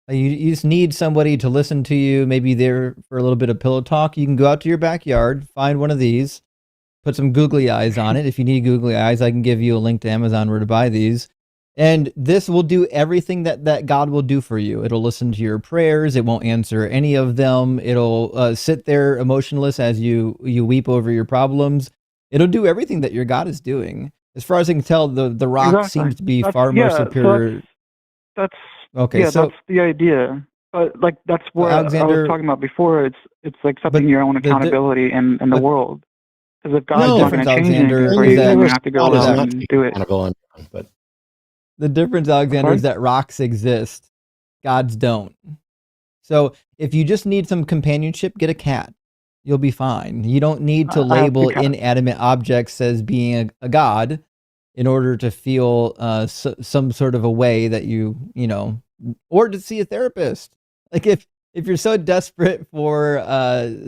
You just need somebody to listen to you, maybe there for a little bit of pillow talk. You can go out to your backyard, find one of these, put some googly eyes on it. If you need googly eyes, I can give you a link to Amazon where to buy these. And this will do everything that God will do for you. It'll listen to your prayers. It won't answer any of them. It'll sit there emotionless as you weep over your problems. It'll do everything that your God is doing. As far as I can tell, the rock Exactly. seems to be That's- far more yeah, so superior. That's Okay, yeah, so that's the idea. But like that's what I Alexander- was talking about before. It's accepting But your own the di- accountability in the but world. Because if the God's not going difference, to change anything Alexander, for is you, that then you have to go God is out not and do it. accountable on your own, but the difference, Alexander, sorry? is that rocks exist. Gods don't. So if you just need some companionship, get a cat. You'll be fine. You don't need to I have two label cats. inanimate objects as being a god in order to feel some sort of a way that you know, or to see a therapist. Like if you're so desperate for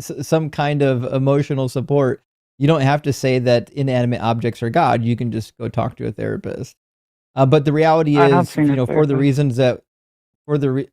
some kind of emotional support, you don't have to say that inanimate objects are God. You can just go talk to a therapist. But the reality I have is, seen you a know, for the therapist. reasons that, well,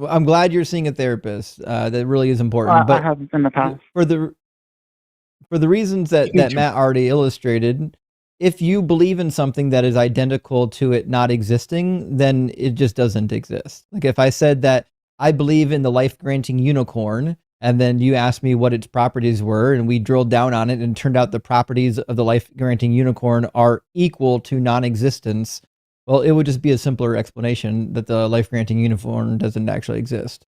I'm glad you're seeing a therapist. That really is important. I But have in the past. for the reasons that Me too. Matt already illustrated, if you believe in something that is identical to it not existing, then it just doesn't exist. Like if I said that I believe in the life-granting unicorn, and then you asked me what its properties were, and we drilled down on it, and it turned out the properties of the life-granting unicorn are equal to non-existence, well, it would just be a simpler explanation that the life-granting unicorn doesn't actually exist.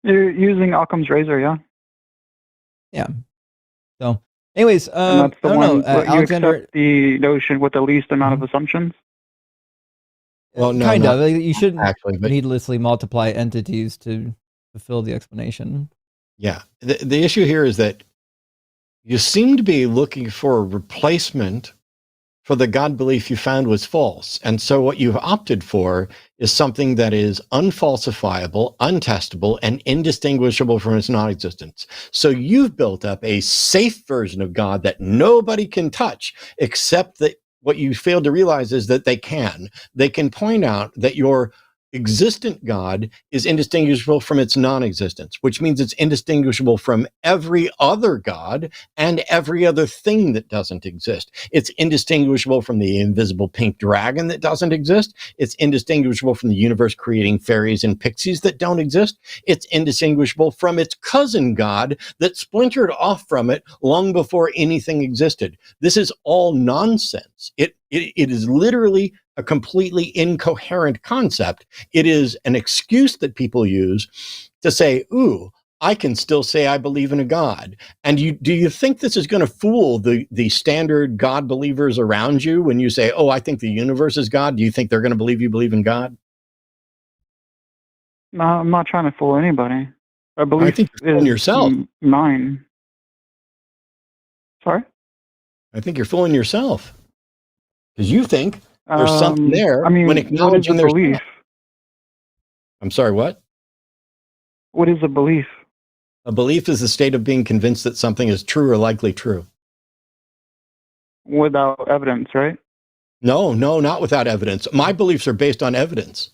You're using Occam's razor, yeah? Yeah. So, anyways, And that's the I don't one know, you Alexander. accept the notion with the least amount of assumptions. Well, no, kind not of. You shouldn't actually, but needlessly multiply entities to fulfill the explanation. yeah. The issue here is that you seem to be looking for a replacement for the God belief you found was false. And so what you've opted for is something that is unfalsifiable, untestable, and indistinguishable from its non-existence. So you've built up a safe version of God that nobody can touch, except that what you failed to realize is that they can. They can point out that your existent God is indistinguishable from its non-existence, which means it's indistinguishable from every other God and every other thing that doesn't exist. It's indistinguishable from the invisible pink dragon that doesn't exist. It's indistinguishable from the universe creating fairies and pixies that don't exist. It's indistinguishable from its cousin God that splintered off from it long before anything existed. This is all nonsense. It is literally a completely incoherent concept. It is an excuse that people use to say, ooh, I can still say I believe in a God. And do you think this is going to fool the standard God believers around you when you say, oh, I think the universe is God? Do you think they're going to believe you believe in God? No, I'm not trying to fool anybody. I I believe think you're fooling yourself. Mine. Sorry? I think you're fooling yourself. Because you think there's something there I mean, when what is a acknowledging there's belief? not. I'm sorry, what? What is a belief? A belief is the state of being convinced that something is true or likely true. Without evidence, right? No, not without evidence. My beliefs are based on evidence.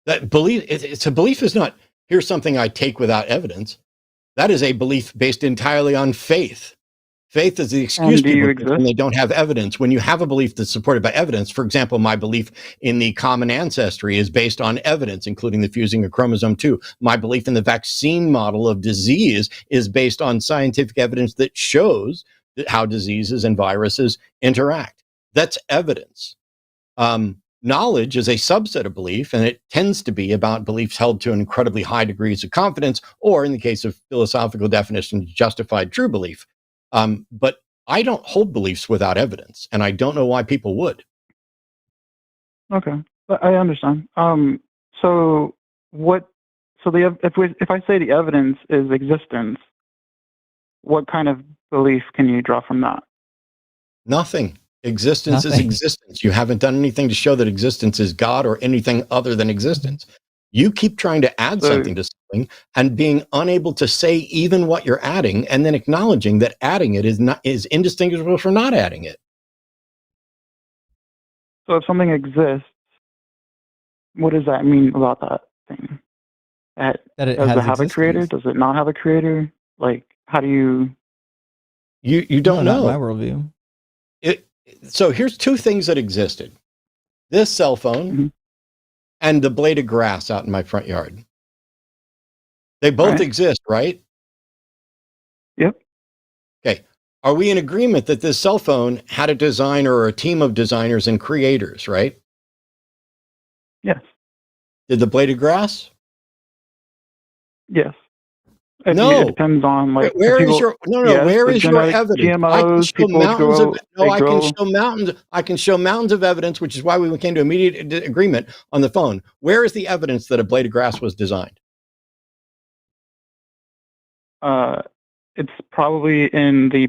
That belief, it's a belief is not, here's something I take without evidence. That is a belief based entirely on faith. Faith is the excuse do you people give when exist? they don't have evidence. When you have a belief that's supported by evidence, for example, my belief in the common ancestry is based on evidence, including the fusing of chromosome 2. My belief in the vaccine model of disease is based on scientific evidence that shows how diseases and viruses interact. That's evidence. Knowledge is a subset of belief, and it tends to be about beliefs held to incredibly high degrees of confidence, or in the case of philosophical definitions, justified true belief. But I don't hold beliefs without evidence, and I don't know why people would. Okay, but I understand. So what So if I say the evidence is existence, what kind of belief can you draw from that? Nothing. Existence is Nothing. existence. You haven't done anything to show that existence is God or anything other than existence. You keep trying to add So- something to something and being unable to say even what you're adding, and then acknowledging that adding it is indistinguishable from not adding it. So if something exists, what does that mean about that thing? That it Does has it have a creator? existence. Does it not have a creator? Like, how do you? You don't No, not in know. my worldview. So here's two things that existed: this cell phone Mhm. and the blade of grass out in my front yard. They both Right. exist, right? Yep. Okay. Are we in agreement that this cell phone had a designer or a team of designers and creators, right? Yes. Did the blade of grass? Yes. No. It depends on like Where people, is your yes, where the is your genetic evidence? I can GMOs, show people mountains grow. of no. They I grow. can show mountains. I can show mountains of evidence, which is why we came to immediate agreement on the phone. Where is the evidence that a blade of grass was designed? It's probably in the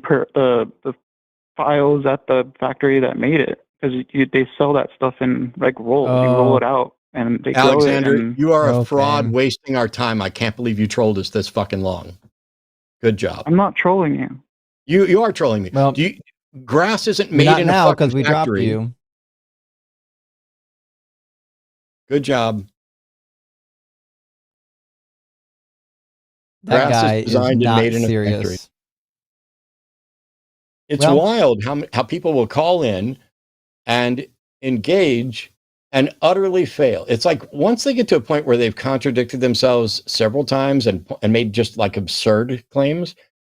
files at the factory that made it, because they sell that stuff in like rolls. You roll Oh. it out and they Alexander, grow it. And you are a Okay. fraud, wasting our time. I can't believe you trolled us this fucking long. Good job. I'm not trolling you. You are trolling me. Well, Grass isn't You're made not in a now fucking because we dropped factory. you. Good job. That Grass guy is is designed and not made in a factory. serious. It's Well- wild how people will call in and engage and utterly fail. It's like once they get to a point where they've contradicted themselves several times and made just like absurd claims,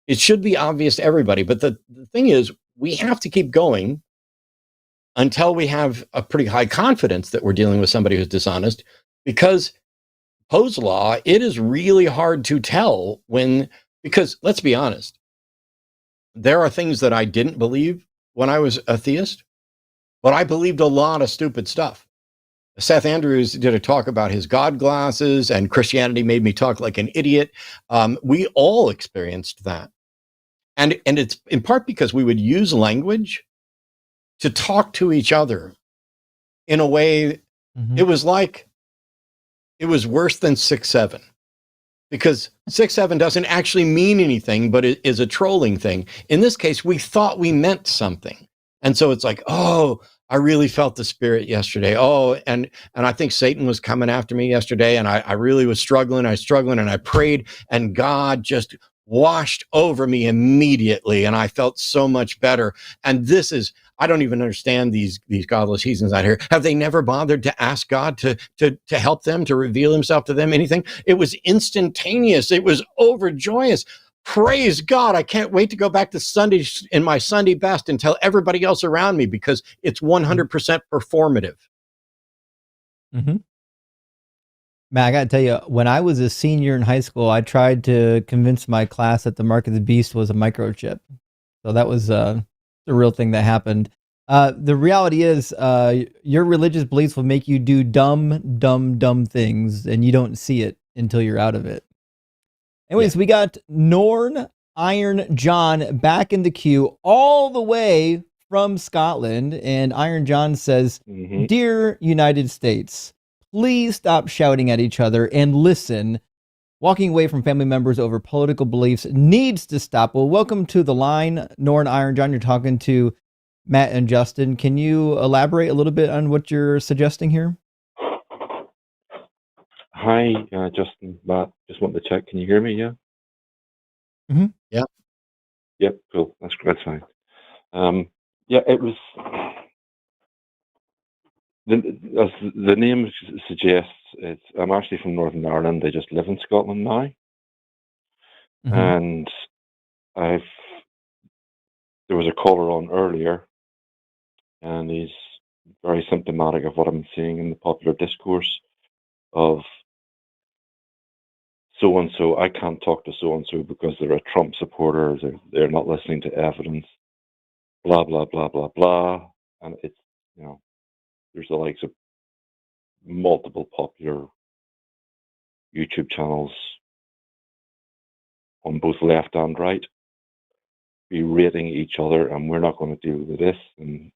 it should be obvious to everybody. But the thing is, we have to keep going until we have a pretty high confidence that we're dealing with somebody who's dishonest, because Poe's law, it is really hard to tell because let's be honest, there are things that I didn't believe when I was a theist, but I believed a lot of stupid stuff. Seth Andrews did a talk about his God glasses, and Christianity made me talk like an idiot. We all experienced that. And it's in part because we would use language to talk to each other in a way. Mhm. It was worse than 6-7, because 6-7 doesn't actually mean anything, but it is a trolling thing. In this case, we thought we meant something. And so it's like, oh, I really felt the spirit yesterday. Oh, and I think Satan was coming after me yesterday, and I really was struggling. And I prayed, and God just washed over me immediately, and I felt so much better. And I don't even understand these godless heathens out here. Have they never bothered to ask God to help them, to reveal himself to them, anything? It was instantaneous. It was overjoyous. Praise God. I can't wait to go back to Sunday in my Sunday best and tell everybody else around me, because it's 100% performative. Mm-hmm. Matt, I got to tell you, when I was a senior in high school, I tried to convince my class that the mark of the beast was a microchip. So that was the real thing that happened. The reality is, your religious beliefs will make you do dumb things, and you don't see it until you're out of it. Anyways, we got Norn Iron John back in the queue all the way from Scotland. And Iron John says, Dear United States, please stop shouting at each other and listen. Walking away from family members over political beliefs needs to stop. Well, welcome to the line, Norn Iron John. You're talking to Matt and Justin. Can you elaborate a little bit on what you're suggesting here? Hi, Justin, Matt. Just wanted to check. Can you hear me? Yeah. Mm-hmm. Yeah. Yep. Cool. That's fine. Yeah, it was. As the name suggests, I'm actually from Northern Ireland. I just live in Scotland now, and there was a caller on earlier, and he's very symptomatic of what I'm seeing in the popular discourse of so-and-so, I can't talk to so-and-so because they're a Trump supporter, they're not listening to evidence, blah, blah, blah, blah, blah. And it's, there's the likes of multiple popular YouTube channels on both left and right be rating each other, and we're not going to deal with this, and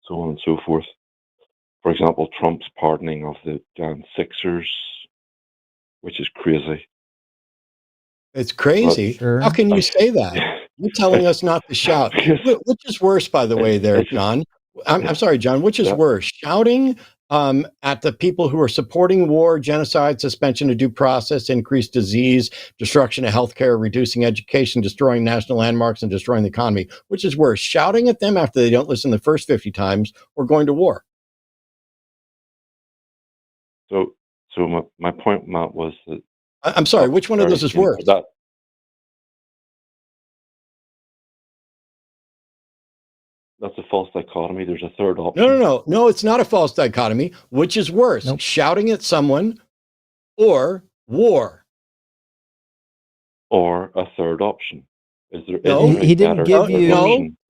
so on and so forth. For example, Trump's pardoning of the Sixers, which is crazy. It's crazy. Sure. How can you say that? You're telling us not to shout. Which is worse, by the way, there, John? I'm sorry, John. Which is worse, shouting at the people who are supporting war, genocide, suspension of due process, increased disease, destruction of healthcare, reducing education, destroying national landmarks, and destroying the economy? Which is worse, shouting at them after they don't listen the first 50 times, or going to war? So my point, Matt, was that I'm sorry. Which one of those is worse? That's a false dichotomy. There's a third option. No, it's not a false dichotomy. Which is worse, Nope. shouting at someone or war? Or a third option. Is there? No, he didn't give you.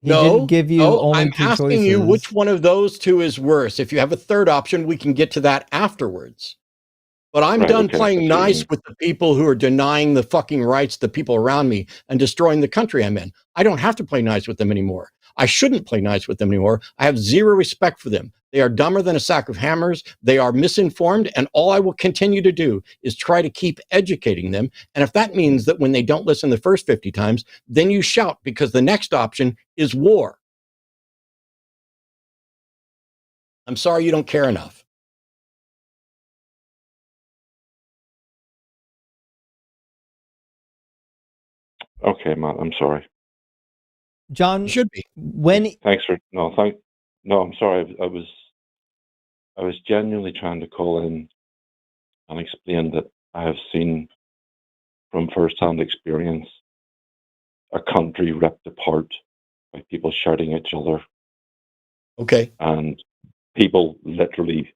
No, He didn't give you only I'm two asking choices. you which one of those two is worse. If you have a third option, we can get to that afterwards. But I'm done playing nice with the people who are denying the fucking rights to the people around me and destroying the country I'm in. I don't have to play nice with them anymore. I shouldn't play nice with them anymore. I have zero respect for them. They are dumber than a sack of hammers. They are misinformed. And all I will continue to do is try to keep educating them. And if that means that when they don't listen the first 50 times, then you shout, because the next option is war. I'm sorry you don't care enough. Okay, Matt, I'm sorry. John, You should be. Thanks for no. I'm sorry. I was genuinely trying to call in and explain that I have seen from first-hand experience a country ripped apart by people shouting at each other. Okay. And people literally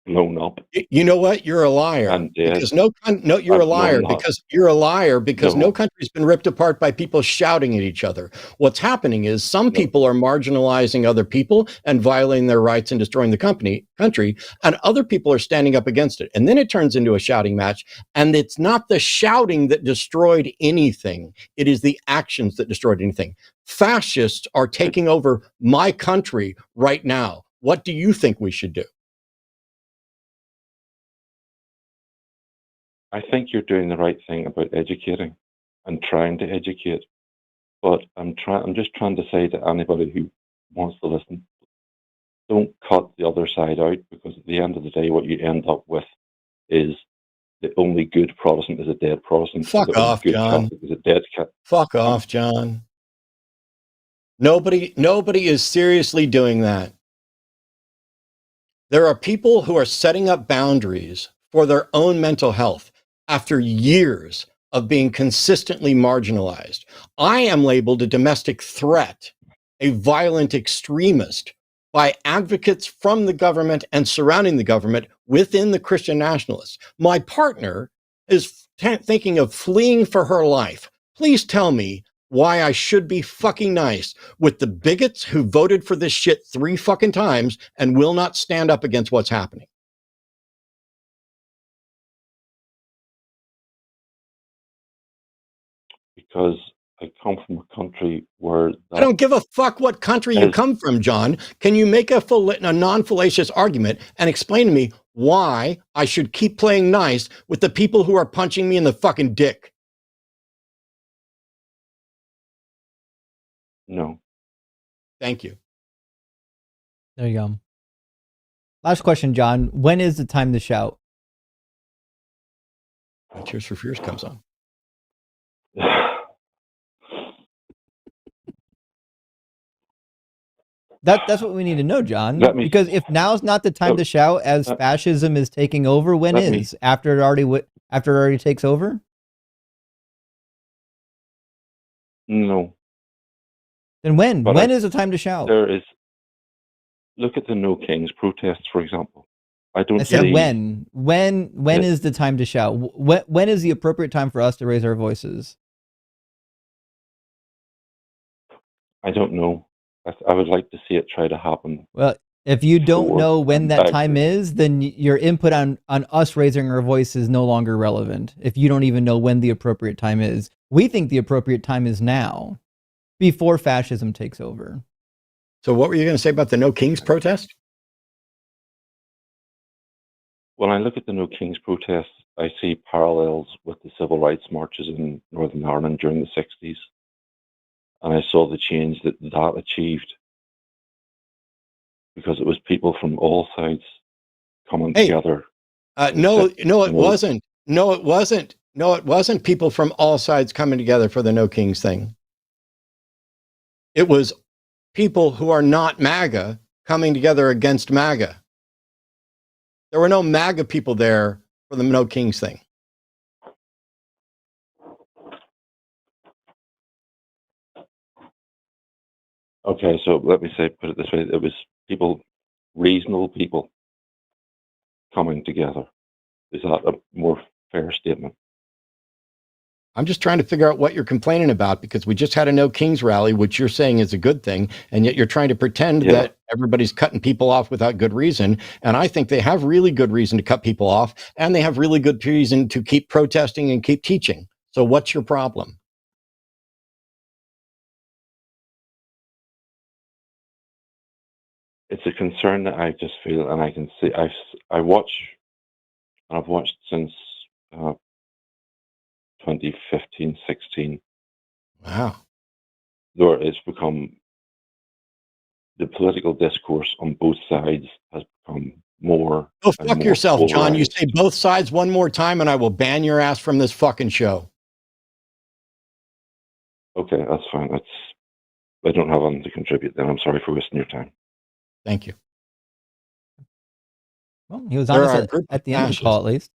blown up. You know what? You're a liar. Because you're a liar because you're a liar because no country's been ripped apart by people shouting at each other. What's happening is some people are marginalizing other people and violating their rights and destroying the country, and other people are standing up against it. And then it turns into a shouting match. And it's not the shouting that destroyed anything. It is the actions that destroyed anything. Fascists are taking over my country right now. What do you think we should do? I think you're doing the right thing about educating and trying to educate. But I'm just trying to say to anybody who wants to listen, don't cut the other side out, because at the end of the day, what you end up with is the only good Protestant is a dead Protestant. Fuck off, John. Catholic is a dead Catholic. Fuck off, John. Nobody is seriously doing that. There are people who are setting up boundaries for their own mental health after years of being consistently marginalized. I am labeled a domestic threat, a violent extremist, by advocates from the government and surrounding the government within the Christian nationalists. My partner is thinking of fleeing for her life. Please tell me why I should be fucking nice with the bigots who voted for this shit 3 fucking times and will not stand up against what's happening. Because I come from a country where I don't give a fuck what country you come from, John. Can you make a non-fallacious argument and explain to me why I should keep playing nice with the people who are punching me in the fucking dick? No. Thank you. There you go. Last question, John. When is the time to shout? When Tears for Fears comes on. That's what we need to know, John. Because if now's not the time to shout, as fascism is taking over, when is? After it already takes over? No. Then when? When is the time to shout? There is. Look at the No Kings protests, for example. I said when. When is the time to shout? When is the appropriate time for us to raise our voices? I don't know. I would like to see it try to happen. Well, If you don't Sure. know when And that I time agree. is, then your input on us raising our voice is no longer relevant. If you don't even know when the appropriate time is, we think the appropriate time is now, before fascism takes over. So what were you going to say about the No Kings protest? When I look at the No Kings protests, I see parallels with the civil rights marches in Northern Ireland during the 60s. And I saw the change that achieved because it was people from all sides coming Hey, together. no, it you know, wasn't. No, it wasn't. No, it wasn't people from all sides coming together for the No Kings thing. It was people who are not MAGA coming together against MAGA. There were no MAGA people there for the No Kings thing. Okay, so let me put it this way: it was people, reasonable people, coming together. Is that a more fair statement? I'm just trying to figure out what you're complaining about, because we just had a No Kings rally, which you're saying is a good thing, and yet you're trying to pretend that everybody's cutting people off without good reason. And I think they have really good reason to cut people off, and they have really good reason to keep protesting and keep teaching. So what's your problem? It's a concern that I just feel, and I can see. I've watched since 2015, 16. Wow. There it's become, the political discourse on both sides has become more. Go and fuck more yourself, John. You polarized. say both sides one more time and I will ban your ass from this fucking show. Okay, that's fine. I don't have anything to contribute then. I'm sorry for wasting your time. Thank you. Well, he was There are a honest group at of the end of the call, at least.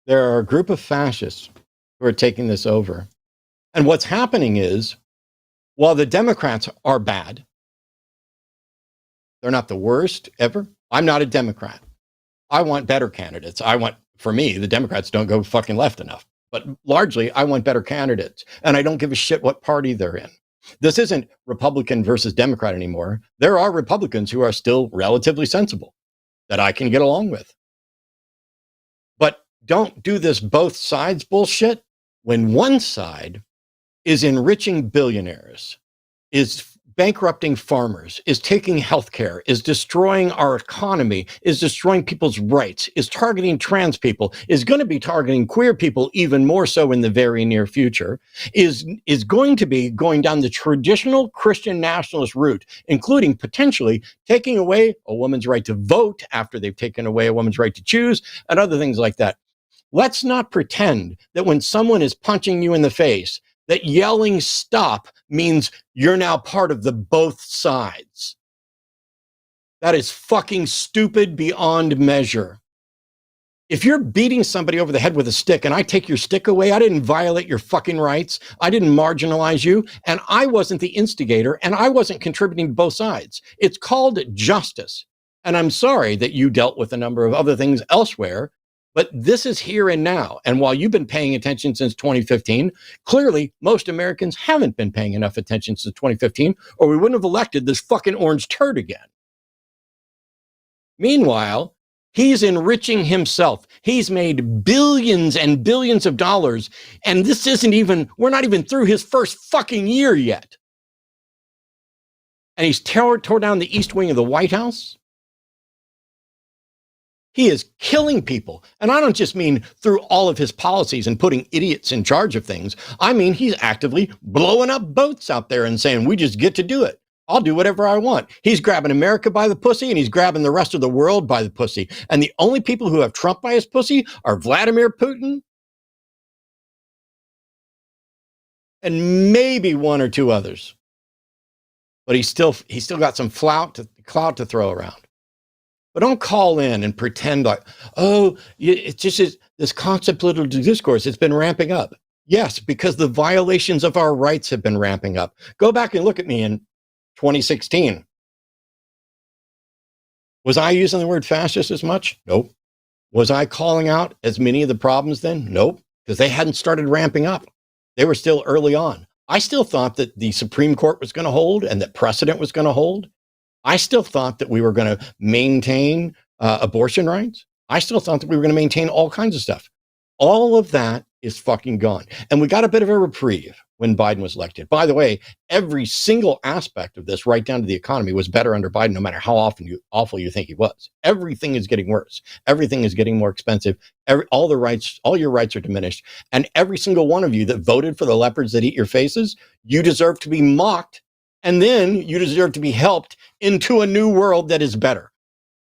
There are a group of fascists who are taking this over. And what's happening is, while the Democrats are bad, they're not the worst ever. I'm not a Democrat. I want better candidates. For me, the Democrats don't go fucking left enough. But largely, I want better candidates. And I don't give a shit what party they're in. This isn't Republican versus Democrat anymore. There are Republicans who are still relatively sensible that I can get along with. But don't do this both sides bullshit when one side is enriching billionaires, is bankrupting farmers, is taking healthcare, is destroying our economy, is destroying people's rights, is targeting trans people, is going to be targeting queer people even more so in the very near future, is going to be going down the traditional Christian nationalist route, including potentially taking away a woman's right to vote after they've taken away a woman's right to choose, and other things like that. Let's not pretend that when someone is punching you in the face, that yelling stop means you're now part of the both sides. That is fucking stupid beyond measure. If you're beating somebody over the head with a stick and I take your stick away, I didn't violate your fucking rights. I didn't marginalize you. And I wasn't the instigator and I wasn't contributing to both sides. It's called justice. And I'm sorry that you dealt with a number of other things elsewhere, but this is here and now. And while you've been paying attention since 2015, clearly most Americans haven't been paying enough attention since 2015, or we wouldn't have elected this fucking orange turd again. Meanwhile, he's enriching himself. He's made billions and billions of dollars. And this we're not even through his first fucking year yet. And he's tore down the East Wing of the White House. He is killing people. And I don't just mean through all of his policies and putting idiots in charge of things. I mean, he's actively blowing up boats out there and saying, we just get to do it. I'll do whatever I want. He's grabbing America by the pussy and he's grabbing the rest of the world by the pussy. And the only people who have Trump by his pussy are Vladimir Putin and maybe one or two others. But he's still got some clout to throw around. But don't call in and pretend like, oh, it's just this constant political discourse. It's been ramping up. Yes, because the violations of our rights have been ramping up. Go back and look at me in 2016. Was I using the word fascist as much? Nope. Was I calling out as many of the problems then? Nope, because they hadn't started ramping up. They were still early on. I still thought that the Supreme Court was going to hold and that precedent was going to hold. I still thought that we were going to maintain abortion rights. I still thought that we were going to maintain all kinds of stuff. All of that is fucking gone. And we got a bit of a reprieve when Biden was elected. By the way, every single aspect of this, right down to the economy, was better under Biden, no matter how awful you think he was. Everything is getting worse. Everything is getting more expensive. All your rights are diminished. And every single one of you that voted for the leopards that eat your faces, you deserve to be mocked. And then you deserve to be helped into a new world that is better.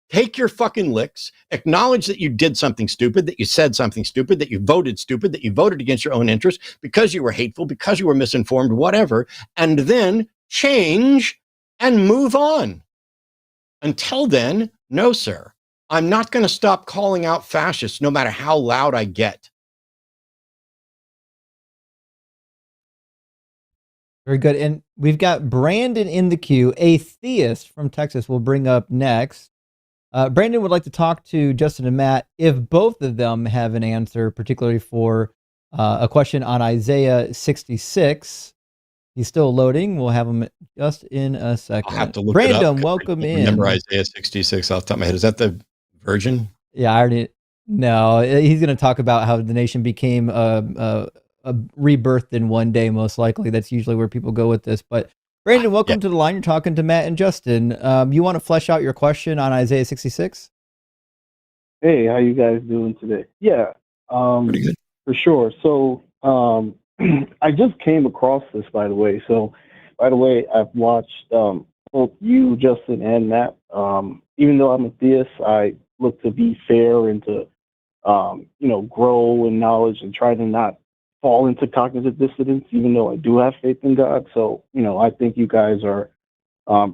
Take your fucking licks, acknowledge that you did something stupid, that you said something stupid, that you voted stupid, that you voted against your own interests because you were hateful, because you were misinformed, whatever, and then change and move on. Until then, no, sir. I'm not going to stop calling out fascists no matter how loud I get. Very good. And we've got Brandon in the queue, a theist from Texas. We'll bring up next. Brandon would like to talk to Justin and Matt if both of them have an answer, particularly for a question on Isaiah 66. He's still loading. We'll have him just in a second. I'll have to look Brandon, it up. welcome in. Remember Isaiah 66 off the top of my head. Is that the version? Yeah, I already. No, he's going to talk about how the nation became rebirthed in one day, most likely. That's usually where people go with this. But Brandon, welcome to the line. You're talking to Matt and Justin. You want to flesh out your question on Isaiah 66? Hey, how you guys doing today? Yeah, Pretty good. for sure. So I just came across this, by the way. So, by the way, I've watched both you, Justin, and Matt. Even though I'm a theist, I look to be fair and to, grow in knowledge and try to not fall into cognitive dissonance, even though I do have faith in God. So, I think you guys are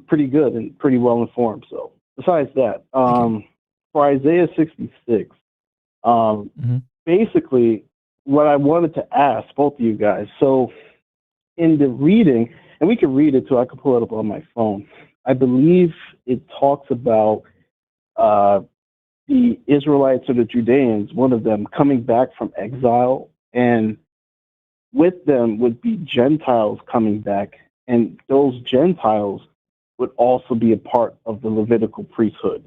pretty good and pretty well informed. So, besides that, for Isaiah 66, basically, what I wanted to ask both of you guys. So, in the reading, and we can read it too, I can pull it up on my phone. I believe it talks about the Israelites or the Judeans, one of them, coming back from exile, and with them would be Gentiles coming back, and those Gentiles would also be a part of the Levitical priesthood.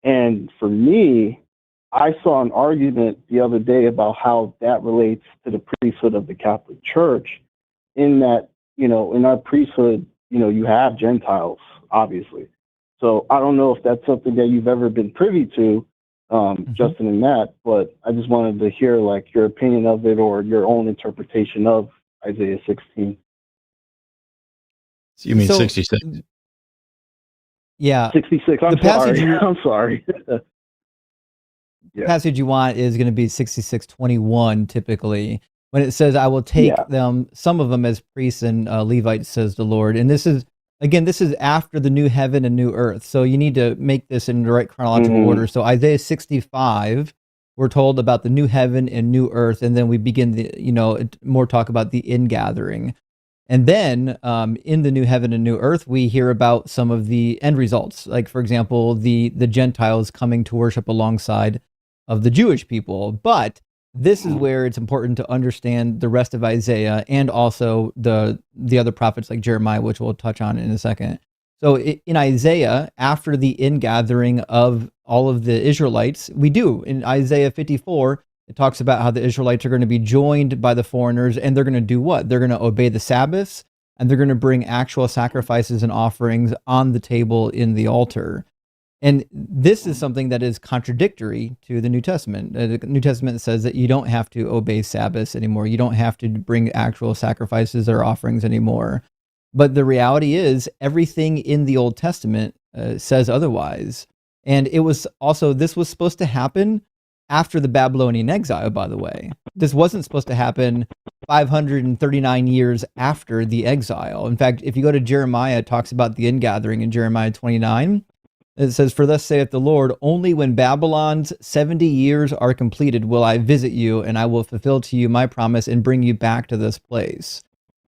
And for me, I saw an argument the other day about how that relates to the priesthood of the Catholic Church, in that, in our priesthood, you have Gentiles, obviously. So I don't know if that's something that you've ever been privy to, Justin and Matt, but I just wanted to hear your opinion of it or your own interpretation of Isaiah 16. So you mean 66? Yeah. 66. I'm sorry. I'm sorry. The passage you want is going to be 66:21 typically, when it says, I will take them, some of them as priests and Levites, says the Lord. And this is after the new heaven and new earth. So you need to make this in the right chronological order. So Isaiah 65, we're told about the new heaven and new earth. And then we begin more talk about the ingathering. And then in the new heaven and new earth, we hear about some of the end results. Like, for example, the Gentiles coming to worship alongside of the Jewish people. But this is where it's important to understand the rest of Isaiah and also the other prophets like Jeremiah, which we'll touch on in a second. So in Isaiah, after the ingathering of all of the Israelites, we do. In Isaiah 54, it talks about how the Israelites are going to be joined by the foreigners, and they're going to do what? They're going to obey the Sabbaths, and they're going to bring actual sacrifices and offerings on the table in the altar. And this is something that is contradictory to the New Testament. The New Testament says that you don't have to obey Sabbaths anymore. You don't have to bring actual sacrifices or offerings anymore. But the reality is, everything in the Old Testament says otherwise. And this was supposed to happen after the Babylonian exile, by the way. This wasn't supposed to happen 539 years after the exile. In fact, if you go to Jeremiah, it talks about the ingathering in Jeremiah 29. It says, for thus saith the Lord, only when Babylon's 70 years are completed will I visit you, and I will fulfill to you my promise and bring you back to this place.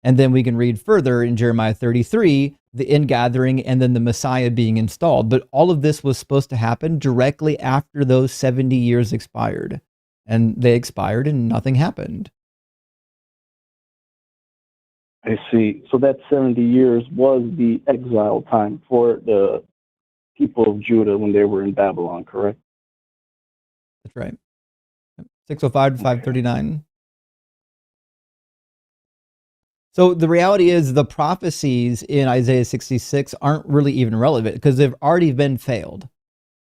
And then we can read further in Jeremiah 33, the ingathering and then the Messiah being installed. But all of this was supposed to happen directly after those 70 years expired. And they expired and nothing happened. I see. So that 70 years was the exile time for the people of Judah when they were in Babylon, correct? That's right. 605 to 539. So the reality is the prophecies in Isaiah 66 aren't really even relevant because they've already been failed.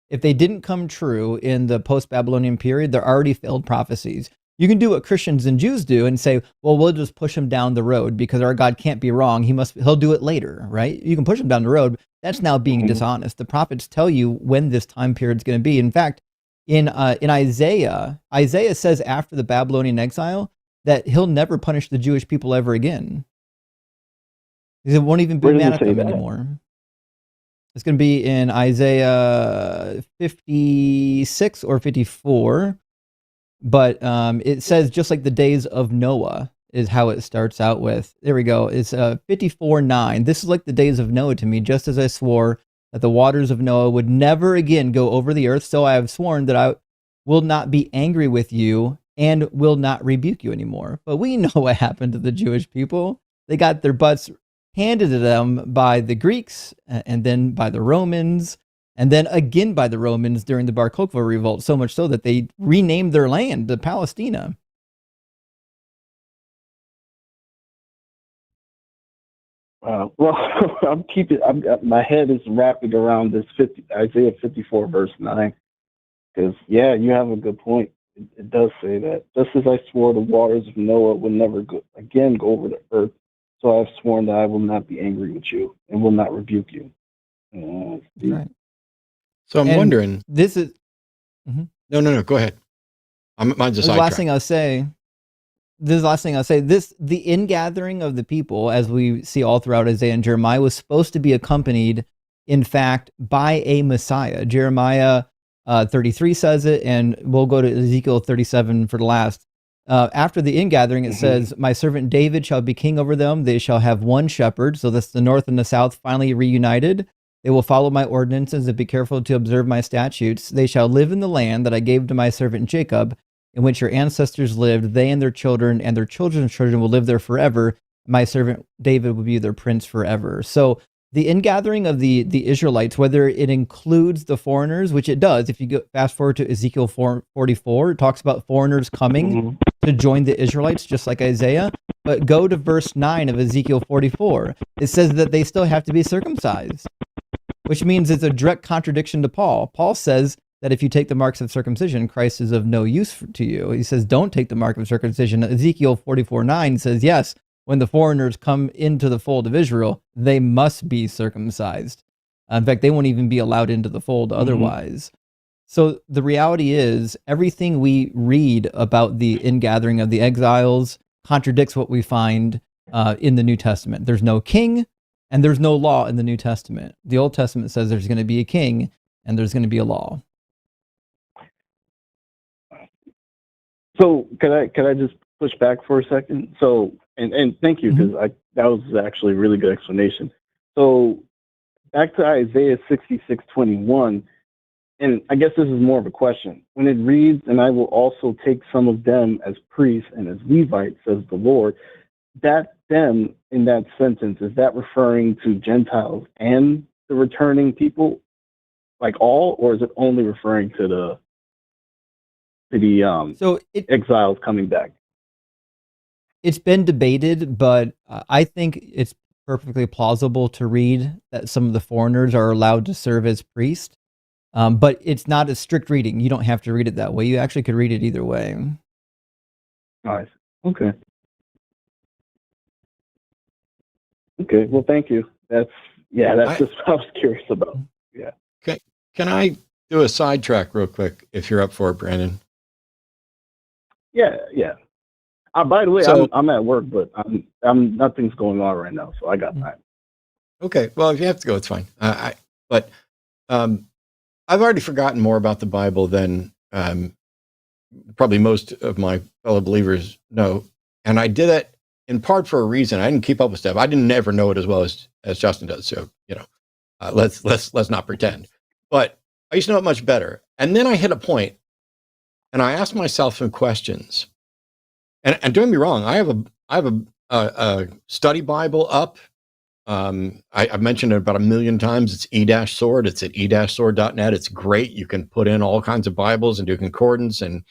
If they didn't come true in the post-Babylonian period, they're already failed prophecies. You can do what Christians and Jews do and say, well, we'll just push him down the road because our God can't be wrong. He'll do it later, right? You can push him down the road. That's now being dishonest. The prophets tell you when this time period is going to be. In fact, in Isaiah says after the Babylonian exile that he'll never punish the Jewish people ever again. It won't even be mad at them anymore. It's going to be in Isaiah 56 or 54. But it says just like the days of Noah is how it starts out with. There we go. It's 54:9. This is like the days of Noah to me, just as I swore that the waters of Noah would never again go over the earth. So I have sworn that I will not be angry with you and will not rebuke you anymore. But we know what happened to the Jewish people. They got their butts handed to them by the Greeks and then by the Romans. And then again by the Romans during the Bar Kokhba revolt, so much so that they renamed their land to Palestina. Well, my head is wrapping around this Isaiah 54 verse 9. Because, yeah, you have a good point. It does say that. Just as I swore the waters of Noah would never go over the earth, so I have sworn that I will not be angry with you and will not rebuke you. Right. So I'm wondering. This is. No. Go ahead. Mine's a sidetrack. The last thing I'll say. The ingathering of the people, as we see all throughout Isaiah and Jeremiah, was supposed to be accompanied, in fact, by a Messiah. Jeremiah 33 says it, and we'll go to Ezekiel 37 for the last. After the ingathering, it says, "My servant David shall be king over them. They shall have one shepherd." So that's the north and the south finally reunited. "They will follow my ordinances and be careful to observe my statutes. They shall live in the land that I gave to my servant Jacob, in which your ancestors lived. They and their children's children will live there forever. My servant David will be their prince forever." So the ingathering of the Israelites, whether it includes the foreigners, which it does, if you go fast forward to Ezekiel 44, it talks about foreigners coming to join the Israelites, just like Isaiah. But go to verse 9 of Ezekiel 44. It says that they still have to be circumcised, which means it's a direct contradiction to Paul. Paul says that if you take the marks of circumcision, Christ is of no use to you. He says, don't take the mark of circumcision. Ezekiel 44:9 says, yes, when the foreigners come into the fold of Israel, they must be circumcised. In fact, they won't even be allowed into the fold otherwise. So the reality is, everything we read about the ingathering of the exiles contradicts what we find in the New Testament. There's no king, and there's no law in the New Testament. The Old Testament says there's going to be a king, and there's going to be a law. So could I just push back for a second? So and thank you, because that was actually a really good explanation. So back to Isaiah 66:21, and I guess this is more of a question. When it reads, "And I will also take some of them as priests and as Levites," says the Lord, that them in that sentence, is that referring to Gentiles and the returning people, like all, or is it only referring to the exiles coming back? It's been debated, but I think it's perfectly plausible to read that some of the foreigners are allowed to serve as priests. But it's not a strict reading. You don't have to read it that way. You actually could read it either way. Nice. Okay. Okay. Well, thank you. That's just what I was curious about. Yeah. Okay. Can I do a sidetrack real quick if you're up for it, Brandon? Yeah. By the way, So- I'm at work, but I'm nothing's going on right now, so I got time. Okay. Well, if you have to go, it's fine. But I've already forgotten more about the Bible than probably most of my fellow believers know, and I did it in part for a reason. I didn't keep up with stuff. I didn't ever know it as well as Justin does. So let's not pretend. But I used to know it much better, and then I hit a point, and I asked myself some questions. And don't get me wrong, I have a study Bible up I've mentioned it about 1,000,000 times. It's e-sword. It's at e-sword.net. It's great. You can put in all kinds of Bibles and do concordance and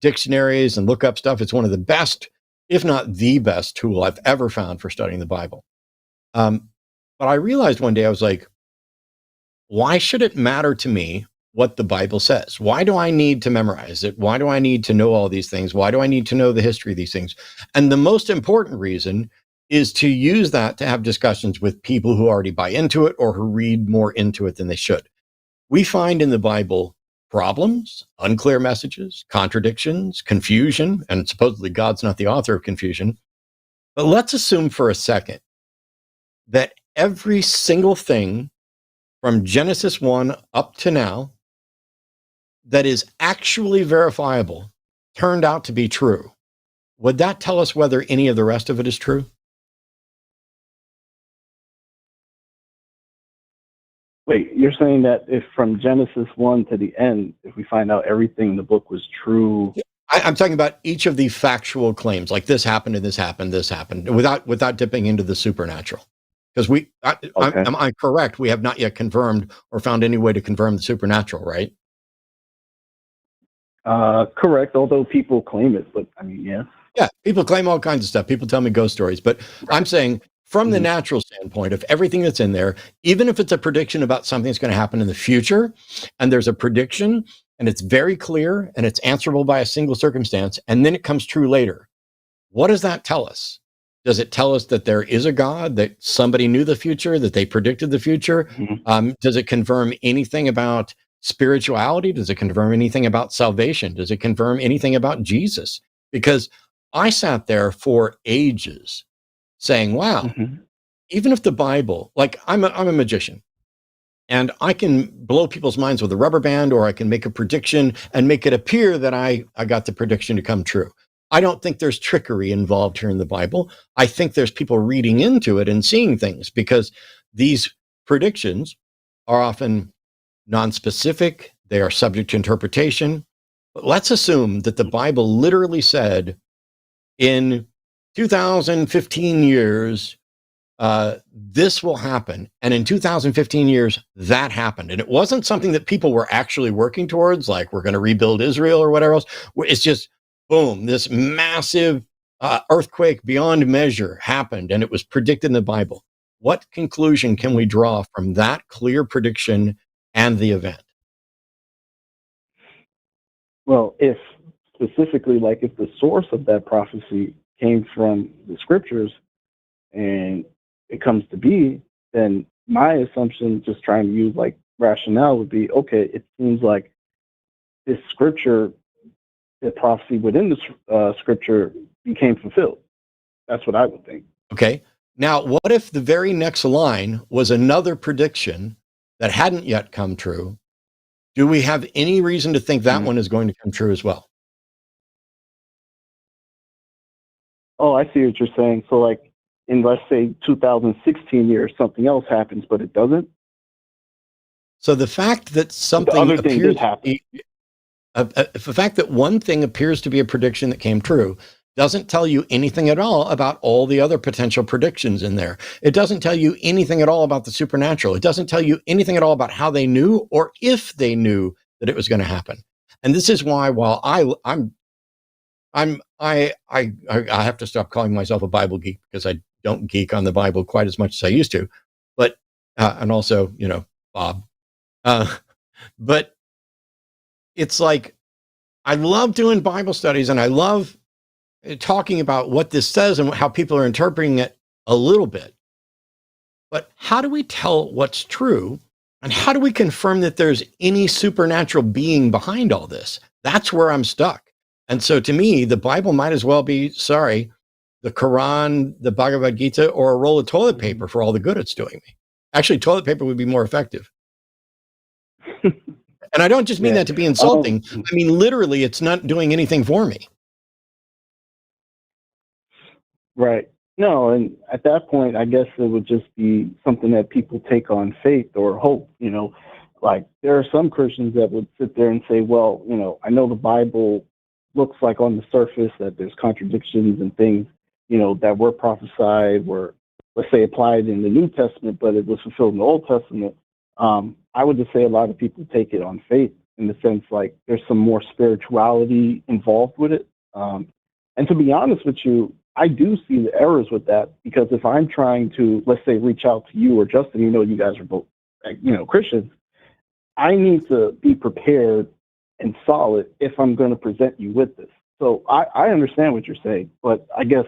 dictionaries and look up stuff. It's one of the best, if not the best tool I've ever found for studying the Bible. But I realized one day, I was like, why should it matter to me what the Bible says? Why do I need to memorize it? Why do I need to know all these things? Why do I need to know the history of these things? And the most important reason is to use that to have discussions with people who already buy into it or who read more into it than they should. We find in the Bible problems, unclear messages, contradictions, confusion, and supposedly God's not the author of confusion. But let's assume for a second that every single thing from Genesis 1 up to now that is actually verifiable turned out to be true. Would that tell us whether any of the rest of it is true? Wait, you're saying that if from Genesis 1 to the end, if we find out everything in the book was true? I'm talking about each of the factual claims, like this happened and this happened, without dipping into the supernatural. Because am I correct? We have not yet confirmed or found any way to confirm the supernatural, right? Correct, although people claim it, but I mean, yeah. Yeah, people claim all kinds of stuff. People tell me ghost stories, but I'm saying from the natural standpoint of everything that's in there, even if it's a prediction about something that's going to happen in the future, and there's a prediction and it's very clear and it's answerable by a single circumstance, and then it comes true later, what does that tell us? Does it tell us that there is a God, that somebody knew the future, that they predicted the future? Does it confirm anything about spirituality? Does it confirm anything about salvation? Does it confirm anything about Jesus? Because I sat there for ages saying, wow, even if the Bible, like I'm a magician and I can blow people's minds with a rubber band, or I can make a prediction and make it appear that I got the prediction to come true. I don't think there's trickery involved here in the Bible. I think there's people reading into it and seeing things, because these predictions are often non-specific. They are subject to interpretation. But let's assume that the Bible literally said, in 2015 years, this will happen. And in 2015 years, that happened. And it wasn't something that people were actually working towards, like we're going to rebuild Israel or whatever else. It's just, boom, this massive earthquake beyond measure happened, and it was predicted in the Bible. What conclusion can we draw from that clear prediction and the event? Well, if specifically, like if the source of that prophecy came from the scriptures and it comes to be, then my assumption, just trying to use like rationale, would be, okay, it seems like this scripture, the prophecy within the scripture became fulfilled. That's what I would think. Okay. Now, what if the very next line was another prediction that hadn't yet come true? Do we have any reason to think that one is going to come true as well? Oh, I see what you're saying. So like in, let's say, 2016 years, something else happens, but it doesn't? So the fact that something the other thing appears did happen. the fact that one thing appears to be a prediction that came true doesn't tell you anything at all about all the other potential predictions in there. It doesn't tell you anything at all about the supernatural. It doesn't tell you anything at all about how they knew or if they knew that it was going to happen. And this is why, while I have to stop calling myself a Bible geek, because I don't geek on the Bible quite as much as I used to, but and also, Bob. But it's like, I love doing Bible studies and I love talking about what this says and how people are interpreting it a little bit. But how do we tell what's true? And how do we confirm that there's any supernatural being behind all this? That's where I'm stuck. And so to me, the Bible might as well be, the Quran, the Bhagavad Gita, or a roll of toilet paper for all the good it's doing me. Actually, toilet paper would be more effective. And I don't just mean that to be insulting. I mean, literally, it's not doing anything for me. Right. No, and at that point, I guess it would just be something that people take on faith or hope. Like there are some Christians that would sit there and say, well, I know the Bible looks like on the surface that there's contradictions and things, that were prophesied, were let's say, applied in the New Testament, but it was fulfilled in the Old Testament. I would just say a lot of people take it on faith in the sense like there's some more spirituality involved with it. And to be honest with you, I do see the errors with that, because if I'm trying to, let's say, reach out to you or Justin, you guys are both, Christians, I need to be prepared and solid if I'm going to present you with this. So I understand what you're saying, but I guess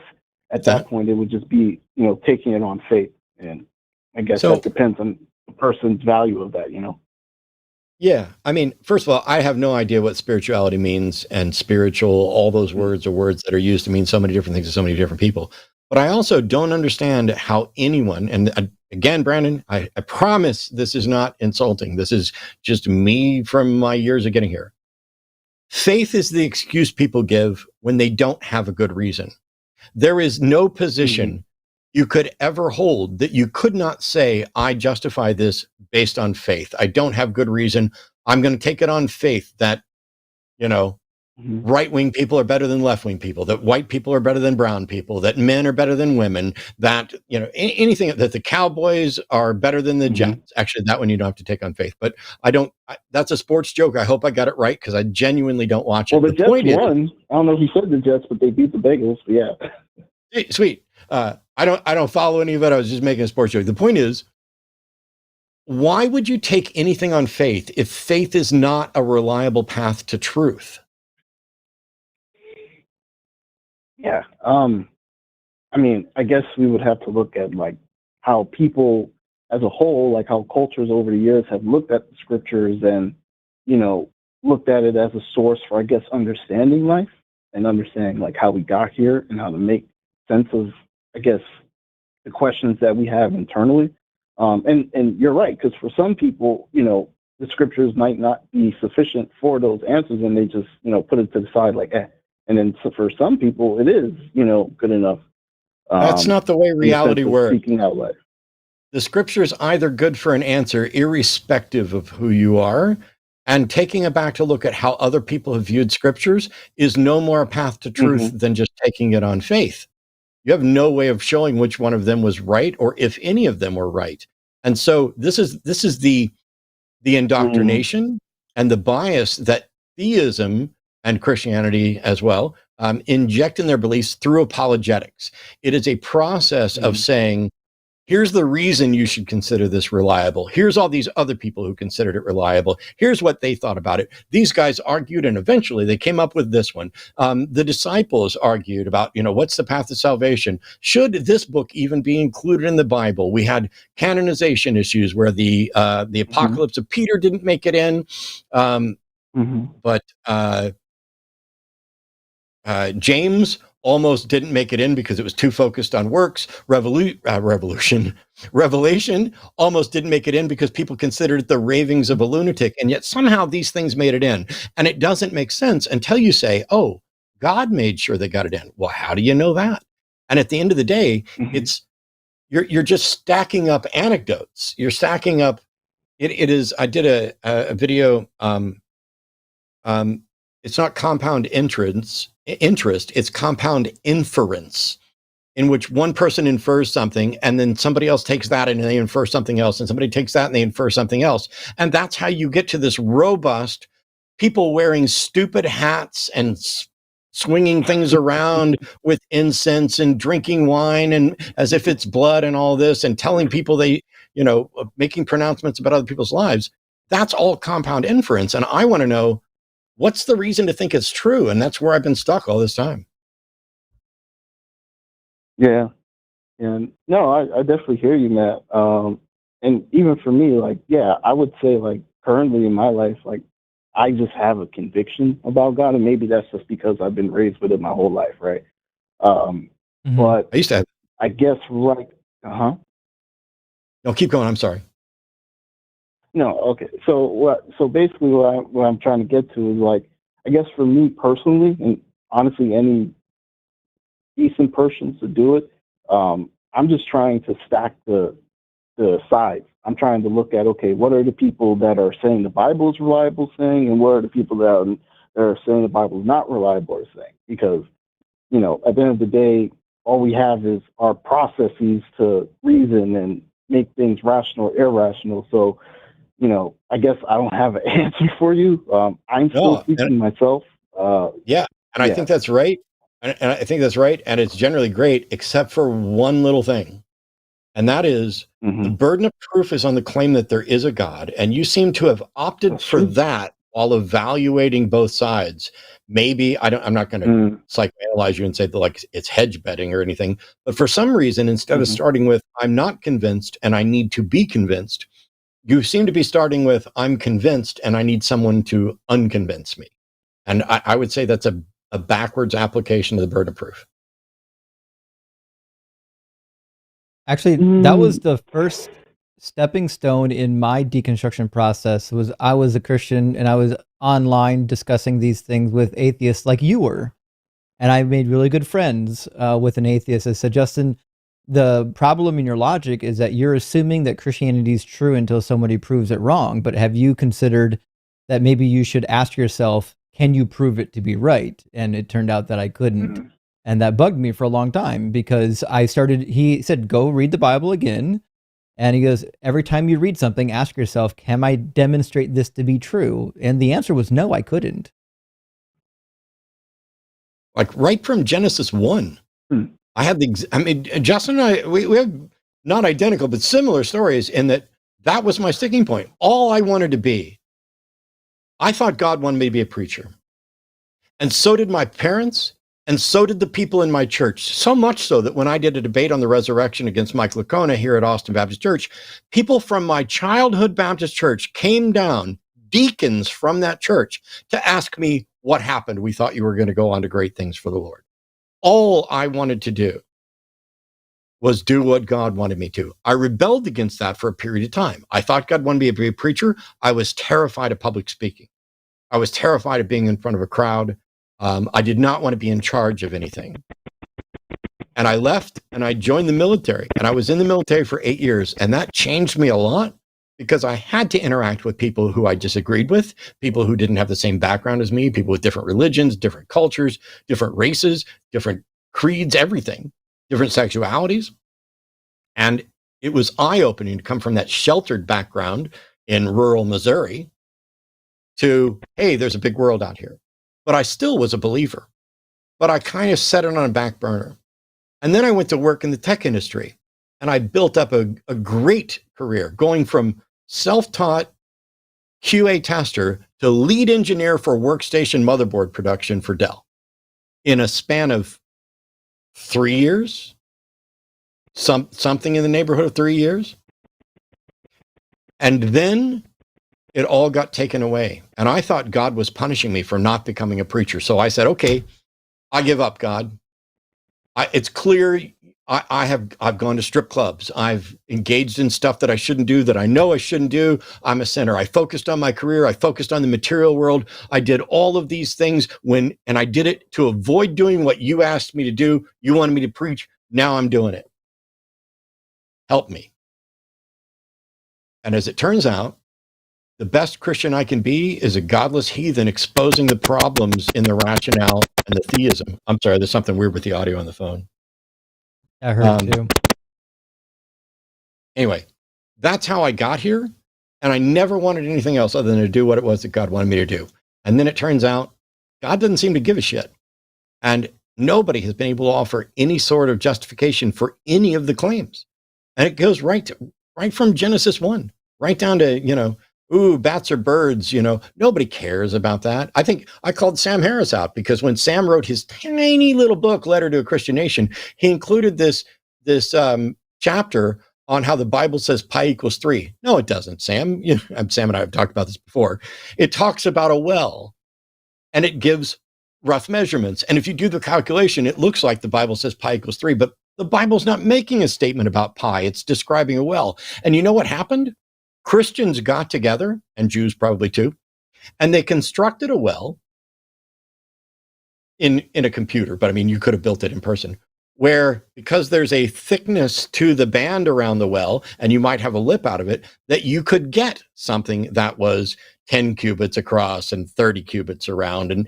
at that point it would just be, taking it on faith. And I guess that depends on the person's value of that, Yeah. I mean, first of all, I have no idea what spirituality means, and spiritual, all those words are words that are used to mean so many different things to so many different people. But I also don't understand how anyone, and again, Brandon, I promise this is not insulting. This is just me from my years of getting here. Faith is the excuse people give when they don't have a good reason. There is no position you could ever hold that you could not say, I justify this based on faith. I don't have good reason. I'm going to take it on faith that, right-wing people are better than left-wing people, that white people are better than brown people, that men are better than women, that, anything, that the Cowboys are better than the Jets. Actually, that one you don't have to take on faith, but that's a sports joke. I hope I got it right, because I genuinely don't watch it. Well, the Jets won. I don't know if you said the Jets, but they beat the Bengals. But yeah. Sweet. I don't follow any of it. I was just making a sports joke. The point is, why would you take anything on faith if faith is not a reliable path to truth? Yeah. I mean, I guess we would have to look at like how people as a whole, like how cultures over the years have looked at the scriptures and, looked at it as a source for, I guess, understanding life and understanding like how we got here and how to make sense of, I guess, the questions that we have internally. And you're right, because for some people, the scriptures might not be sufficient for those answers, and they just, put it to the side like, eh. And then for some people, it is, good enough. That's not the way reality works. Seeking outlet. The scripture is either good for an answer, irrespective of who you are, and taking it back to look at how other people have viewed scriptures is no more a path to truth than just taking it on faith. You have no way of showing which one of them was right, or if any of them were right. And so this is the indoctrination and the bias that theism and Christianity as well inject in their beliefs through apologetics. It is a process of saying, here's the reason you should consider this reliable. Here's all these other people who considered it reliable. Here's what they thought about it. These guys argued, and eventually they came up with this one. The disciples argued about, what's the path to salvation? Should this book even be included in the Bible? We had canonization issues where the Apocalypse of Peter didn't make it in, but James almost didn't make it in because it was too focused on works. Revelation almost didn't make it in because people considered it the ravings of a lunatic. And yet somehow these things made it in. And it doesn't make sense until you say, oh, God made sure they got it in. Well, how do you know that? And at the end of the day, you're just stacking up anecdotes. You're stacking up. It is. I did a video. It's not compound interest, it's compound inference, in which one person infers something and then somebody else takes that and they infer something else, and somebody takes that and they infer something else. And that's how you get to this robust people wearing stupid hats and swinging things around with incense and drinking wine and as if it's blood and all this, and telling people they, making pronouncements about other people's lives. That's all compound inference. And I want to know, what's the reason to think it's true? And that's where I've been stuck all this time. Yeah. And no, I definitely hear you, Matt. And even for me, like, yeah, I would say like currently in my life, like I just have a conviction about God, and maybe that's just because I've been raised with it my whole life. Right. But I used to have, I guess like, No, keep going. I'm sorry. No, okay. So basically what I'm trying to get to is like, I guess for me personally, and honestly any decent person to do it, I'm just trying to stack the sides. I'm trying to look at, okay, what are the people that are saying the Bible is reliable saying, and what are the people that are saying the Bible is not reliable or saying? Because, at the end of the day, all we have is our processes to reason and make things rational or irrational. So, I guess I don't have an answer for you. I'm still speaking myself. Yeah, and I think that's right. And I think that's right. And it's generally great, except for one little thing. And that is the burden of proof is on the claim that there is a God. And you seem to have opted for that while evaluating both sides. Maybe I'm not going to psychoanalyze you and say that like it's hedge betting or anything. But for some reason, instead of starting with I'm not convinced and I need to be convinced, you seem to be starting with I'm convinced and I need someone to unconvince me. And I would say that's a backwards application of the burden of proof. Actually, that was the first stepping stone in my deconstruction process. I was a Christian and I was online discussing these things with atheists like you were. And I made really good friends with an atheist that said, Justin, the problem in your logic is that you're assuming that Christianity is true until somebody proves it wrong. But have you considered that maybe you should ask yourself, can you prove it to be right? And it turned out that I couldn't. And that bugged me for a long time because he said, go read the Bible again. And he goes, every time you read something, ask yourself, can I demonstrate this to be true? And the answer was no, I couldn't. Like right from Genesis 1. Justin and I, we have not identical, but similar stories in that was my sticking point. All I wanted to be, I thought God wanted me to be a preacher. And so did my parents. And so did the people in my church. So much so that when I did a debate on the resurrection against Mike Lacona here at Austin Baptist Church, people from my childhood Baptist church came down, deacons from that church, to ask me what happened. We thought you were going to go on to great things for the Lord. All I wanted to do was do what God wanted me to. I rebelled against that for a period of time. I thought God wanted me to be a preacher. I was terrified of public speaking. I was terrified of being in front of a crowd. I did not want to be in charge of anything. And I left and I joined the military. And I was in the military for 8 years. And that changed me a lot because I had to interact with people who I disagreed with, people who didn't have the same background as me, people with different religions, different cultures, different races, different creeds, everything, different sexualities. And it was eye-opening to come from that sheltered background in rural Missouri to, hey, there's a big world out here. But I still was a believer. But I kind of set it on a back burner. And then I went to work in the tech industry. And I built up a great career, going from self-taught QA tester to lead engineer for workstation motherboard production for Dell in a span of 3 years, something in the neighborhood of 3 years. And then it all got taken away. And I thought God was punishing me for not becoming a preacher. So I said, okay, I give up, God. It's clear I've gone to strip clubs. I've engaged in stuff that I shouldn't do, that I know I shouldn't do. I'm a sinner. I focused on my career. I focused on the material world. I did all of these things and I did it to avoid doing what you asked me to do. You wanted me to preach. Now I'm doing it. Help me. And as it turns out, the best Christian I can be is a godless heathen exposing the problems in the rationale and the theism. I'm sorry, there's something weird with the audio on the phone. I heard it too. Anyway, that's how I got here. And I never wanted anything else other than to do what it was that God wanted me to do. And then it turns out God doesn't seem to give a shit. And nobody has been able to offer any sort of justification for any of the claims. And it goes right from Genesis 1, right down to, ooh, bats are birds, nobody cares about that. I think I called Sam Harris out because when Sam wrote his tiny little book, Letter to a Christian Nation, he included this chapter on how the Bible says pi equals 3. No, it doesn't, Sam. Sam and I have talked about this before. It talks about a well and it gives rough measurements. And if you do the calculation, it looks like the Bible says pi equals 3, but the Bible's not making a statement about pi. It's describing a well. And you know what happened? Christians got together, and Jews probably too, and they constructed a well in a computer, but I mean, you could have built it in person, where because there's a thickness to the band around the well, and you might have a lip out of it, that you could get something that was 10 cubits across and 30 cubits around. And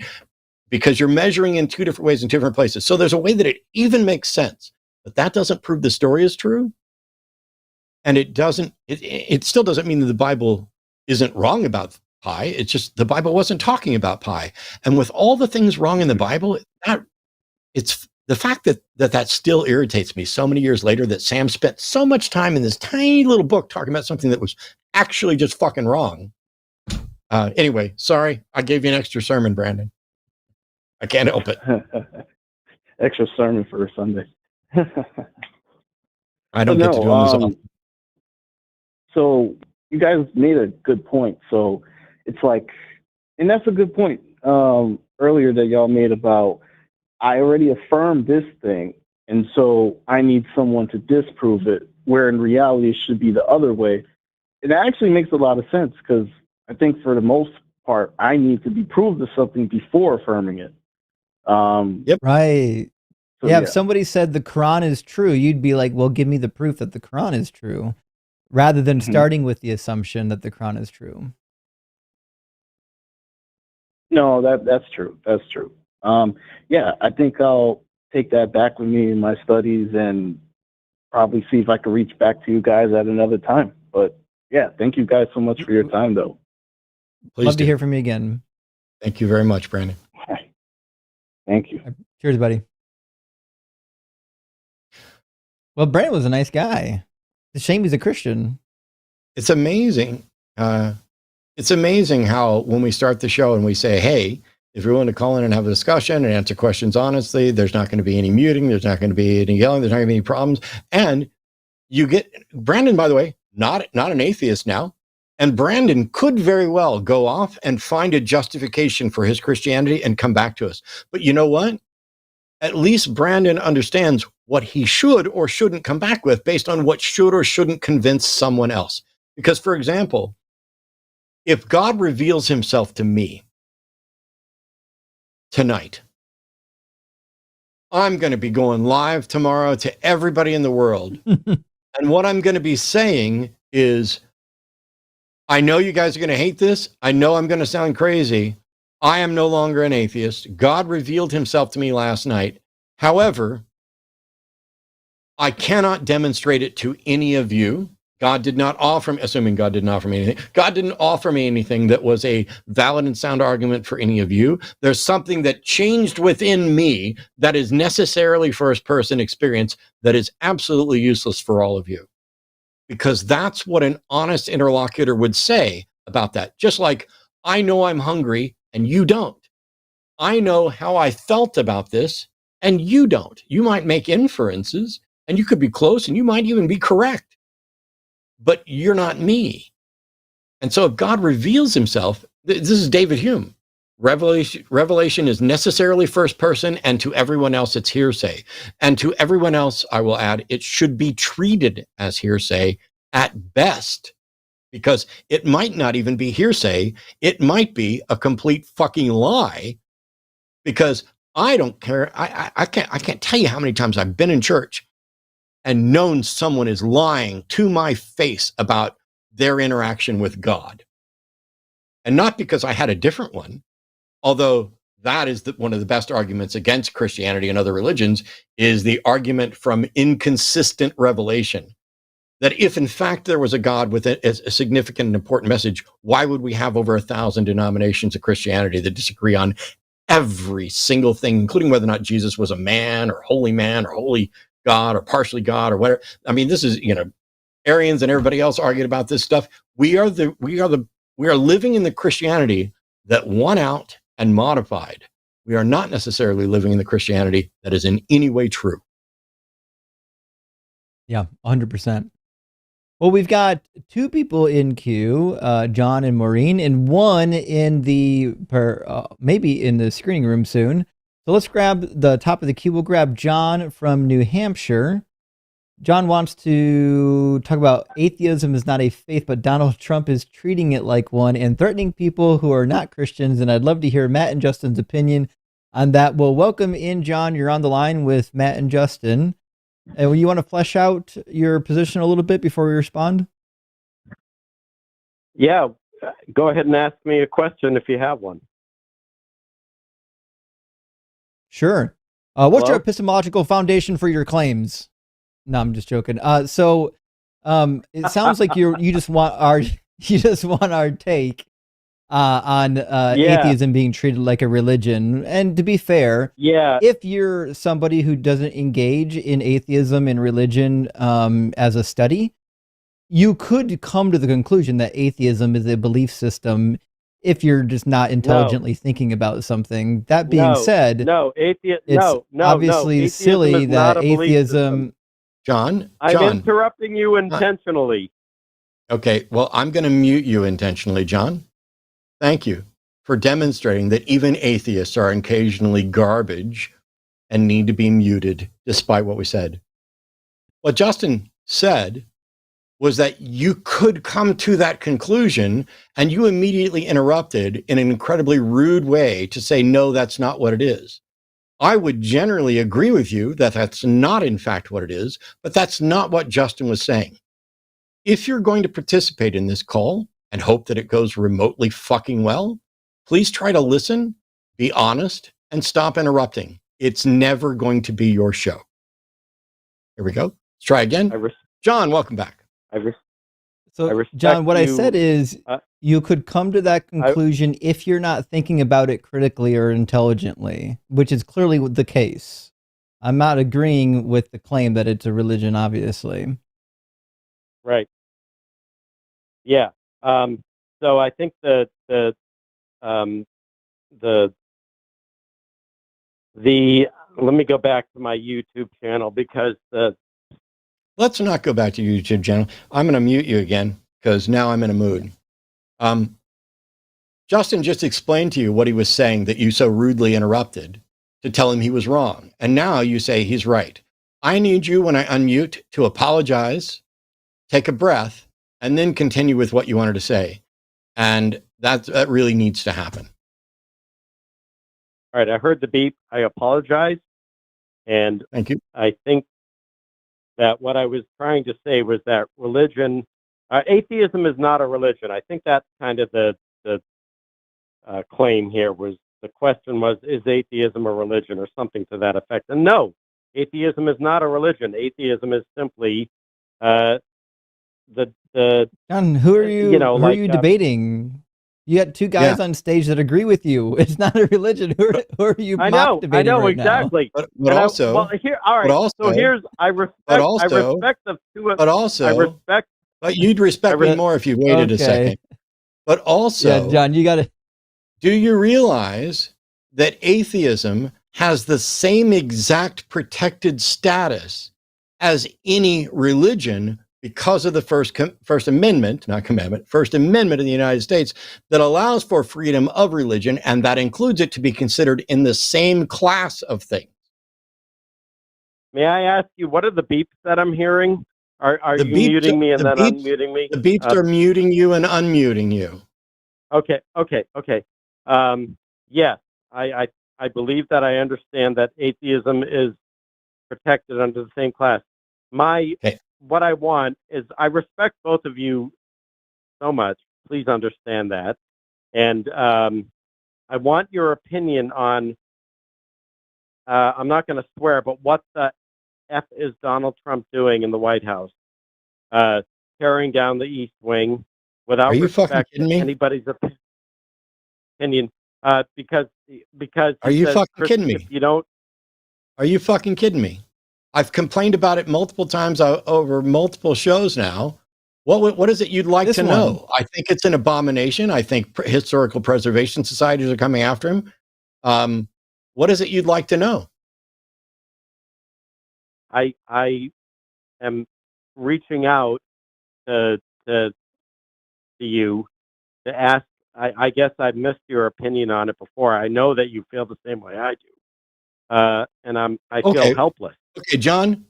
because you're measuring in two different ways in two different places. So there's a way that it even makes sense, but that doesn't prove the story is true. And it still doesn't mean that the Bible isn't wrong about pi. It's just the Bible wasn't talking about pi. And with all the things wrong in the Bible, it's the fact that still irritates me so many years later, that Sam spent so much time in this tiny little book talking about something that was actually just fucking wrong. Anyway, sorry, I gave you an extra sermon, Brandon. I can't help it. Extra sermon for a Sunday. I don't get to do them as often. So you guys made a good point. So it's like, and that's a good point earlier that y'all made about, I already affirmed this thing, and so I need someone to disprove it, where in reality it should be the other way. It actually makes a lot of sense, because I think for the most part, I need to be proved of something before affirming it. Yep. Right. So, yeah, if somebody said the Quran is true, you'd be like, well, give me the proof that the Quran is true, rather than starting with the assumption that the Quran is true. No, that's true. That's true. Yeah, I think I'll take that back with me in my studies and probably see if I can reach back to you guys at another time. But yeah, thank you guys so much for your time, though. Please Love do. to hear from you again. Thank you very much, Brandon. Thank you. Cheers, buddy. Well, Brandon was a nice guy. It's a shame he's a Christian. It's amazing. It's amazing how when we start the show and we say, hey, if you're willing to call in and have a discussion and answer questions honestly, there's not going to be any muting. There's not going to be any yelling. There's not going to be any problems. And you get Brandon, by the way, not an atheist now. And Brandon could very well go off and find a justification for his Christianity and come back to us. But you know what? At least Brandon understands what he should or shouldn't come back with based on what should or shouldn't convince someone else. Because, for example, if God reveals himself to me tonight, I'm going to be going live tomorrow to everybody in the world. And what I'm going to be saying is, I know you guys are going to hate this. I know I'm going to sound crazy. I am no longer an atheist. God revealed himself to me last night. However, I cannot demonstrate it to any of you. God did not offer me, assuming God didn't offer me anything. God didn't offer me anything that was a valid and sound argument for any of you. There's something that changed within me that is necessarily first-person experience that is absolutely useless for all of you. Because that's what an honest interlocutor would say about that. Just like, I know I'm hungry and you don't. I know how I felt about this and you don't. You might make inferences and you could be close and you might even be correct, but you're not me. And so if God reveals himself, this is David Hume. Revelation is necessarily first person, and to everyone else it's hearsay. And to everyone else, I will add, it should be treated as hearsay at best, because it might not even be hearsay. It might be a complete fucking lie, because I don't care. I can't tell you how many times I've been in church and known someone is lying to my face about their interaction with God. And not because I had a different one, although that is one of the best arguments against Christianity and other religions, is the argument from inconsistent revelation. That if in fact there was a God with a significant and important message, why would we have over 1,000 denominations of Christianity that disagree on every single thing, including whether or not Jesus was a man or holy God or partially God or whatever? I mean, this is, Arians and everybody else argued about this stuff. We are living in the Christianity that won out and modified. We are not necessarily living in the Christianity that is in any way true. Yeah, 100%. Well, we've got two people in queue, John and Maureen, and one in maybe in the screening room soon. So let's grab the top of the queue. We'll grab John from New Hampshire. John wants to talk about atheism is not a faith, but Donald Trump is treating it like one and threatening people who are not Christians. And I'd love to hear Matt and Justin's opinion on that. Well, welcome in, John. You're on the line with Matt and Justin. And you want to flesh out your position a little bit before we respond? Yeah, go ahead and ask me a question if you have one. Sure. What's Hello? your epistemological foundation for your claims? No, I'm just joking. It sounds like you just want our take on atheism being treated like a religion. And to be fair, if you're somebody who doesn't engage in atheism and religion as a study, you could come to the conclusion that atheism is a belief system if you're just not intelligently thinking about something. That being said, it's obviously atheism silly is not that a belief atheism... John, I'm interrupting you intentionally. Okay, well, I'm going to mute you intentionally, John. Thank you for demonstrating that even atheists are occasionally garbage and need to be muted, despite what we said. What Justin said was that you could come to that conclusion, and you immediately interrupted in an incredibly rude way to say, no, that's not what it is. I would generally agree with you that that's not, in fact, what it is, but that's not what Justin was saying. If you're going to participate in this call and hope that it goes remotely fucking well, please try to listen, be honest, and stop interrupting. It's never going to be your show. Here we go. Let's try again. John, welcome back. So, John, what I said is you could come to that conclusion if you're not thinking about it critically or intelligently, which is clearly the case. I'm not agreeing with the claim that it's a religion, obviously. Right. Yeah. So I think let me go back to my YouTube channel because let's not go back to your YouTube channel. I'm going to mute you again because now I'm in a mood. Justin just explained to you what he was saying that you so rudely interrupted to tell him he was wrong. And now you say he's right. I need you, when I unmute, to apologize, take a breath, and then continue with what you wanted to say. And that really needs to happen. All right, I heard the beep. I apologize. And thank you. I think that what I was trying to say was that religion, atheism is not a religion. I think that's kind of the claim here was, the question was, is atheism a religion or something to that effect? And no, atheism is not a religion. Atheism is simply John, who are you? Who are you debating? You got two guys on stage that agree with you. It's not a religion. Who are you debating I know right exactly. now? But also, well, here, all right. So here's, I respect the two of. But also, I respect. But you'd respect me more if you waited a second. But also, John, you got to. Do you realize that atheism has the same exact protected status as any religion because of the First Amendment, not commandment, First Amendment of the United States that allows for freedom of religion, and that includes it to be considered in the same class of things? May I ask you, what are the beeps that I'm hearing? Are you muting me and then unmuting me? The beeps are muting you and unmuting you. Okay. Yes, I believe that I understand that atheism is protected under the same class. What I want is, I respect both of you so much. Please understand that. And I want your opinion on, I'm not going to swear, but what the F is Donald Trump doing in the White House? Tearing down the East Wing without respect to anybody's opinion. Because are you fucking kidding me? If you don't, are you fucking kidding me? I've complained about it multiple times over multiple shows now. What is it you'd like to know? I think it's an abomination. I think historical preservation societies are coming after him. What is it you'd like to know? I am reaching out to you to ask. I guess I've missed your opinion on it before. I know that you feel the same way I do, and I feel helpless. Okay, John,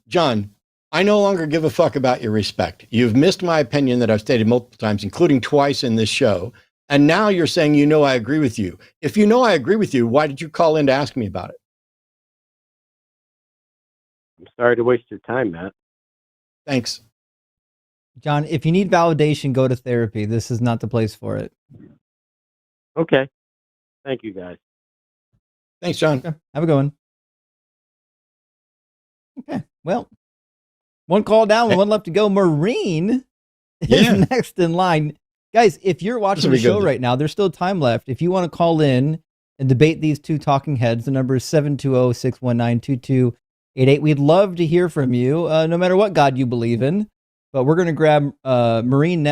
I no longer give a fuck about your respect. You've missed my opinion that I've stated multiple times, including twice in this show. And now you're saying you know I agree with you. If you know I agree with you, why did you call in to ask me about it? I'm sorry to waste your time, Matt. Thanks. John, if you need validation, go to therapy. This is not the place for it. Okay. Thank you, guys. Thanks, John. Okay. Have a good one. Okay. Well, one call down, one left to go. Maureen is next in line. Guys, if you're watching the show right now, there's still time left. If you want to call in and debate these two talking heads, the number is 720-619-2288. We'd love to hear from you, no matter what God you believe in. But we're going to grab Maureen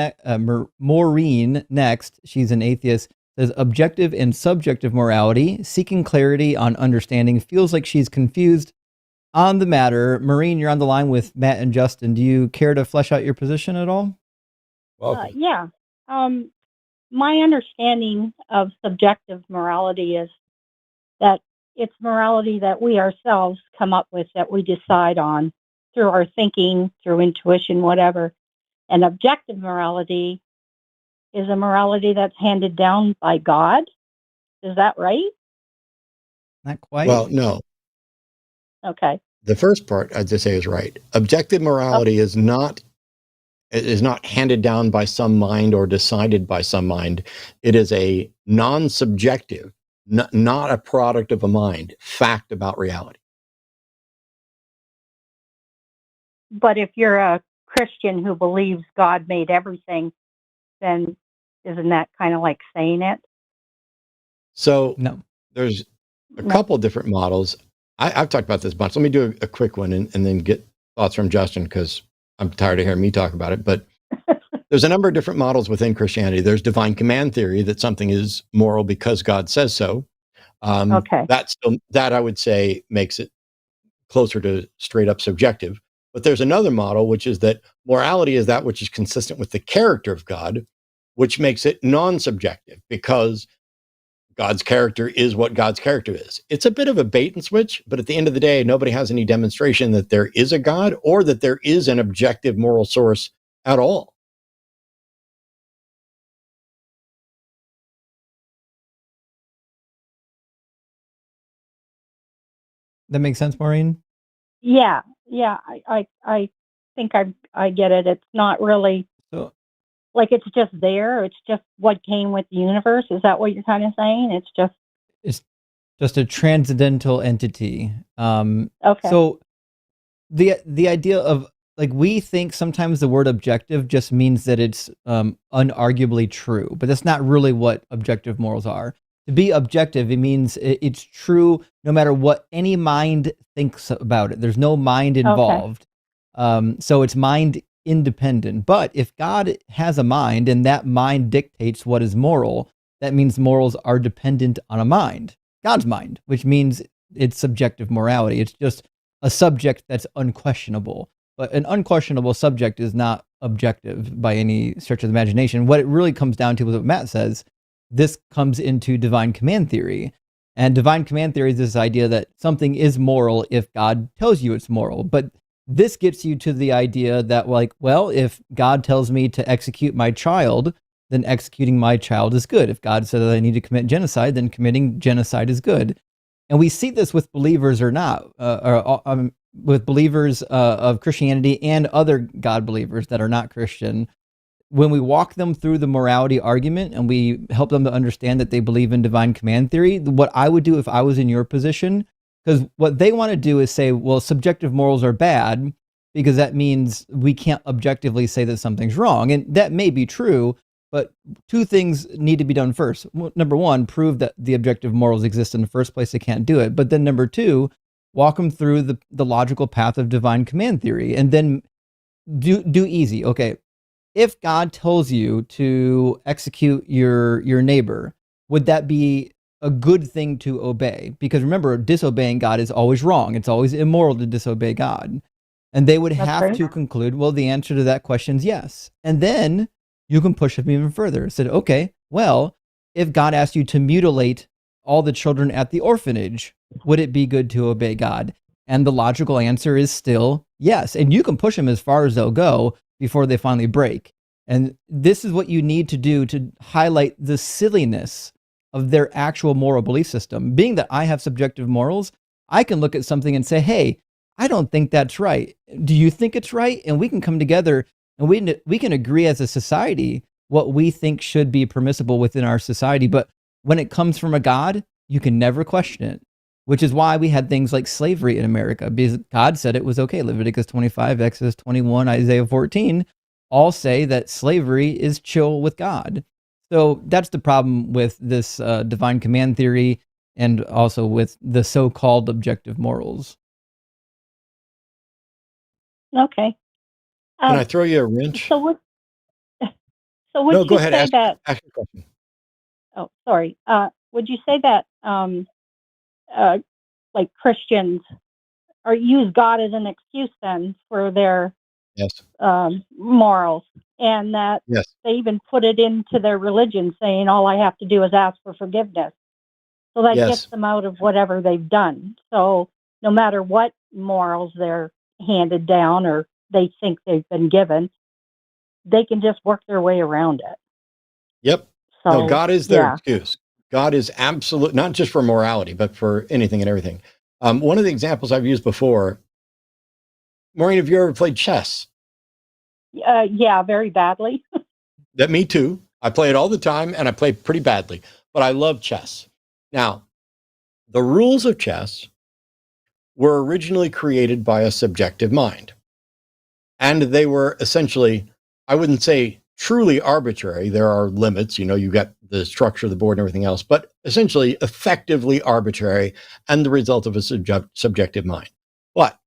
next. She's an atheist. Says objective and subjective morality, seeking clarity on understanding, feels like she's confused on the matter. Maureen, you're on the line with Matt and Justin. Do you care to flesh out your position at all? Yeah. My understanding of subjective morality is that it's morality that we ourselves come up with, that we decide on through our thinking, through intuition, whatever. And objective morality is a morality that's handed down by God. Is that right? Not quite. Well, no. Okay. The first part I'd just say is right. Objective morality is not handed down by some mind or decided by some mind. It is a non-subjective, not a product of a mind, fact about reality. But if you're a Christian who believes God made everything, then isn't that kind of like saying it? So no, there's a couple different models. I've talked about this a bunch. Let me do a quick one and then get thoughts from Justin, because I'm tired of hearing me talk about it. But there's a number of different models within Christianity. There's divine command theory, that something is moral because God says so. Okay. That I would say makes it closer to straight up subjective. But there's another model, which is that morality is that which is consistent with the character of God, which makes it non-subjective, because God's character is what God's character is. It's a bit of a bait and switch, but at the end of the day, nobody has any demonstration that there is a God or that there is an objective moral source at all. That makes sense, Maureen? Yeah. I think I get it. It's not really like it's just there. It's just what came with the universe. Is that what you're kind of saying? It's just a transcendental entity. Okay. So the idea of, like, we think sometimes the word objective just means that it's unarguably true, but that's not really what objective morals are. To be objective, it means it's true no matter what any mind thinks about it. There's no mind involved. So it's mind independent. But if God has a mind and that mind dictates what is moral, that means morals are dependent on a mind, God's mind, which means it's subjective morality. It's just a subject that's unquestionable. But an unquestionable subject is not objective by any stretch of the imagination. What it really comes down to is what Matt says. This comes into divine command theory. And divine command theory is this idea that something is moral if God tells you it's moral. But this gets you to the idea that, like, well, if God tells me to execute my child, then executing my child is good. If God said that I need to commit genocide, then committing genocide is good. And we see this with believers or not, with believers of Christianity and other God believers that are not Christian. When we walk them through the morality argument and we help them to understand that they believe in divine command theory, what I would do if I was in your position, because what they want to do is say, well, subjective morals are bad because that means we can't objectively say that something's wrong. And that may be true, but two things need to be done first. Number one, prove that the objective morals exist in the first place. They can't do it. But then number two, walk them through the logical path of divine command theory, and then do easy. Okay, if God tells you to execute your neighbor, would that be a good thing to obey? Because remember, disobeying God is always wrong. It's always immoral to disobey God. And they would have to conclude, well, the answer to that question is yes. And then you can push them even further. Said, okay, well, if God asked you to mutilate all the children at the orphanage, would it be good to obey God? And the logical answer is still yes. And you can push them as far as they'll go before they finally break. And this is what you need to do to highlight the silliness of their actual moral belief system. Being that I have subjective morals, I can look at something and say, hey, I don't think that's right. Do you think it's right? And we can come together and we can agree as a society what we think should be permissible within our society. But when it comes from a God, you can never question it. which is why we had things like slavery in America, because God said it was okay. Leviticus 25, Exodus 21, Isaiah 14 all say that slavery is chill with God. So that's the problem with this divine command theory and also with the so-called objective morals. Okay. Can I throw you a wrench? So would No, you go ahead. say that? Ask your question. Oh, sorry. Would you say that like Christians or use God as an excuse then for their Yes. morals, and that Yes. they even put it into their religion, saying all I have to do is ask for forgiveness. So that Yes. gets them out of whatever they've done. So no matter what morals they're handed down or they think they've been given, they can just work their way around it. Yep. So No, God is their yeah. excuse. God is absolute, not just for morality, but for anything and everything. One of the examples I've used before, Maureen, have you ever played chess? Yeah, very badly. That me too. I play it all the time and I play pretty badly, but I love chess. Now, the rules of chess were originally created by a subjective mind. And they were essentially, I wouldn't say truly arbitrary. There are limits, you got the structure of the board and everything else, but essentially effectively arbitrary and the result of a subjective mind. But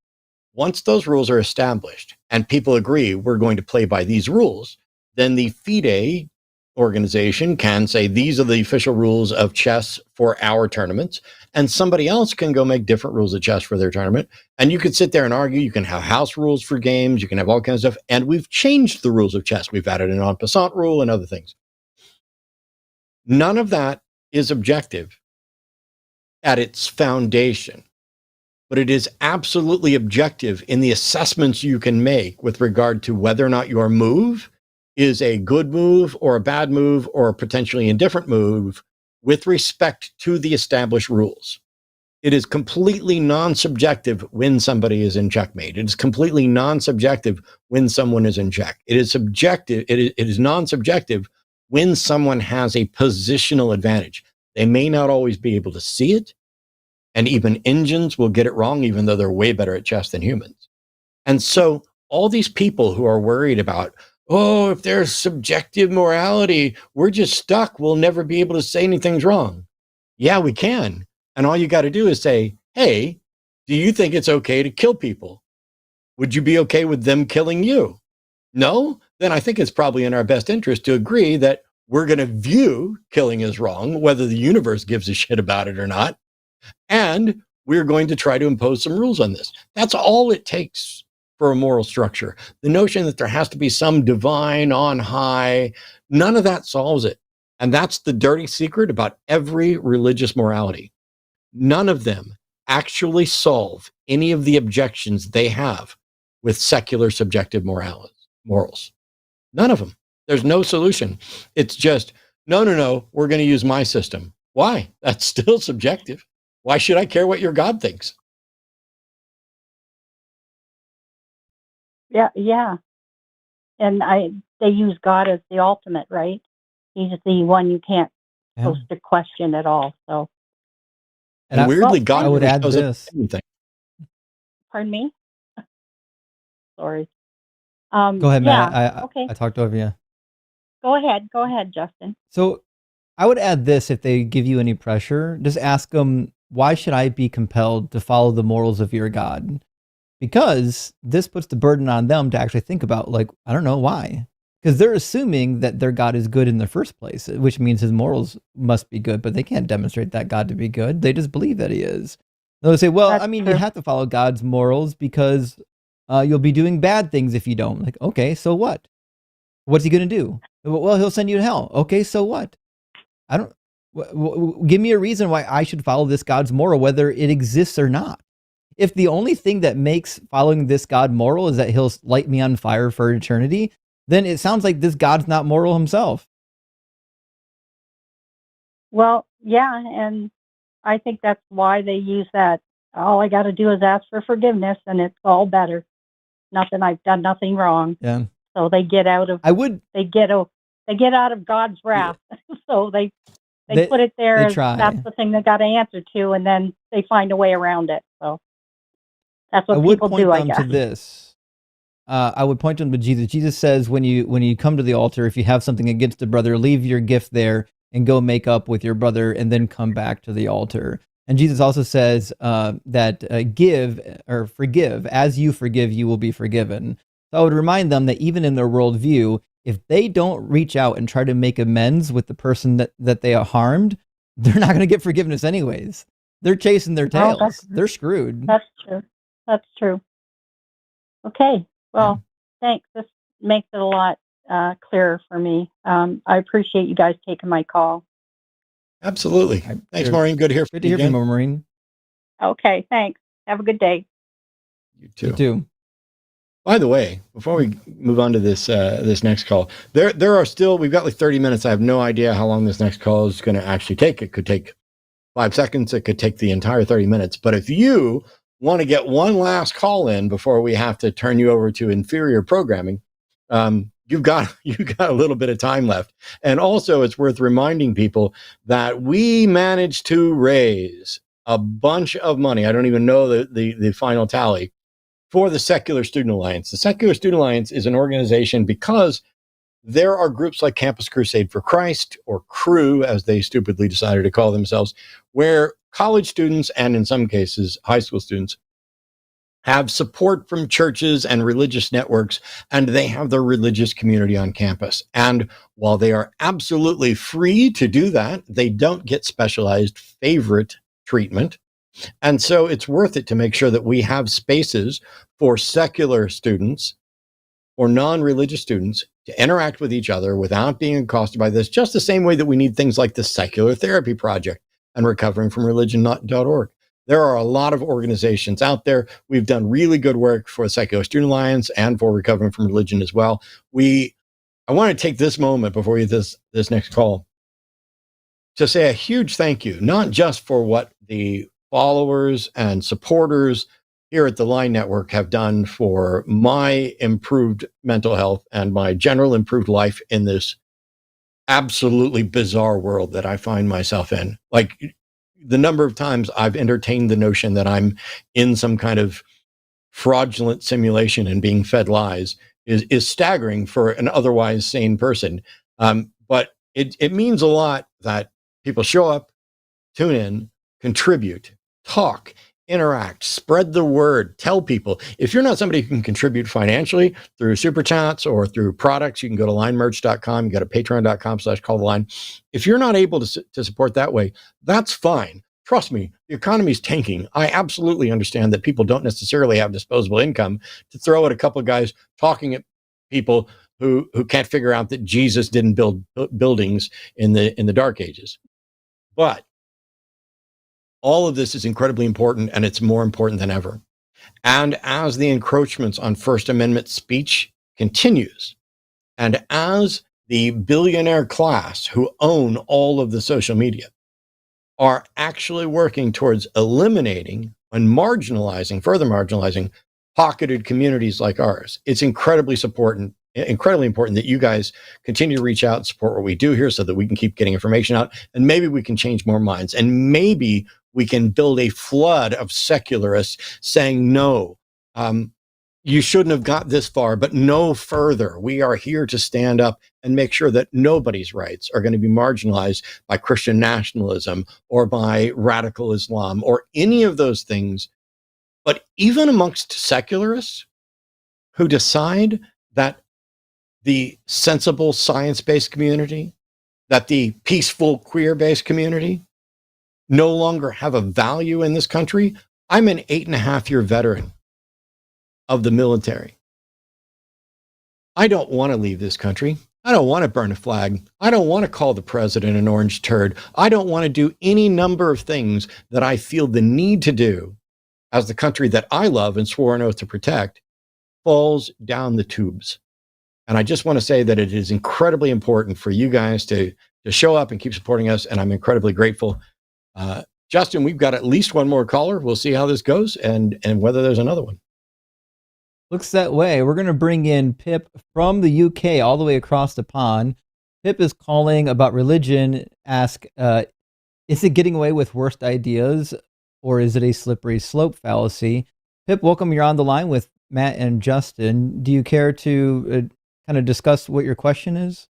once those rules are established and people agree we're going to play by these rules, then the FIDE organization can say these are the official rules of chess for our tournaments, and somebody else can go make different rules of chess for their tournament. And you could sit there and argue. You can have house rules for games. You can have all kinds of stuff. And we've changed the rules of chess. We've added an en passant rule and other things. None of that is objective at its foundation, but it is absolutely objective in the assessments you can make with regard to whether or not your move is a good move or a bad move or a potentially indifferent move with respect to the established rules. It is completely non-subjective when somebody is in checkmate. It is completely non-subjective when someone is in check. It is subjective. It is non-subjective when someone has a positional advantage. They may not always be able to see it, and even engines will get it wrong, even though they're way better at chess than humans. And so all these people who are worried about, oh, if there's subjective morality, we're just stuck. We'll never be able to say anything's wrong. Yeah, we can. And all you got to do is say, hey, do you think it's okay to kill people? Would you be okay with them killing you? No? Then I think it's probably in our best interest to agree that we're going to view killing as wrong, whether the universe gives a shit about it or not. And we're going to try to impose some rules on this. That's all it takes for a moral structure. The notion that there has to be some divine on high, none of that solves it. And that's the dirty secret about every religious morality. None of them actually solve any of the objections they have with secular subjective morals. None of them. There's no solution. It's just, no, we're going to use my system. Why? That's still subjective. Why should I care what your God thinks? Yeah. And they use God as the ultimate, right? He's the one you can't post a question at all. So, and weirdly, God I would add this. Anything. Pardon me? Sorry. Go ahead, Matt. Okay. I talked over you. Go ahead, Justin. So I would add this: if they give you any pressure, just ask them, why should I be compelled to follow the morals of your God? Because this puts the burden on them to actually think about, like, I don't know why. Because they're assuming that their God is good in the first place, which means his morals must be good, but they can't demonstrate that God to be good. They just believe that he is. They'll say, well, That's you true. have to follow God's morals because you'll be doing bad things if you don't. Like, okay, so what? What's he going to do? Well, he'll send you to hell. Okay, so what? I don't. Give me a reason why I should follow this God's moral, whether it exists or not. If the only thing that makes following this God moral is that he'll light me on fire for eternity, then it sounds like this God's not moral himself. Well, yeah, and I think that's why they use that. All I got to do is ask for forgiveness, and it's all better. Nothing, I've done nothing wrong. Yeah. So they get out of. I would. They get out of God's wrath. So they They put it there they as try. that's the thing they got to answer to, and then they find a way around it. So that's I what would people point do, I them guess. to this. I would point them to Jesus. Jesus says, when you come to the altar, if you have something against a brother, leave your gift there and go make up with your brother, and then come back to the altar. And Jesus also says that give or forgive as you forgive, you will be forgiven. So I would remind them that even in their worldview, if they don't reach out and try to make amends with the person that they harmed, they're not going to get forgiveness anyways. They're chasing their tails. They're screwed. That's true. That's true. Okay. Well, thanks. This makes it a lot clearer for me. I appreciate you guys taking my call. Absolutely. Thanks, Maureen. Good to hear from you. Good to hear from you, Maureen. Okay. Thanks. Have a good day. You too. You too. By the way, before we move on to this this next call, there are still, we've got like 30 minutes. I have no idea how long this next call is going to actually take. It could take 5 seconds. It could take the entire 30 minutes. But if you want to get one last call in before we have to turn you over to inferior programming, you've got a little bit of time left. And also, it's worth reminding people that we managed to raise a bunch of money. I don't even know the final tally for the Secular Student Alliance. The Secular Student Alliance is an organization because there are groups like Campus Crusade for Christ, or CREW, as they stupidly decided to call themselves, where college students, and in some cases, high school students, have support from churches and religious networks, and they have their religious community on campus. And while they are absolutely free to do that, they don't get specialized favorite treatment. And so it's worth it to make sure that we have spaces for secular students or non-religious students to interact with each other without being accosted by this, just the same way that we need things like the Secular Therapy Project and Recovering from Religion.org. There are a lot of organizations out there. We've done really good work for the Secular Student Alliance and for Recovering from Religion as well. I want to take this moment before we get this next call to say a huge thank you, not just for what the followers and supporters here at the Line Network have done for my improved mental health and my general improved life in this absolutely bizarre world that I find myself in. Like, the number of times I've entertained the notion that I'm in some kind of fraudulent simulation and being fed lies is staggering for an otherwise sane person. But it means a lot that people show up, tune in, contribute, talk, interact, spread the word, tell people. If you're not somebody who can contribute financially through super chats or through products, you can go to linemerch.com, you go to patreon.com/calltheline. If you're not able to support that way, that's fine. Trust me, the economy's tanking. I absolutely understand that people don't necessarily have disposable income to throw at a couple of guys talking at people who can't figure out that Jesus didn't build buildings in the Dark Ages. But all of this is incredibly important, and it's more important than ever. And as the encroachments on First Amendment speech continues, and as the billionaire class who own all of the social media are actually working towards eliminating and further marginalizing pocketed communities like ours, it's incredibly important that you guys continue to reach out and support what we do here so that we can keep getting information out, and maybe we can change more minds, and maybe we can build a flood of secularists saying, no, you shouldn't have got this far, but no further. We are here to stand up and make sure that nobody's rights are going to be marginalized by Christian nationalism or by radical Islam or any of those things. But even amongst secularists who decide that the sensible science-based community, that the peaceful queer-based community no longer have a value in this country. I'm an 8.5-year veteran of the military. I don't want to leave this country. I don't want to burn a flag. I don't want to call the president an orange turd. I don't want to do any number of things that I feel the need to do as the country that I love and swore an oath to protect falls down the tubes. And I just want to say that it is incredibly important for you guys to show up and keep supporting us. And I'm incredibly grateful. Justin, we've got at least one more caller. We'll see how this goes and whether there's another one. Looks that way. We're going to bring in Pip from the UK all the way across the pond. Pip is calling about religion. Ask, is it getting away with worst ideas, or is it a slippery slope fallacy? Pip, welcome. You're on the line with Matt and Justin. Do you care to kind of discuss what your question is?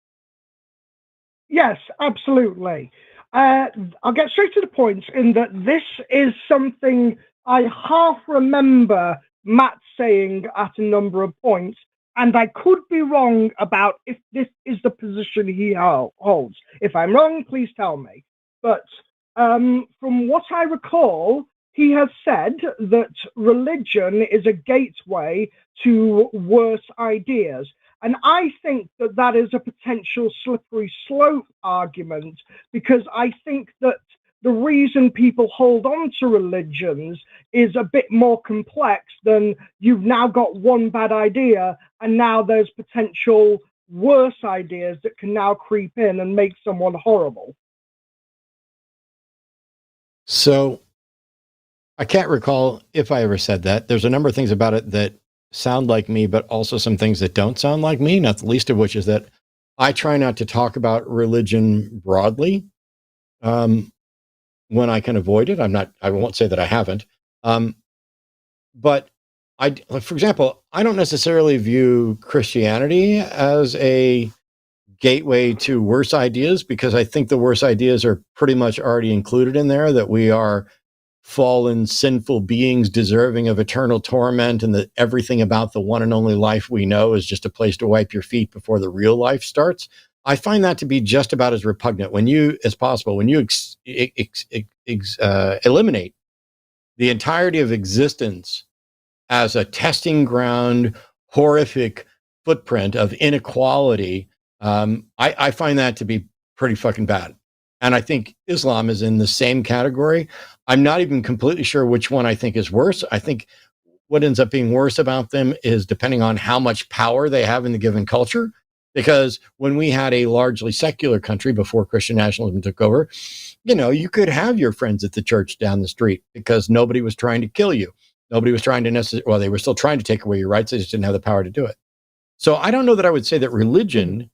Yes, absolutely. I'll get straight to the point in that this is something I half remember Matt saying at a number of points, and I could be wrong about if this is the position he holds. If I'm wrong, please tell me. But from what I recall, he has said that religion is a gateway to worse ideas. And I think that that is a potential slippery slope argument, because I think that the reason people hold on to religions is a bit more complex than you've now got one bad idea and now there's potential worse ideas that can now creep in and make someone horrible. So I can't recall if I ever said that. There's a number of things about it that sound like me, but also some things that don't sound like me, not the least of which is that I try not to talk about religion broadly when I can avoid it. I won't say that I haven't. But for example, I don't necessarily view Christianity as a gateway to worse ideas, because I think the worse ideas are pretty much already included in there, that we are fallen, sinful beings deserving of eternal torment, and that everything about the one and only life we know is just a place to wipe your feet before the real life starts. I find that to be just about as repugnant as possible when you eliminate the entirety of existence as a testing ground, horrific footprint of inequality. I find that to be pretty fucking bad. And I think Islam is in the same category. I'm not even completely sure which one I think is worse. I think what ends up being worse about them is depending on how much power they have in the given culture. Because when we had a largely secular country before Christian nationalism took over, you could have your friends at the church down the street because nobody was trying to kill you. Nobody was trying to they were still trying to take away your rights. They just didn't have the power to do it. So I don't know that I would say that religion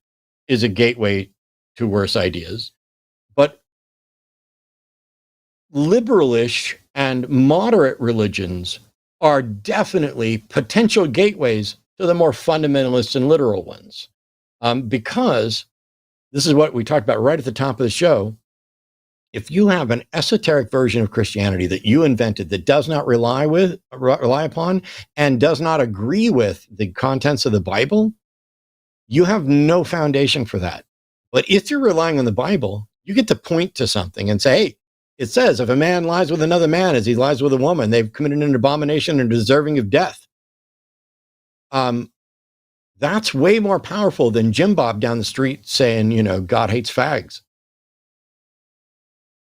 is a gateway to worse ideas, but liberalish and moderate religions are definitely potential gateways to the more fundamentalist and literal ones. Because this is what we talked about right at the top of the show. If you have an esoteric version of Christianity that you invented that does not rely upon and does not agree with the contents of the Bible, you have no foundation for that. But if you're relying on the Bible, you get to point to something and say, hey, it says if a man lies with another man as he lies with a woman, they've committed an abomination and deserving of death. That's way more powerful than Jim Bob down the street saying, God hates fags.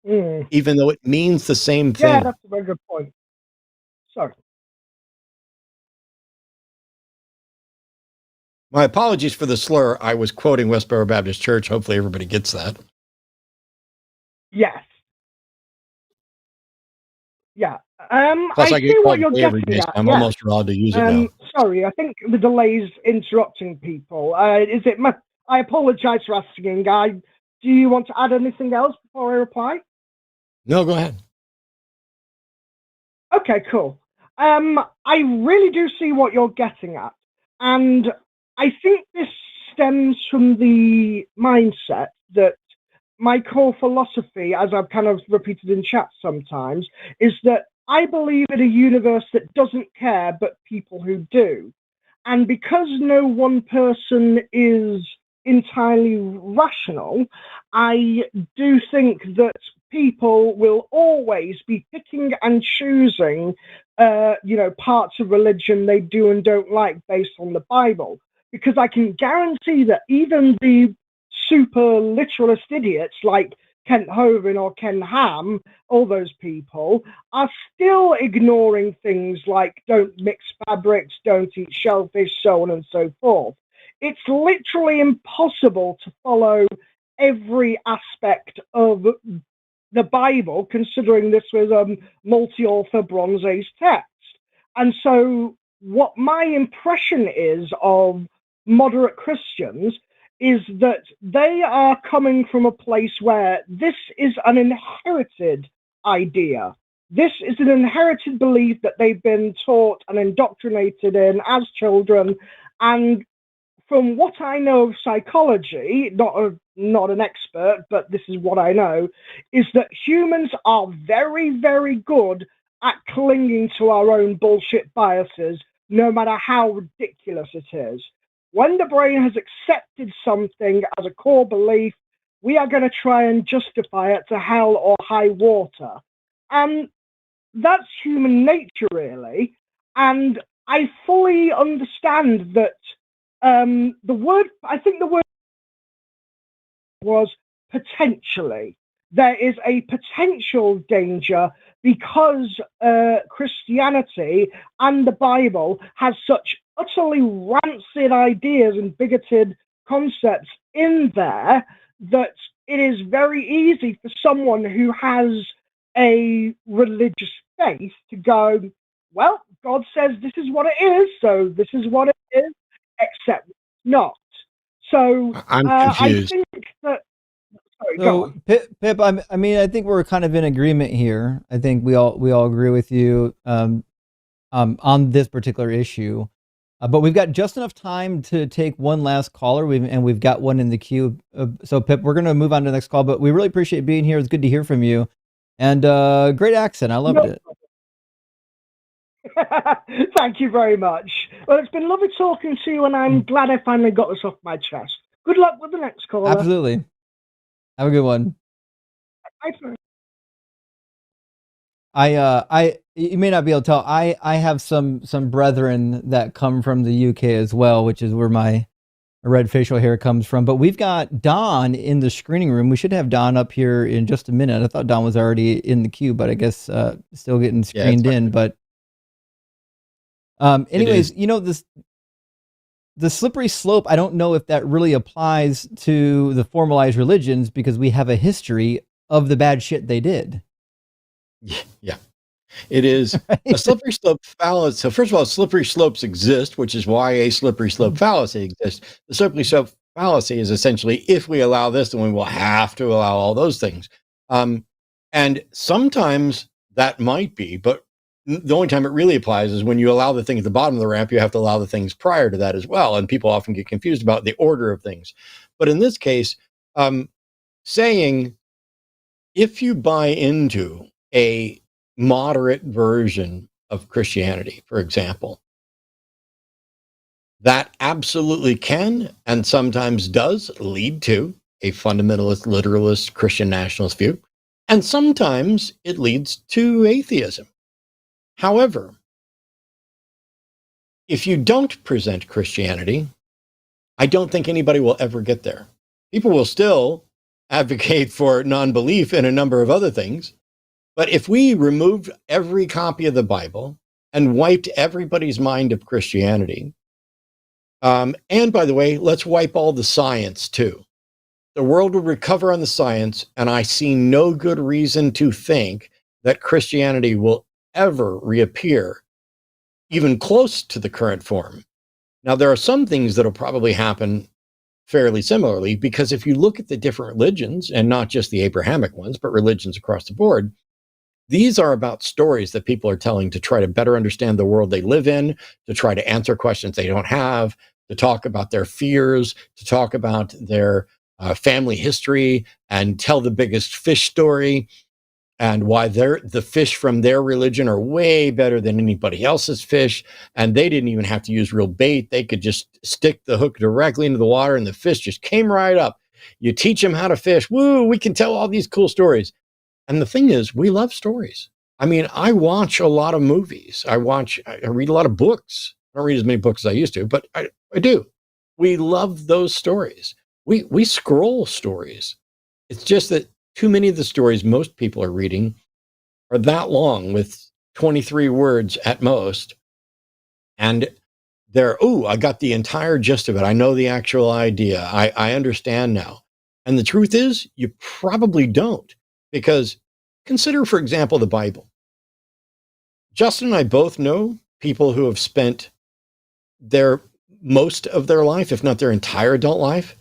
Even though it means the same thing. Yeah, that's a very good point. Sorry. My apologies for the slur. I was quoting Westboro Baptist Church. Hopefully everybody gets that. Yes. Yeah. Plus, I see what you're getting day, at. so I'm almost allowed to use it now. Sorry, I think the delay's interrupting people. I apologize for asking. Do you want to add anything else before I reply? No, go ahead. Okay, cool. I really do see what you're getting at. And I think this stems from the mindset that my core philosophy, as I've kind of repeated in chat sometimes, is that I believe in a universe that doesn't care, but people who do. And because no one person is entirely rational, I do think that people will always be picking and choosing, parts of religion they do and don't like based on the Bible. Because I can guarantee that even the super literalist idiots like Kent Hovind or Ken Ham, all those people, are still ignoring things like don't mix fabrics, don't eat shellfish, so on and so forth. It's literally impossible to follow every aspect of the Bible, considering this was a multi-author Bronze Age text. And so what my impression is of moderate Christians is that they are coming from a place where this is an inherited idea. This is an inherited belief that they've been taught and indoctrinated in as children. And from what I know of psychology, not an expert, but this is what I know, is that humans are very, very good at clinging to our own bullshit biases, no matter how ridiculous it is. When the brain has accepted something as a core belief, we are going to try and justify it to hell or high water. And that's human nature, really. And I fully understand that I think the word was potentially. There is a potential danger because Christianity and the Bible has such utterly rancid ideas and bigoted concepts in there that it is very easy for someone who has a religious faith to go, well, God says this is what it is, so this is what it is, except not. So I'm confused. I think that. Sorry, go So on. Pip, I mean, I think we're kind of in agreement here. I think we all agree with you on this particular issue. But we've got just enough time to take one last caller, and we've got one in the queue. So Pip, we're going to move on to the next call. But we really appreciate being here. It's good to hear from you, and great accent. I loved it. Thank you very much. Well, it's been lovely talking to you, and I'm glad I finally got this off my chest. Good luck with the next caller. Absolutely. Have a good one. You may not be able to tell. I have some brethren that come from the UK as well, which is where my red facial hair comes from. But we've got Don in the screening room. We should have Don up here in just a minute. I thought Don was already in the queue, but I guess still getting screened in. But anyways, you know, the slippery slope, I don't know if that really applies to the formalized religions because we have a history of the bad shit they did. Yeah. It is a slippery slope fallacy. So first of all, slippery slopes exist, which is why a slippery slope fallacy exists. The slippery slope fallacy is essentially, if we allow this, then we will have to allow all those things. And sometimes that might be, but the only time it really applies is when you allow the thing at the bottom of the ramp, you have to allow the things prior to that as well. And people often get confused about the order of things. But in this case, saying if you buy into a moderate version of Christianity, for example, that absolutely can and sometimes does lead to a fundamentalist, literalist, Christian nationalist view. And sometimes it leads to atheism. However, if you don't present Christianity, I don't think anybody will ever get there. People will still advocate for non-belief in a number of other things. But if we removed every copy of the Bible and wiped everybody's mind of Christianity, and by the way, let's wipe all the science too. The world will recover on the science, and I see no good reason to think that Christianity will ever reappear even close to the current form. Now, there are some things that will probably happen fairly similarly, because if you look at the different religions, and not just the Abrahamic ones, but religions across the board, these are about stories that people are telling to try to better understand the world they live in, to try to answer questions they don't have, to talk about their fears, to talk about their family history, and tell the biggest fish story, and why the fish from their religion are way better than anybody else's fish. And they didn't even have to use real bait. They could just stick the hook directly into the water and the fish just came right up. You teach them how to fish. Woo, we can tell all these cool stories. And the thing is, we love stories. I mean, I watch a lot of movies. I read a lot of books. I don't read as many books as I used to, but I do. We love those stories. We scroll stories. It's just that too many of the stories most people are reading are that long, with 23 words at most. And they're, I got the entire gist of it. I know the actual idea. I understand now. And the truth is, you probably don't. Because consider, for example, the Bible. Justin and I both know people who have spent most of their life, if not their entire adult life,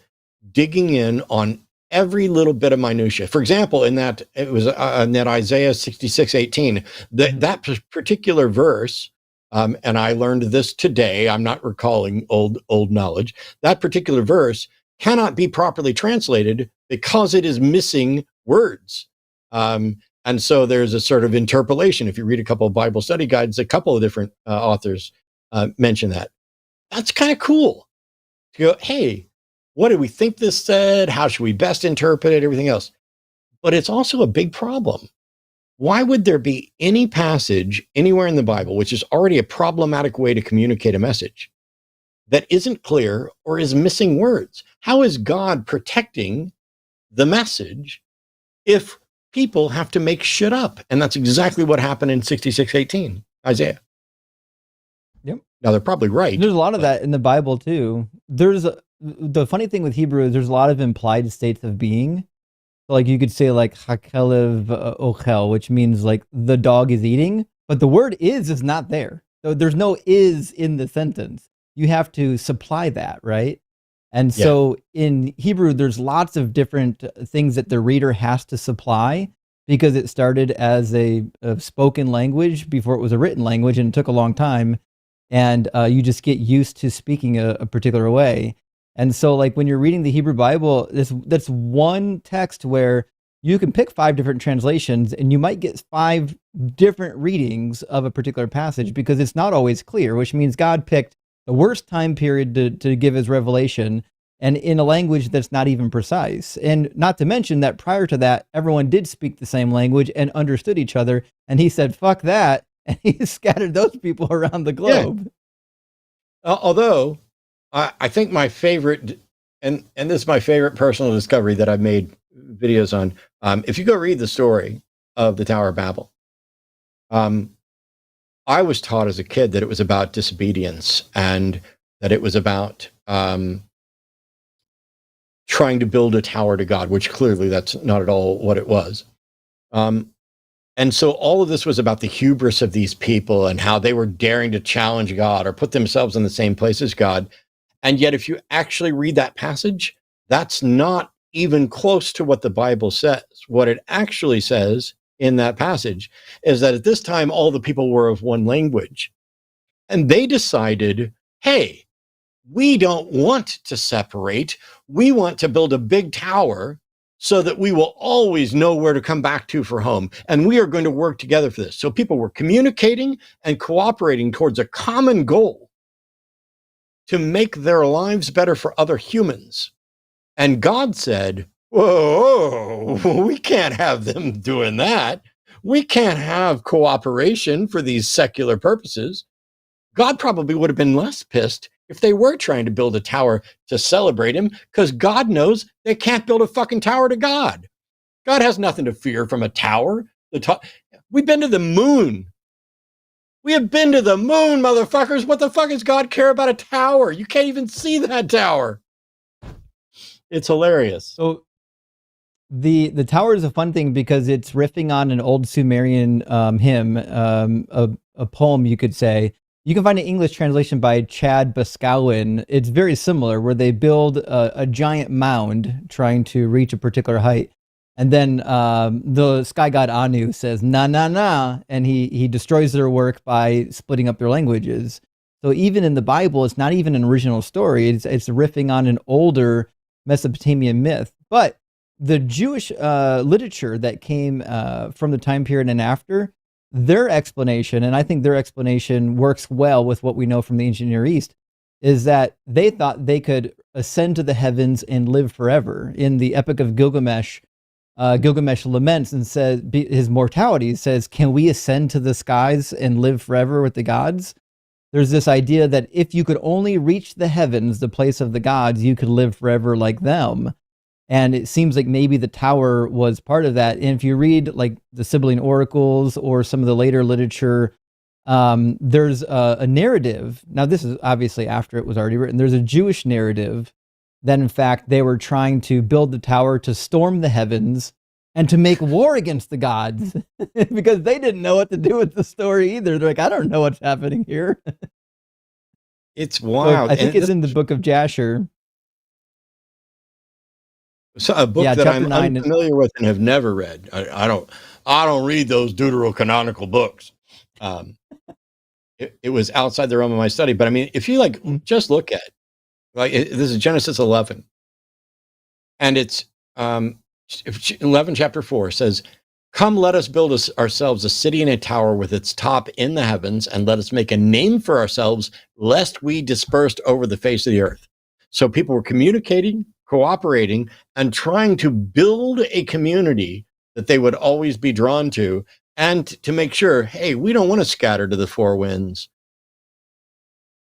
digging in on every little bit of minutia. For example, in that Isaiah 66:18, that particular verse, and I learned this today. I'm not recalling old knowledge. That particular verse cannot be properly translated because it is missing words. And so there's a sort of interpolation. If you read a couple of Bible study guides, a couple of different authors mention that. That's kind of cool. To go, hey, what do we think this said? How should we best interpret it? Everything else. But it's also a big problem. Why would there be any passage anywhere in the Bible, which is already a problematic way to communicate a message, that isn't clear or is missing words? How is God protecting the message if people have to make shit up? And that's exactly what happened in 66:18, Isaiah. Yep. Now they're probably right. There's a lot of that in the Bible too. The funny thing with Hebrew is there's a lot of implied states of being. Like you could say like hakelev ochel, which means like the dog is eating, but the word is not there. So there's no is in the sentence. You have to supply that, right? And so in Hebrew, there's lots of different things that the reader has to supply because it started as a spoken language before it was a written language, and it took a long time. And you just get used to speaking a particular way. And so like when you're reading the Hebrew Bible, that's one text where you can pick 5 different translations and you might get 5 different readings of a particular passage because it's not always clear, which means God picked the worst time period to give his revelation, and in a language that's not even precise. And not to mention that prior to that, everyone did speak the same language and understood each other. And he said, fuck that. And he scattered those people around the globe. Yeah. Although I think my favorite, and this is my favorite personal discovery that I've made videos on. If you go read the story of the Tower of Babel, I was taught as a kid that it was about disobedience and that it was about trying to build a tower to God, which clearly that's not at all what it was. And so all of this was about the hubris of these people and how they were daring to challenge God or put themselves in the same place as God. And yet, if you actually read that passage, that's not even close to what the Bible says. What it actually says in that passage is that at this time, all the people were of one language. And they decided, hey, we don't want to separate. We want to build a big tower so that we will always know where to come back to for home. And we are going to work together for this. So people were communicating and cooperating towards a common goal to make their lives better for other humans. And God said, whoa, we can't have them doing that. We can't have cooperation for these secular purposes. God probably would have been less pissed if they were trying to build a tower to celebrate him, because God knows they can't build a fucking tower to God. God has nothing to fear from a tower. We've been to the moon. We have been to the moon, motherfuckers. What the fuck does God care about a tower? You can't even see that tower. It's hilarious. So the tower is a fun thing because it's riffing on an old Sumerian hymn, a poem, you could say. You can find an English translation by Chad Boscawen. It's very similar, where they build a giant mound trying to reach a particular height. And then the sky god Anu says, na, na, na, and he destroys their work by splitting up their languages. So even in the Bible, it's not even an original story. It's riffing on an older Mesopotamian myth. But the Jewish literature that came from the time period and after, their explanation, and I think their explanation works well with what we know from the ancient Near East, is that they thought they could ascend to the heavens and live forever. In the Epic of Gilgamesh, Gilgamesh laments and says his mortality, says, can we ascend to the skies and live forever with the gods? There's this idea that if you could only reach the heavens, the place of the gods, you could live forever like them. And it seems like maybe the tower was part of that. And if you read like the Sibylline oracles or some of the later literature, there's a narrative. Now, this is obviously after it was already written. There's a Jewish narrative that, in fact, they were trying to build the tower to storm the heavens and to make war against the gods because they didn't know what to do with the story either. They're like, I don't know what's happening here. It's wild. So I think it's in the book of Jasher. So a book Yeah, that chapter I'm 9 unfamiliar with and have never read. I don't read those deuterocanonical books. It was outside the realm of my study. But I mean, if you like, just look at this is Genesis 11, and it's 11 chapter 4 says, "Come, let us build ourselves a city and a tower with its top in the heavens, and let us make a name for ourselves, lest we dispersed over the face of the earth." So people were communicating, cooperating, and trying to build a community that they would always be drawn to, and to make sure, hey, we don't want to scatter to the four winds.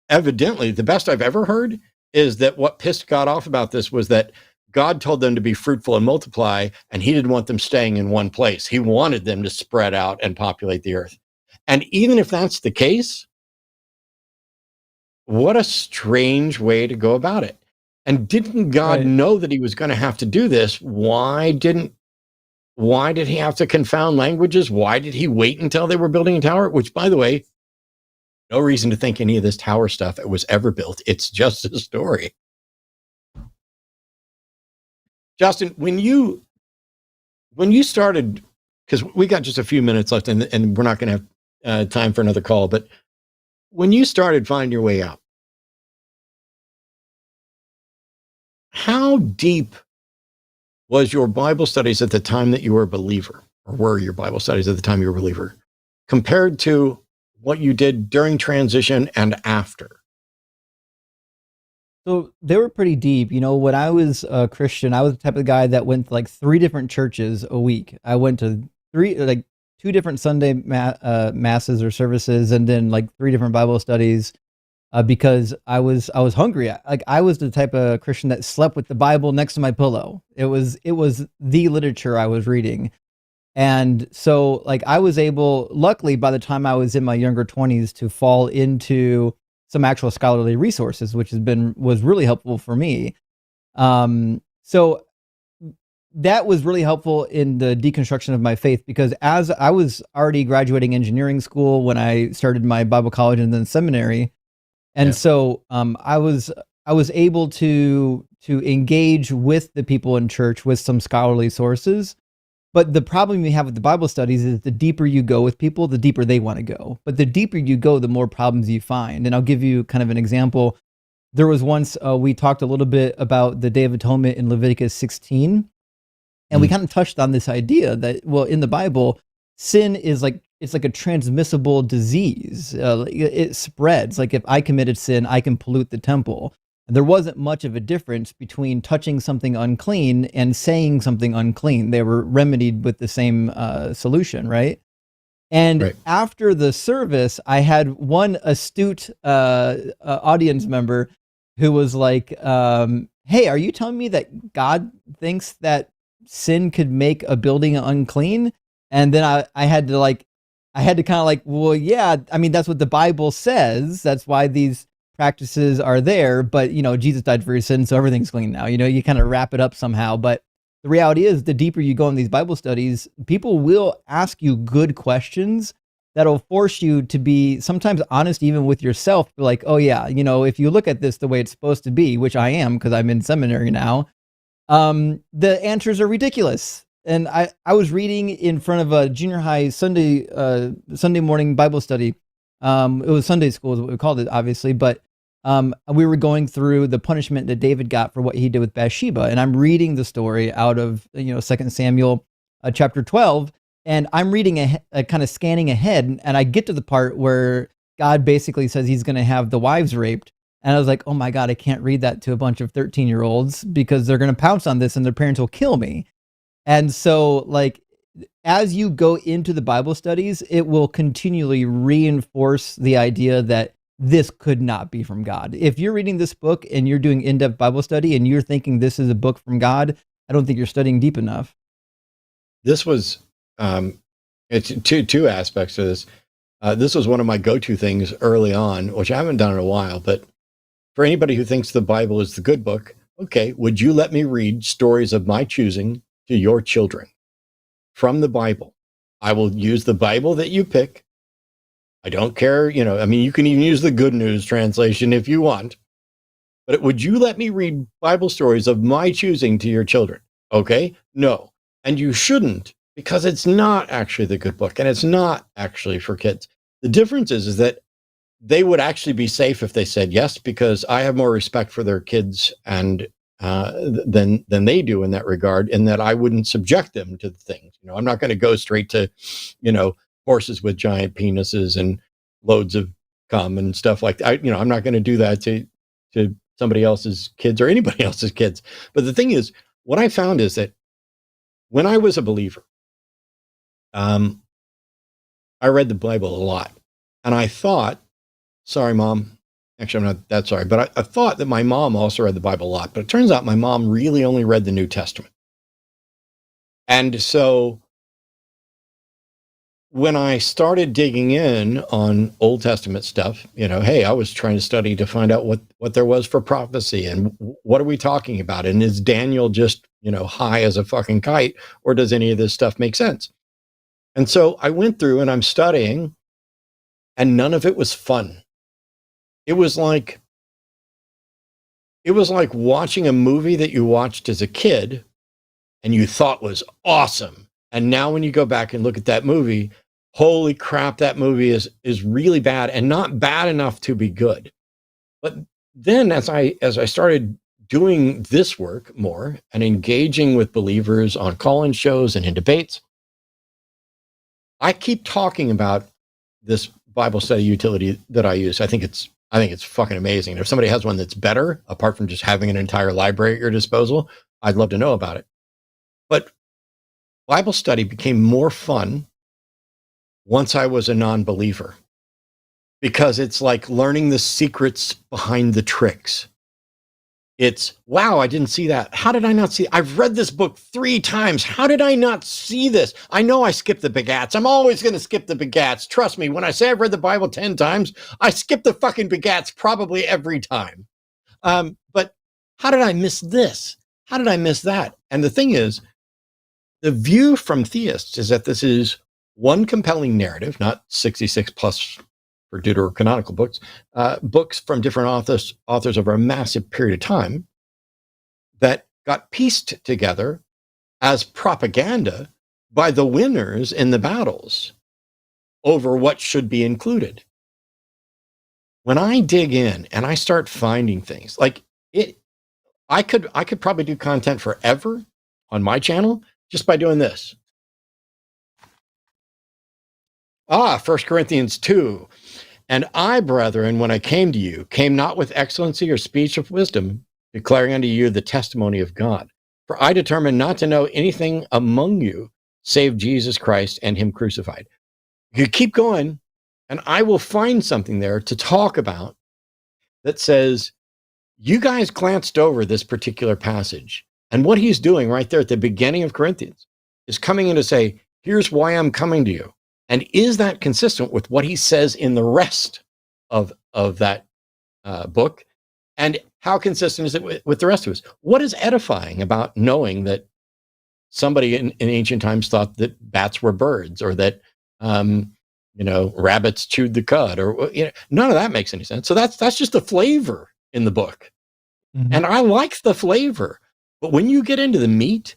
Evidently, the best I've ever heard is that what pissed God off about this was that God told them to be fruitful and multiply, and he didn't want them staying in one place. He wanted them to spread out and populate the earth. And even if that's the case, what a strange way to go about it. And didn't God know that he was going to have to do this? Why did he have to confound languages? Why did he wait until they were building a tower? Which, by the way, no reason to think any of this tower stuff was ever built. It's just a story. Justin, when you started, because we got just a few minutes left and we're not going to have time for another call, but when you started Find Your Way Out, how deep was your Bible studies at the time that you were a believer, or were your Bible studies at the time you were a believer, compared to what you did during transition and after? So they were pretty deep. You know, when I was a Christian, I was the type of guy that went to like 3 different churches a week. I went to 2 different Sunday masses or services, and then like 3 different Bible studies. Because I was hungry. I was the type of Christian that slept with the Bible next to my pillow. It was the literature I was reading. And so like I was able, luckily by the time I was in my younger 20s, to fall into some actual scholarly resources, which was really helpful for me. So that was really helpful in the deconstruction of my faith, because as I was already graduating engineering school when I started my Bible college and then seminary. And so I was able to engage with the people in church with some scholarly sources. But the problem you have with the Bible studies is the deeper you go with people, the deeper they want to go. But the deeper you go, the more problems you find. And I'll give you kind of an example. There was once we talked a little bit about the Day of Atonement in Leviticus 16. And we kind of touched on this idea that, well, in the Bible, sin is like, it's like a transmissible disease. It spreads. Like if I committed sin, I can pollute the temple. And there wasn't much of a difference between touching something unclean and saying something unclean. They were remedied with the same solution, right? And after the service, I had one astute audience member who was like, hey, are you telling me that God thinks that sin could make a building unclean? And then I had to kind of like, well, yeah, I mean, that's what the Bible says. That's why these practices are there. But, you know, Jesus died for your sins, so everything's clean now. You know, you kind of wrap it up somehow. But the reality is, the deeper you go in these Bible studies, people will ask you good questions that'll force you to be sometimes honest even with yourself. Like, oh, yeah, you know, if you look at this the way it's supposed to be, which I am because I'm in seminary now, the answers are ridiculous. And I was reading in front of a junior high Sunday morning Bible study. It was Sunday school is what we called it, obviously, but we were going through the punishment that David got for what he did with Bathsheba. And I'm reading the story out of 2 Samuel chapter 12, and I'm reading a kind of scanning ahead, and I get to the part where God basically says he's going to have the wives raped. And I was like, oh my God, I can't read that to a bunch of 13-year-olds because they're going to pounce on this and their parents will kill me. And so, like, as you go into the Bible studies, it will continually reinforce the idea that this could not be from God. If you're reading this book and you're doing in-depth Bible study and you're thinking this is a book from God, I don't think you're studying deep enough. This was, it's two aspects to this. This was one of my go-to things early on, which I haven't done in a while, but for anybody who thinks the Bible is the good book, okay, would you let me read stories of my choosing to your children from the Bible? I will use the Bible that you pick. I don't care, I mean, you can even use the Good News translation if you want, but would you let me read Bible stories of my choosing to your children? Okay? No. And you shouldn't, because it's not actually the good book and it's not actually for kids. The difference is that they would actually be safe if they said yes, because I have more respect for their kids and than they do in that regard, in that I wouldn't subject them to the things. You know, I'm not going to go straight to, you know, horses with giant penises and loads of cum and stuff like that. I'm not going to do that to somebody else's kids or anybody else's kids. But the thing is, what I found is that when I was a believer, I read the Bible a lot, and I thought, sorry, Mom. Actually, I'm not that sorry, but I thought that my mom also read the Bible a lot. But it turns out my mom really only read the New Testament. And so when I started digging in on Old Testament stuff, hey, I was trying to study to find out what there was for prophecy and what are we talking about? And is Daniel just, high as a fucking kite, or does any of this stuff make sense? And so I went through and I'm studying, and none of it was fun. It was like watching a movie that you watched as a kid and you thought was awesome. And now when you go back and look at that movie, holy crap, that movie is really bad, and not bad enough to be good. But then as I started doing this work more and engaging with believers on call-in shows and in debates, I keep talking about this Bible study utility that I use. I think it's fucking amazing. If somebody has one that's better, apart from just having an entire library at your disposal, I'd love to know about it. But Bible study became more fun once I was a non-believer, because it's like learning the secrets behind the tricks. It's, wow, I didn't see that. How did I not see? I've read this book 3 times. How did I not see this? I know I skipped the begats. I'm always going to skip the begats. Trust me, when I say I've read the Bible 10 times, I skip the fucking begats probably every time. But how did I miss this? How did I miss that? And the thing is, the view from theists is that this is one compelling narrative, not 66 plus for deuterocanonical books, books from different authors over a massive period of time that got pieced together as propaganda by the winners in the battles over what should be included. When I dig in and I start finding things like it, I could probably do content forever on my channel just by doing this. 1 Corinthians 2. And I, brethren, when I came to you, came not with excellency or speech of wisdom, declaring unto you the testimony of God. For I determined not to know anything among you save Jesus Christ and him crucified. You keep going, and I will find something there to talk about that says, you guys glanced over this particular passage. And what he's doing right there at the beginning of Corinthians is coming in to say, here's why I'm coming to you. And is that consistent with what he says in the rest of that book? And how consistent is it with the rest of us? What is edifying about knowing that somebody in ancient times thought that bats were birds, or that rabbits chewed the cud, or none of that makes any sense. So that's just the flavor in the book. Mm-hmm. And I like the flavor. But when you get into the meat,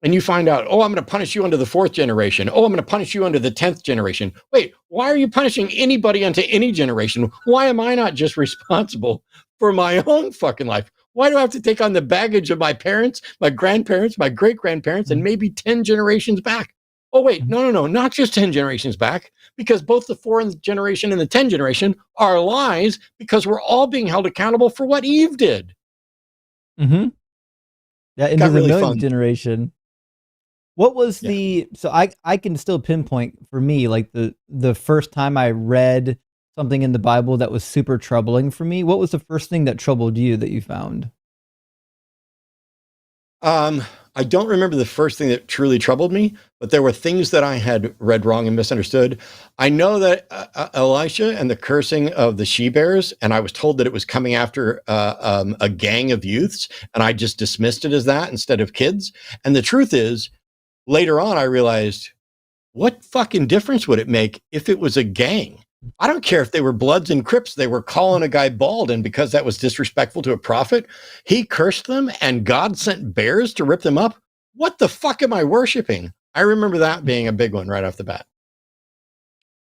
and you find out, oh, I'm going to punish you under the 4th generation. Oh, I'm going to punish you under the 10th generation. Wait, why are you punishing anybody unto any generation? Why am I not just responsible for my own fucking life? Why do I have to take on the baggage of my parents, my grandparents, my great-grandparents, and maybe 10 generations back? Oh, wait, no, not just 10 generations back, because both the 4th generation and the 10th generation are lies, because we're all being held accountable for what Eve did. Mm-hmm. Yeah, into the really millionth generation. What was so I can still pinpoint for me, like the first time I read something in the Bible that was super troubling for me. What was the first thing that troubled you that you found? I don't remember the first thing that truly troubled me, but there were things that I had read wrong and misunderstood. I know that Elisha and the cursing of the she-bears, and I was told that it was coming after a gang of youths, and I just dismissed it as that instead of kids. And the truth is, later on, I realized, what fucking difference would it make if it was a gang? I don't care if they were Bloods and Crips. They were calling a guy bald, and because that was disrespectful to a prophet, he cursed them, and God sent bears to rip them up. what the fuck am I worshiping? I remember that being a big one right off the bat.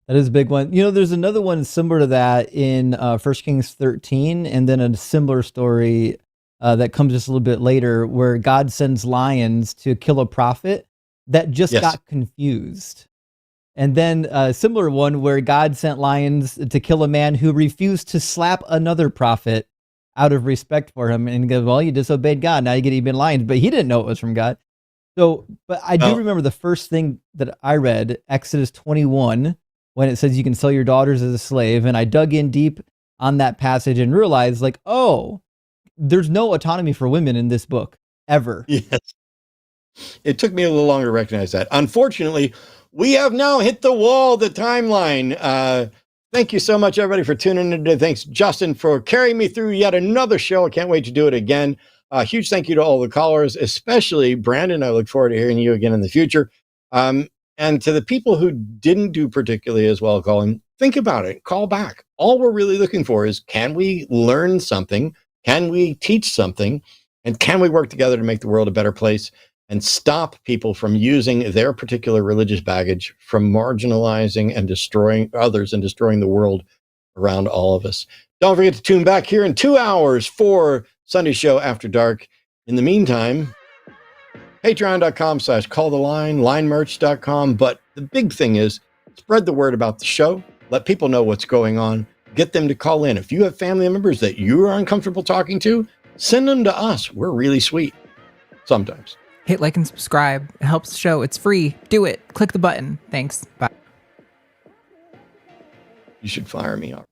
That is a big one. You know, there's another one similar to that in 1 Kings 13, and then a similar story that comes just a little bit later where God sends lions to kill a prophet that just got confused. And then a similar one where God sent lions to kill a man who refused to slap another prophet out of respect for him. And he goes, well, you disobeyed God. Now you get even lions. But he didn't know it was from God. So, but I do remember the first thing that I read, Exodus 21, when it says you can sell your daughters as a slave. And I dug in deep on that passage and realized, like, oh, there's no autonomy for women in this book, ever. Yes. It took me a little longer to recognize that. Unfortunately, we have now hit the wall, the timeline. Thank you so much, everybody, for tuning in today. Thanks, Justin, for carrying me through yet another show. I can't wait to do it again. Huge thank you to all the callers, especially Brandon. I look forward to hearing you again in the future. And to the people who didn't do particularly as well calling, think about it. Call back. All we're really looking for is, can we learn something? Can we teach something? And can we work together to make the world a better place and stop people from using their particular religious baggage, from marginalizing and destroying others and destroying the world around all of us? Don't forget to tune back here in 2 hours for Sunday Show After Dark. In the meantime, patreon.com/calltheline, linemerch.com. But the big thing is, spread the word about the show. Let people know what's going on. Get them to call in. If you have family members that you are uncomfortable talking to, send them to us. We're really sweet. Sometimes. Hit like and subscribe. It helps the show. It's free. Do it. Click the button. Thanks. Bye. You should fire me up.